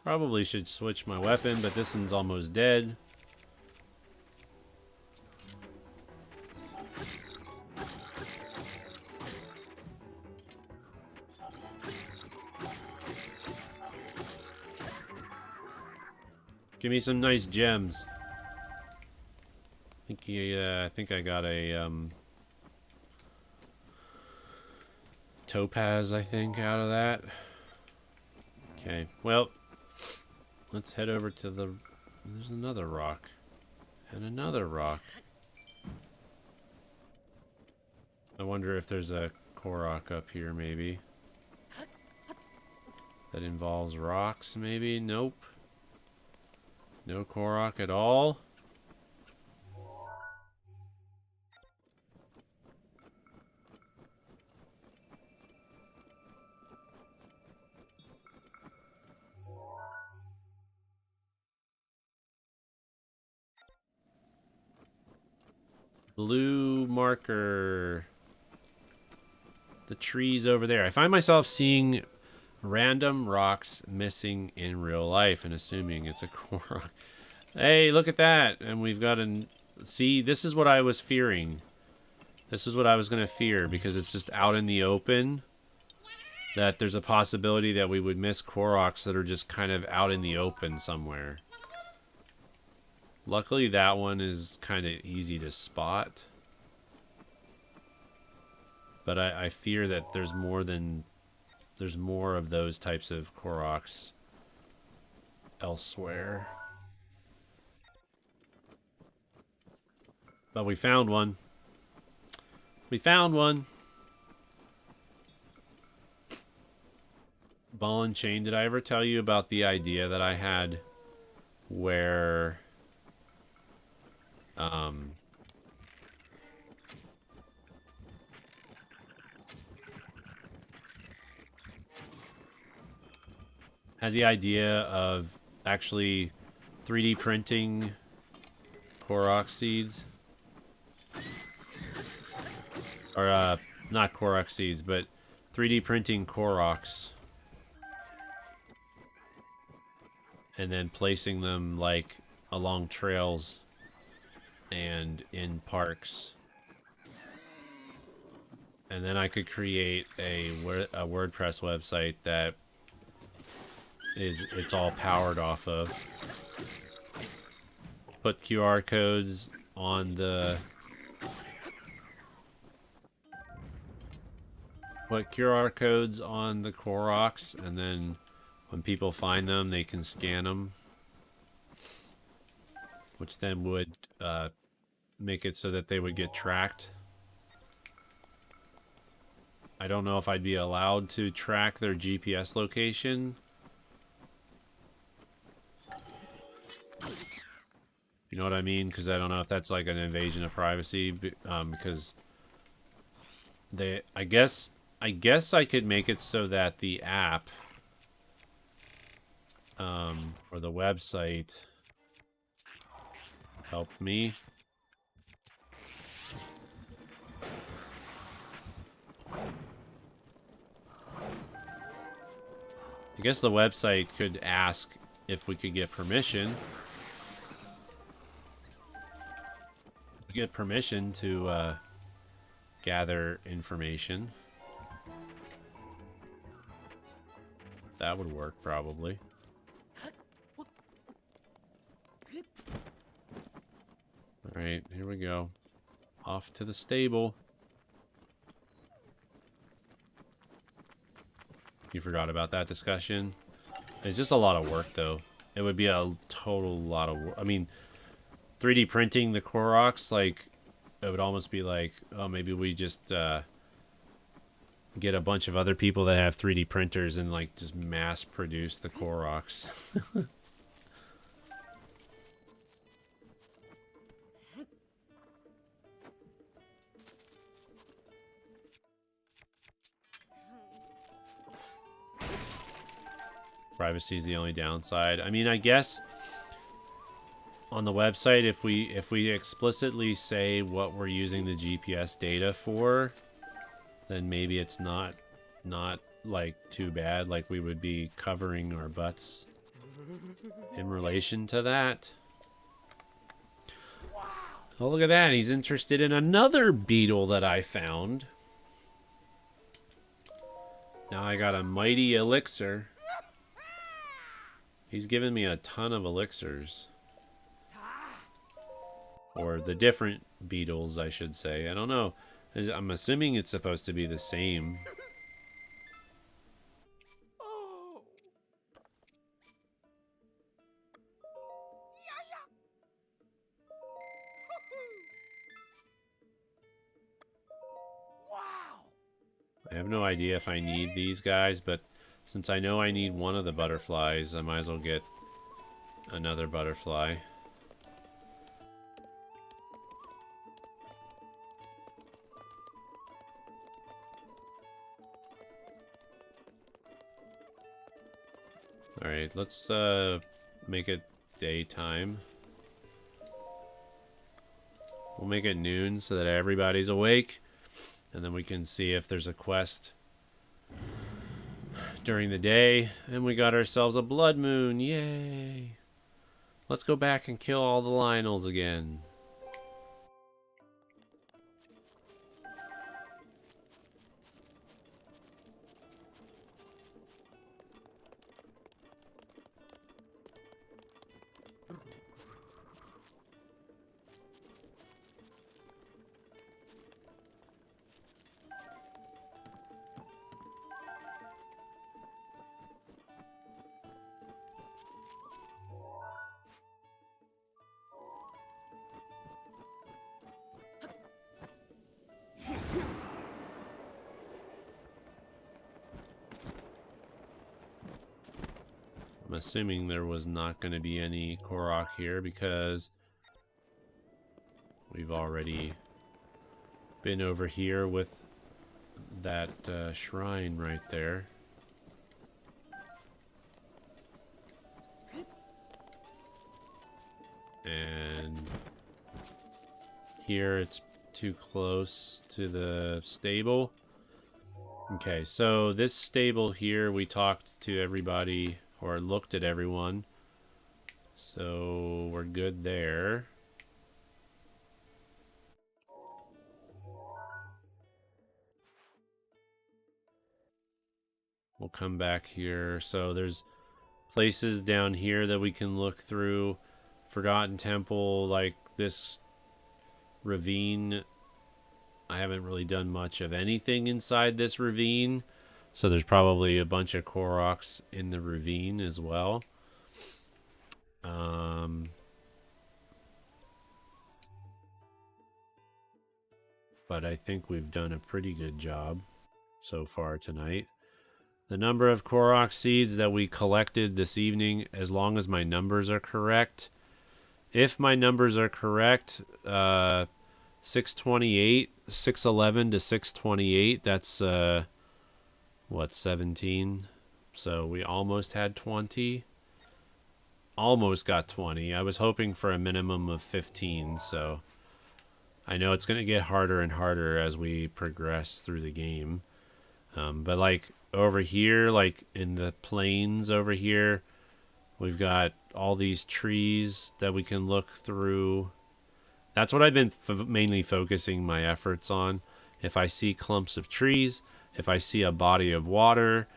Probably should switch my weapon, but this one's almost dead. Give me some nice gems. I think I got a topaz, I think, out of that. Okay, well, let's head over to the... There's another rock. And another rock. I wonder if there's a Korok up here, maybe. That involves rocks, maybe? Nope. No Korok at all. Blue marker. The trees over there. I find myself seeing random rocks missing in real life and assuming it's a Korok. Hey, look at that. And we've got an... See, this is what I was fearing. This is what I was going to fear because it's just out in the open. That there's a possibility that we would miss Koroks that are just kind of out in the open somewhere. Luckily, that one is kind of easy to spot. But I fear that there's more of those types of Koroks elsewhere. But we found one. We found one. Ball and chain, did I ever tell you about the idea that I had where had the idea of actually 3D printing Korok seeds? Or, not Korok seeds, but 3D printing Koroks. And then placing them, like, along trails and in parks. And then I could create a WordPress website that it's all powered off of. Put QR codes on the... Put QR codes on the Koroks, and then when people find them, they can scan them. Which then would make it so that they would get tracked. I don't know if I'd be allowed to track their GPS location. You know what I mean? Because I don't know if that's like an invasion of privacy. Because I guess I could make it so that the app or the website helped me. I guess the website could ask if we could get permission. Get permission to gather information. That would work, probably. Alright, here we go. Off to the stable. You forgot about that discussion? It's just a lot of work, though. It would be a total lot of work. I mean, 3D printing the Koroks, like, it would almost be like, oh, maybe we just get a bunch of other people that have 3D printers and, like, just mass produce the Koroks. Privacy is the only downside. I mean, I guess on the website, if we explicitly say what we're using the GPS data for, then maybe it's not like too bad. Like we would be covering our butts in relation to that. Oh, look at that. He's interested in another beetle that I found. Now I got a mighty elixir. He's given me a ton of elixirs. Or the different beetles, I should say. I don't know. I'm assuming it's supposed to be the same. I have no idea if I need these guys, but since I know I need one of the butterflies, I might as well get another butterfly. Alright, let's make it daytime. We'll make it noon so that everybody's awake. And then we can see if there's a quest during the day. And we got ourselves a blood moon. Yay! Let's go back and kill all the Lionels again. I'm assuming there was not going to be any Korok here because we've already been over here with that shrine right there. And here it's too close to the stable. Okay, so this stable here, we talked to everybody, or looked at everyone. So we're good there. We'll come back here. So there's places down here that we can look through. Forgotten Temple, like this ravine. I haven't really done much of anything inside this ravine. So there's probably a bunch of Koroks in the ravine as well. But I think we've done a pretty good job so far tonight. The number of Korok seeds that we collected this evening, as long as my numbers are correct. If my numbers are correct, 628, 611 to 628, that's, what, 17? So we almost had 20. Almost got 20. I was hoping for a minimum of 15, so I know it's going to get harder and harder as we progress through the game. But like over here, like in the plains over here, we've got all these trees that we can look through. That's what I've been mainly focusing my efforts on. If I see clumps of trees, if I see a body of water,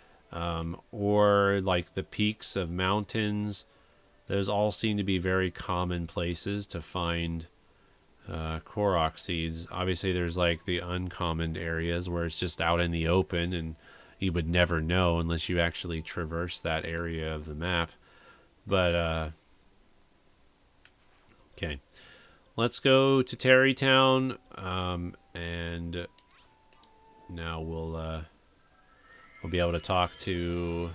or like the peaks of mountains, those all seem to be very common places to find Korok seeds. Obviously, there's like the uncommon areas where it's just out in the open and you would never know unless you actually traverse that area of the map. But, okay. Let's go to Terrytown, and now we'll be able to talk to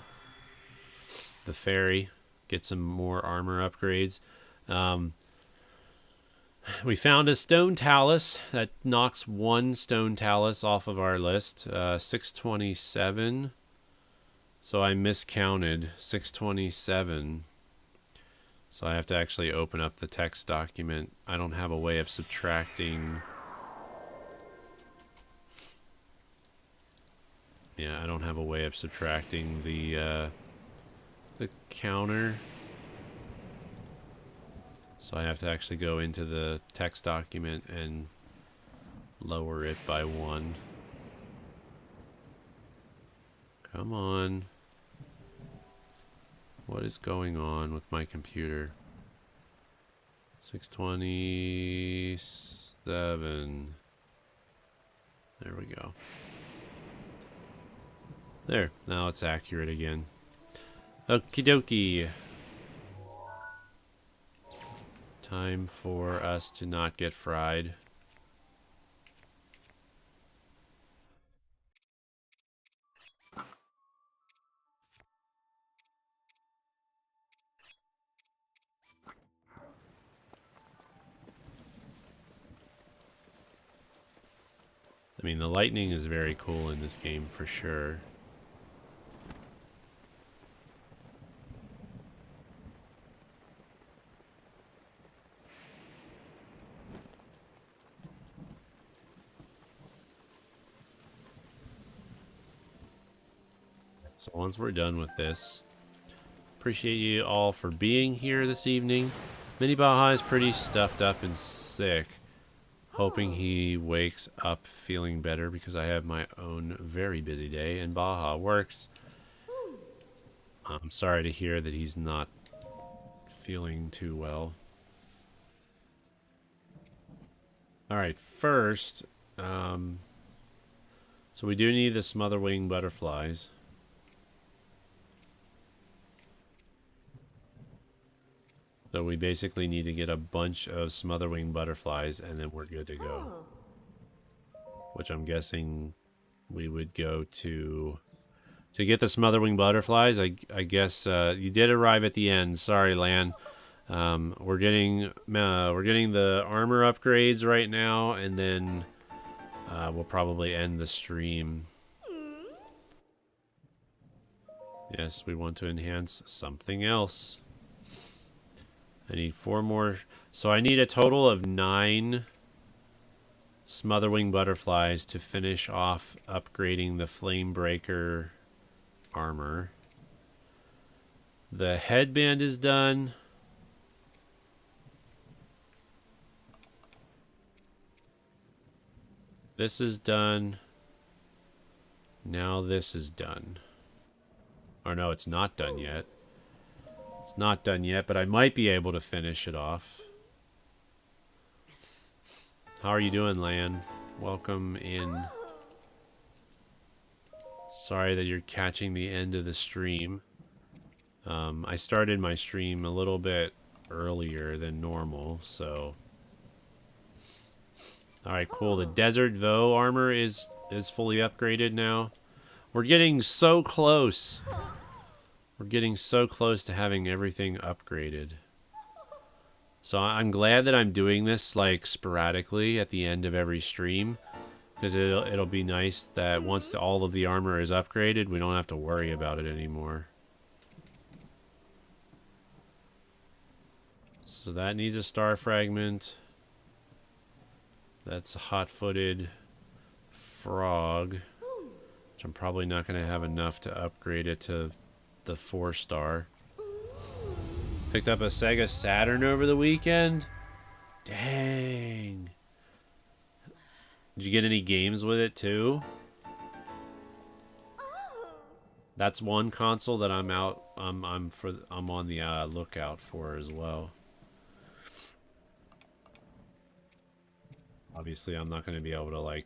the fairy, get some more armor upgrades. We found a stone talus that knocks one stone talus off of our list. 627. So I miscounted 627. So I have to actually open up the text document. I don't have a way of subtracting. Yeah, I don't have a way of subtracting the counter. So I have to actually go into the text document and lower it by 1. Come on. What is going on with my computer? 627. There we go. There. Now it's accurate again. Okie dokie. Time for us to not get fried. I mean, the lightning is very cool in this game for sure. So once we're done with this, appreciate you all for being here this evening. Mini Baja is pretty stuffed up and sick. Hoping he wakes up feeling better because I have my own very busy day and Baja works. I'm sorry to hear that he's not feeling too well. Alright, first, so we do need the smotherwing butterflies. So we basically need to get a bunch of smotherwing butterflies and then we're good to go. Which I'm guessing we would go to get the smotherwing butterflies. I guess you did arrive at the end. Sorry, Lan. We're getting the armor upgrades right now, and then we'll probably end the stream. Yes, we want to enhance something else. I need 4 more. So I need a total of 9 smotherwing butterflies to finish off upgrading the Flamebreaker armor. The headband is done. This is done. Now this is done. Or no, it's not done yet. It's not done yet, but I might be able to finish it off. How are you doing, Lan? Welcome in. Sorry that you're catching the end of the stream. I started my stream a little bit earlier than normal, so... Alright, cool. The Desert Voe armor is fully upgraded now. We're getting so close. We're getting so close to having everything upgraded. So I'm glad that I'm doing this like sporadically at the end of every stream, because it'll be nice that once all of the armor is upgraded, we don't have to worry about it anymore. So that needs a star fragment. That's a hot-footed frog, which I'm probably not going to have enough to upgrade it to the 4-star. Picked up a Sega Saturn over the weekend. Dang. Did you get any games with it too? That's one console that I'm on the lookout for as well. Obviously, I'm not going to be able to like.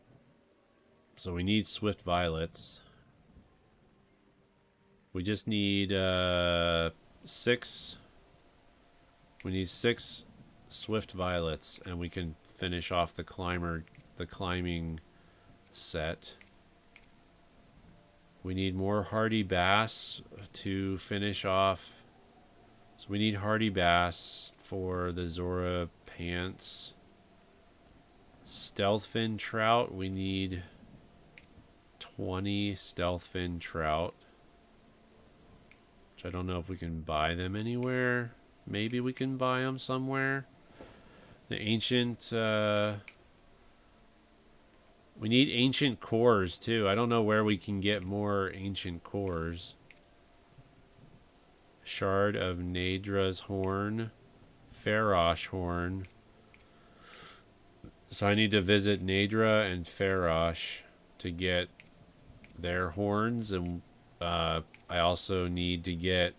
So we need Swift Violets. We just need 6. We need 6 Swift Violets, and we can finish off the climbing set. We need more Hardy Bass to finish off. So we need Hardy Bass for the Zora pants. Stealthfin Trout, we need 20 Stealthfin Trout. which I don't know if we can buy them anywhere. Maybe we can buy them somewhere. The ancient, we need ancient cores too. I don't know where we can get more ancient cores. Shard of Nadra's horn, Farosh horn. So I need to visit Nadra and Farosh to get their horns, and I also need to get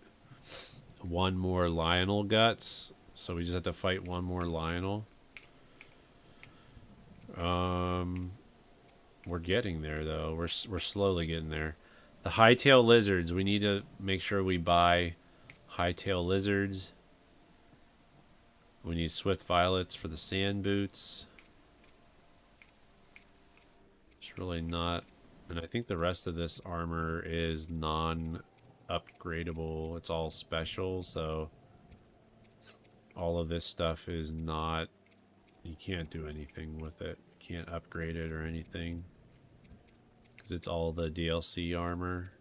one more Lionel guts. So we just have to fight one more Lionel. We're getting there though. We're slowly getting there. The hightail lizards. We need to make sure we buy hightail lizards. We need swift violets for the sand boots. It's really not, and I think the rest of this armor is non-upgradable. It's all special, so all of this stuff is not, you can't do anything with it. Can't upgrade it or anything because it's all the DLC armor.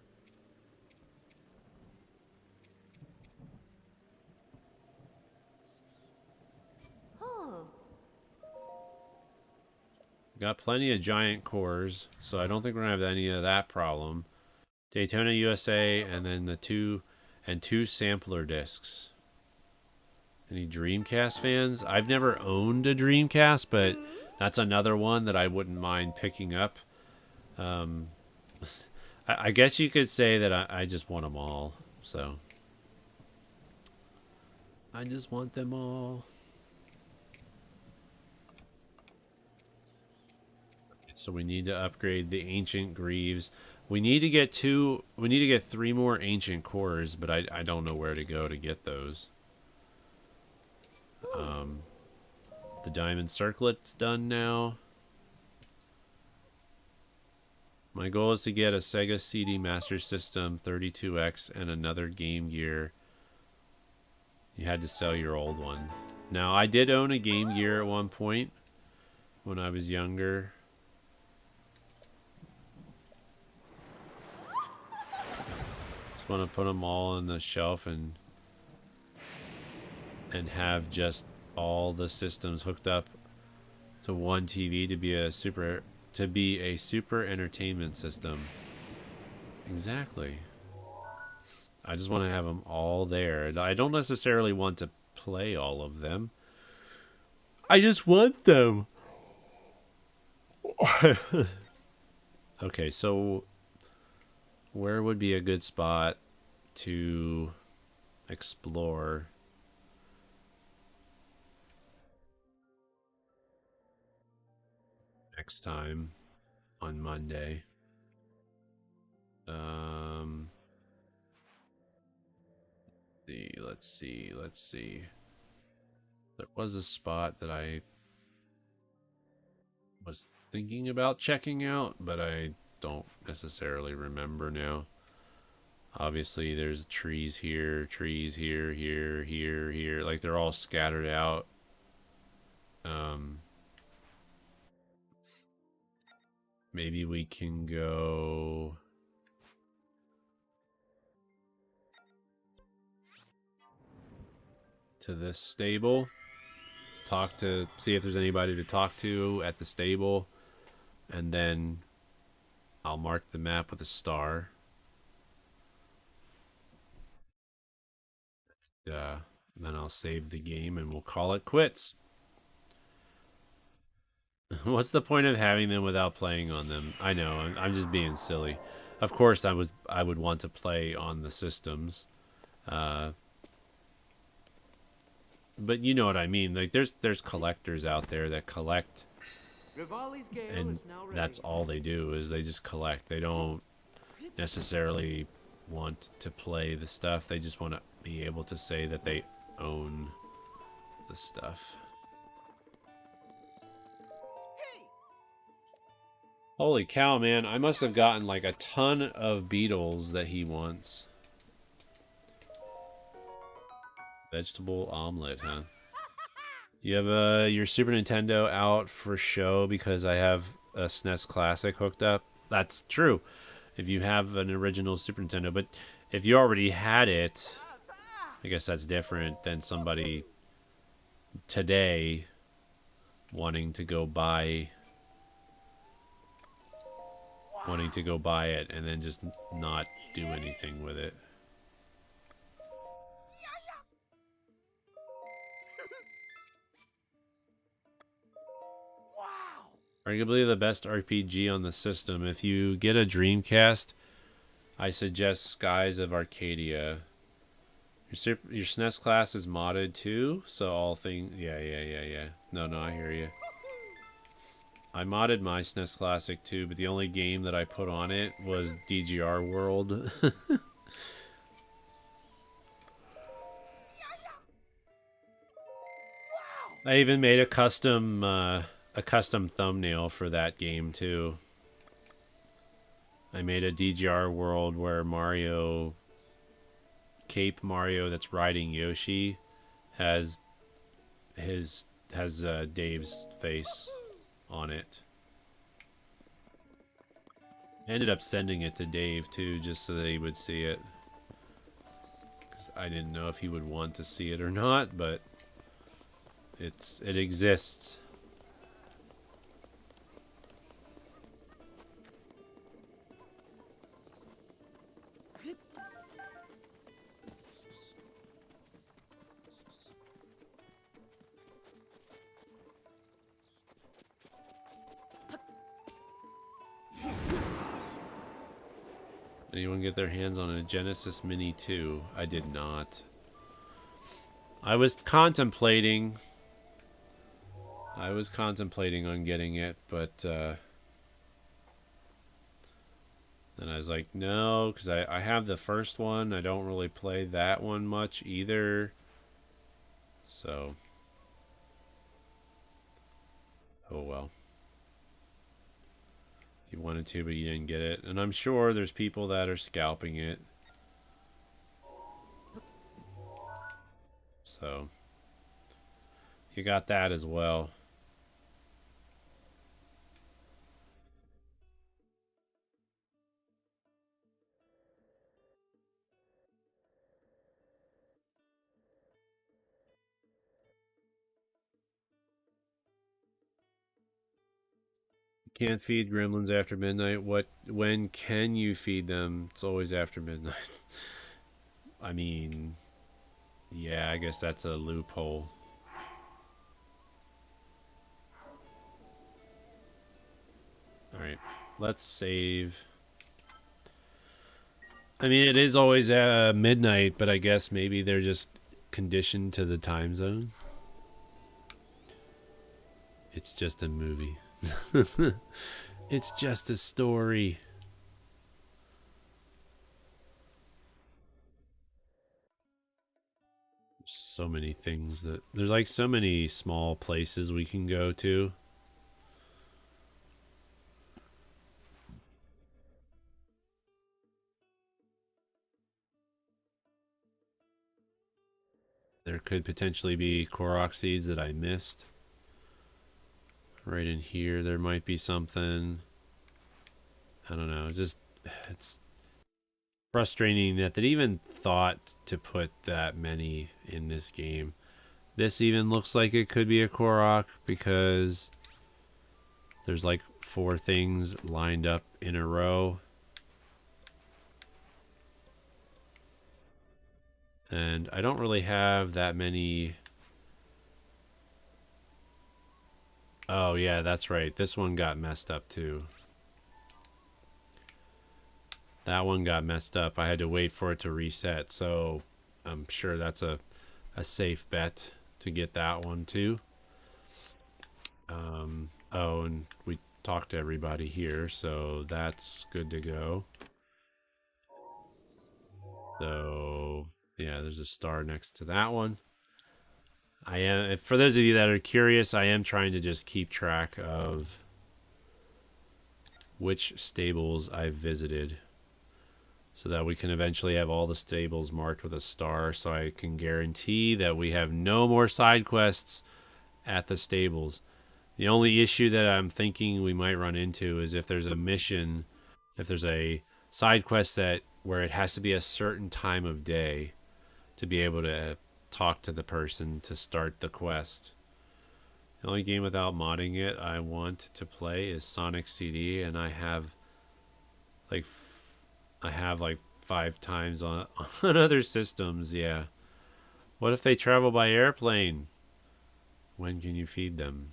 Got plenty of giant cores, so I don't think we're gonna have any of that problem. Daytona USA, and then the two sampler discs. Any Dreamcast fans? I've never owned a Dreamcast, but that's another one that I wouldn't mind picking up. I guess you could say that I just want them all, so I just want them all. So we need to upgrade the ancient greaves. We need to get 3 more ancient cores, but I don't know where to go to get those. The diamond circlet's done now. My goal is to get a Sega CD Master System 32X and another Game Gear. You had to sell your old one. Now, I did own a Game Gear at one point when I was younger. Just want to put them all on the shelf and have just all the systems hooked up to one TV to be a super entertainment system. Exactly. I just want to have them all there. I don't necessarily want to play all of them. I just want them. Okay, so where would be a good spot to explore? Next time on Monday. Let's see. There was a spot that I was thinking about checking out, but I don't necessarily remember now. Obviously, there's trees here, here. Like, they're all scattered out. Maybe we can go to this stable. See if there's anybody to talk to at the stable. And then I'll mark the map with a star. Then I'll save the game and we'll call it quits. What's the point of having them without playing on them? I know, I'm just being silly. Of course, I would want to play on the systems, but you know what I mean. Like, there's collectors out there that collect, and that's all they do is they just collect. They don't necessarily want to play the stuff. They just want to be able to say that they own the stuff. Holy cow, man. I must have gotten like a ton of beetles that he wants. Vegetable omelet, huh? You have your Super Nintendo out for show because I have a SNES Classic hooked up? That's true. If you have an original Super Nintendo, but If you already had it, I guess that's different than somebody today wanting to go buy it and then just not do anything with it. Arguably the best RPG on the system. If you get a Dreamcast, I suggest Skies of Arcadia. Your SNES class is modded too, so all things. Yeah. No, I hear you. I modded my SNES Classic too, but the only game that I put on it was DGR World. I even made a custom thumbnail for that game too. I made a DGR World where Cape Mario that's riding Yoshi has Dave's face on it. I ended up sending it to Dave too, just so that he would see it. Because I didn't know if he would want to see it or not, but it exists. Anyone get their hands on a Genesis Mini 2? I did not. I was contemplating on getting it, but then I was like, no, because I have the first one. I don't really play that one much either. So, oh well. You wanted to, but you didn't get it. And I'm sure there's people that are scalping it. So, you got that as well. Can't feed gremlins after midnight. When can you feed them? It's always after midnight. I mean, yeah, I guess that's a loophole. Alright, let's save. I mean, it is always midnight, but I guess maybe they're just conditioned to the time zone. It's just a movie. It's just a story. So many things there's like so many small places we can go to. There could potentially be Korok seeds that I missed. Right in here, there might be something. I don't know. Just, it's frustrating that they even thought to put that many in this game. This even looks like it could be a Korok because there's like 4 things lined up in a row. And I don't really have that many. Oh yeah, that's right. This one got messed up too. That one got messed up. I had to wait for it to reset. So I'm sure that's a safe bet to get that one too. Oh, and we talked to everybody here, so that's good to go. So yeah, there's a star next to that one. I am, for those of you that are curious, I am trying to just keep track of which stables I've visited so that we can eventually have all the stables marked with a star, so I can guarantee that we have no more side quests at the stables. The only issue that I'm thinking we might run into is if there's a mission, if there's a side quest that where it has to be a certain time of day to be able to talk to the person to start the quest. The only game without modding it I want to play is Sonic CD, and I have like 5 times on on other systems. Yeah. What if they travel by airplane? When can you feed them?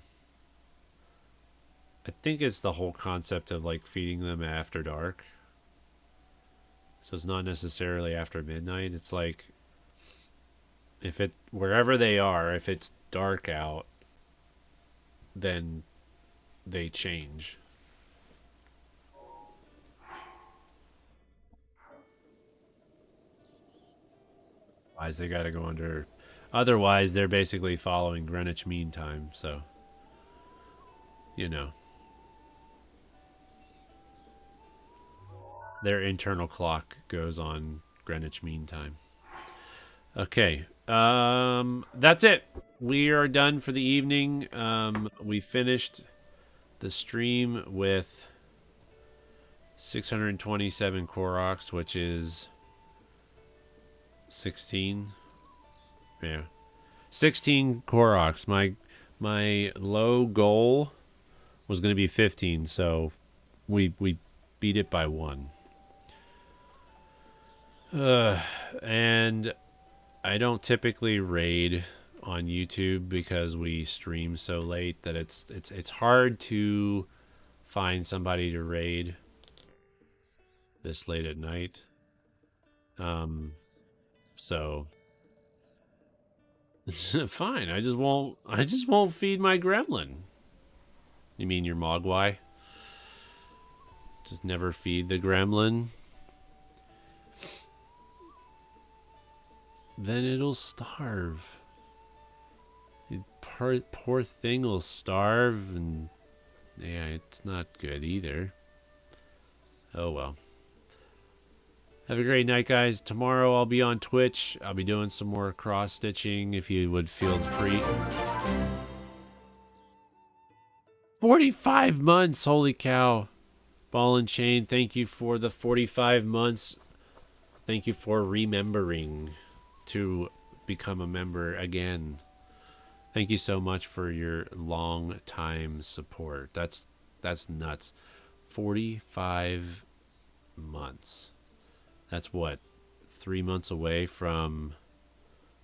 I think it's the whole concept of like feeding them after dark. So it's not necessarily after midnight. It's like if it wherever they are, if it's dark out, then they change. Otherwise, they got to go under. Otherwise, they're basically following Greenwich Mean Time. So, you know, their internal clock goes on Greenwich Mean Time. Okay, that's it. We are done for the evening. We finished the stream with 627 Koroks, which is 16. Yeah, 16 Koroks. My low goal was going to be 15, so we beat it by 1. And I don't typically raid on YouTube because we stream so late that it's hard to find somebody to raid this late at night. So fine. I just won't feed my gremlin. You mean your mogwai? Just never feed the gremlin. Then it'll starve. Poor thing will starve, and yeah, it's not good either. Oh well. Have a great night, guys. Tomorrow I'll be on Twitch. I'll be doing some more cross-stitching if you would feel free. 45 months, holy cow. Ball and Chain, thank you for the 45 months. Thank you for remembering to become a member again. Thank you so much for your long time support. That's nuts. 45 months. That's what? 3 months away from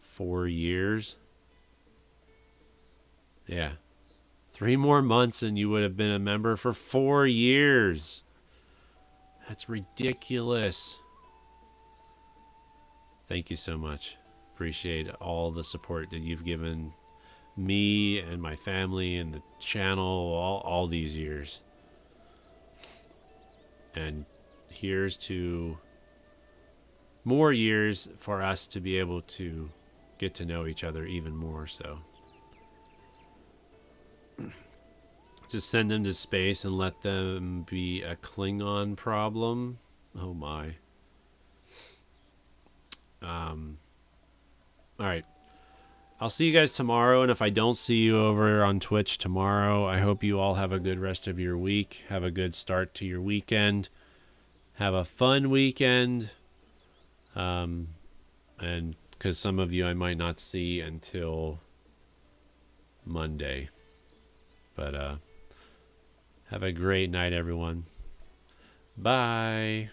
4 years? Yeah. 3 more months and you would have been a member for 4 years. That's ridiculous. Thank you so much. Appreciate all the support that you've given me and my family and the channel all these years. And here's to more years for us to be able to get to know each other even more. So just send them to space and let them be a Klingon problem. Oh my. All right. I'll see you guys tomorrow, and if I don't see you over on Twitch tomorrow, I hope you all have a good rest of your week. Have a good start to your weekend. Have a fun weekend. And because some of you I might not see until Monday. But have a great night, everyone. Bye.